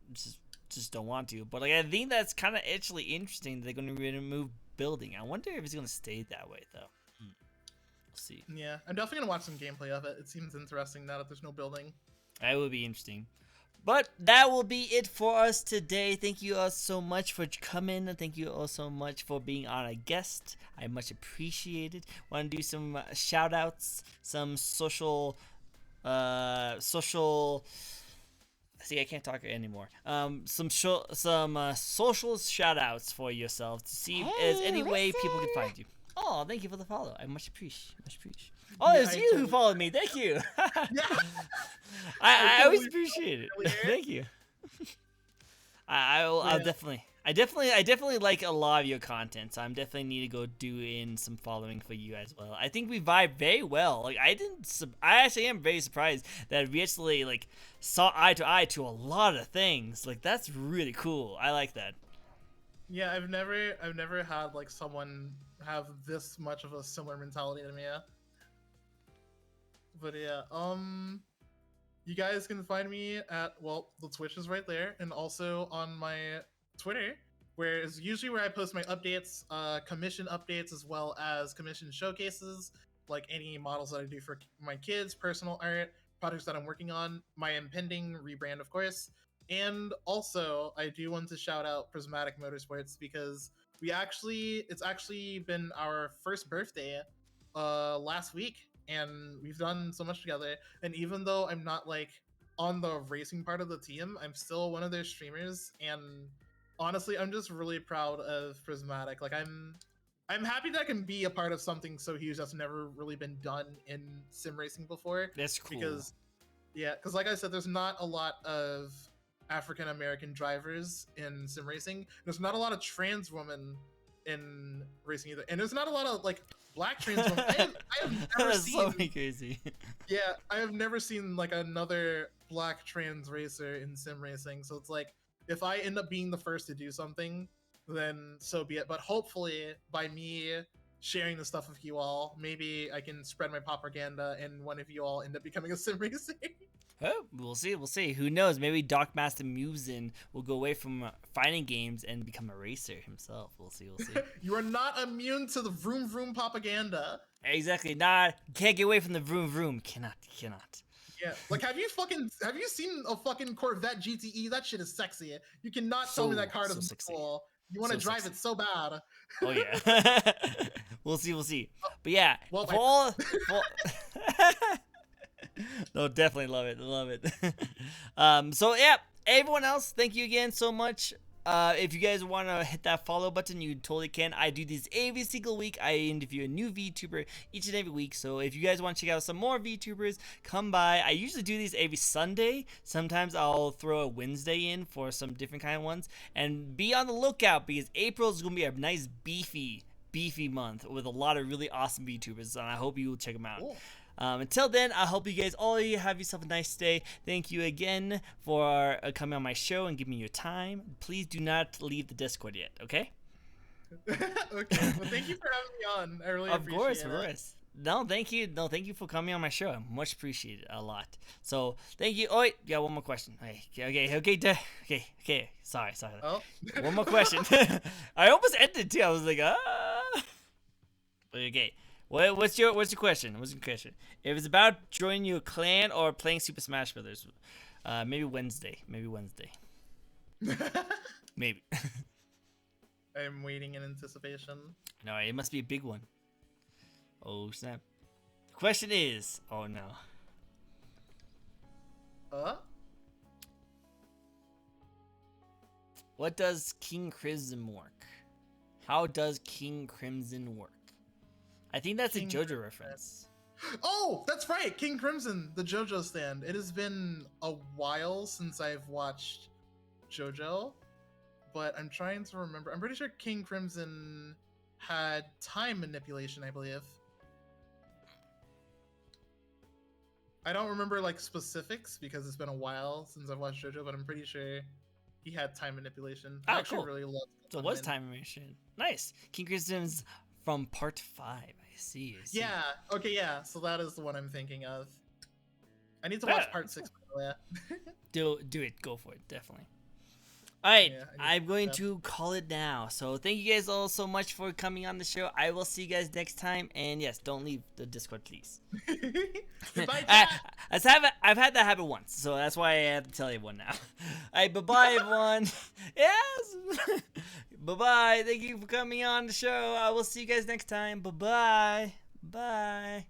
Just don't want to. But like, I think that's kind of actually interesting that they're gonna remove building. I wonder if it's gonna stay that way though. We'll see.
Yeah, I'm definitely gonna watch some gameplay of it. It seems interesting now that there's no building.
That would be interesting. But that will be it for us today. Thank you all so much for coming. Thank you all so much for being on a guest. I much appreciate it. Want to do some shout outs, some social. See, I can't talk anymore. Some social shout outs for yourself to see if there's any way people can find you. Oh, Oh, thank you for the follow. I much appreciate. Oh,
Yeah,
it's
I
you who
totally-
followed me. Thank you.
Yeah.
I always
totally
appreciate it.
earlier.
Thank you. I'll
Yeah.
definitely. I definitely like a lot of your content, so I'm definitely need to go do in some following for you as well. I think we vibe very well. Like I actually am very surprised that we actually like saw eye to eye to a lot of things. Like that's really cool. I like that.
Yeah, I've never had like someone have this much of a similar mentality to me. Yeah. But yeah, you guys can find me at, well, the Twitch is right there, and also on my Twitter, where is usually where I post my updates, commission updates, as well as commission showcases, like any models that I do for my kids, personal art, projects that I'm working on, my impending rebrand, of course. And also, I do want to shout out Prismatic Motorsports because it's actually been our first birthday last week, and we've done so much together. And even though I'm not like on the racing part of the team, I'm still one of their streamers. And honestly, I'm just really proud of Prismatic. Like I'm happy that I can be a part of something so huge that's never really been done in sim racing before.
That's cool.
Because like I said, there's not a lot of African American drivers in sim racing. There's not a lot of trans women in racing either, and there's not a lot of like black trans women. I have never
That's
seen.
so crazy.
Yeah, I have never seen like another black trans racer in sim racing. So it's like if I end up being the first to do something, then so be it. But hopefully, by me sharing the stuff with you all, maybe I can spread my propaganda, and one of you all end up becoming a sim racer.
Oh, we'll see. We'll see. Who knows? Maybe Doc Master Musin will go away from fighting games and become a racer himself. We'll see. We'll see.
You are not immune to the vroom vroom propaganda.
Exactly. Nah, can't get away from the vroom vroom. Cannot.
Yeah, like have you seen a fucking Corvette GTE? That shit is sexy. You cannot tell me that car
So
is
sexy.
cool. You want to
So
drive
sexy.
it so bad.
Oh yeah. We'll see. But yeah,
Well,
for all, no, definitely love it. So yeah, everyone else, thank you again so much. If you guys want to hit that follow button, you totally can. I do these every single week. I interview a new VTuber each and every week. So if you guys want to check out some more VTubers, come by. I usually do these every Sunday. Sometimes I'll throw a Wednesday in for some different kind of ones. And be on the lookout because April is going to be a nice beefy month with a lot of really awesome VTubers. And I hope you will check them out.
Cool.
Until then, I hope you guys all have yourself a nice day. Thank you again for coming on my show and giving me your time. Please do not leave the Discord yet, okay?
Okay. Well, thank you for having me on. I really appreciate it.
Of course. No, thank you. No, thank you for coming on my show. I much appreciate it a lot. So, thank you. Oh, wait, yeah, one more question. Okay. Sorry.
Oh.
One more question. I almost ended too. I was like, Okay. What's your question? If it's about joining your clan or playing Super Smash Brothers, maybe Wednesday. Maybe.
I'm waiting in anticipation.
No, it must be a big one. Oh snap! The question is, oh no. What does King Crimson work? How does King Crimson work? I think that's
King
a JoJo reference.
Oh, that's right, King Crimson, the JoJo stand. It has been a while since I've watched JoJo, but I'm trying to remember. I'm pretty sure King Crimson had time manipulation, I believe. I don't remember like specifics because it's been a while since I've watched JoJo, but I'm pretty sure he had time manipulation. I actually
cool.
really loved
So it was time manipulation. Nice. King Crimson's from part 5. I see.
Yeah. Okay. Yeah. So that is the one I'm thinking of. I need to watch part 6. Yeah.
Do it. Go for it. Definitely. All right.
Yeah,
I'm going to call it now. So thank you guys all so much for coming on the show. I will see you guys next time. And yes, don't leave the Discord, please.
Goodbye, chat.
I've had that happen once, so that's why I have to tell everyone now. All right. Bye-bye, everyone. Yes. Bye-bye. Thank you for coming on the show. I will see you guys next time. Bye-bye. Bye.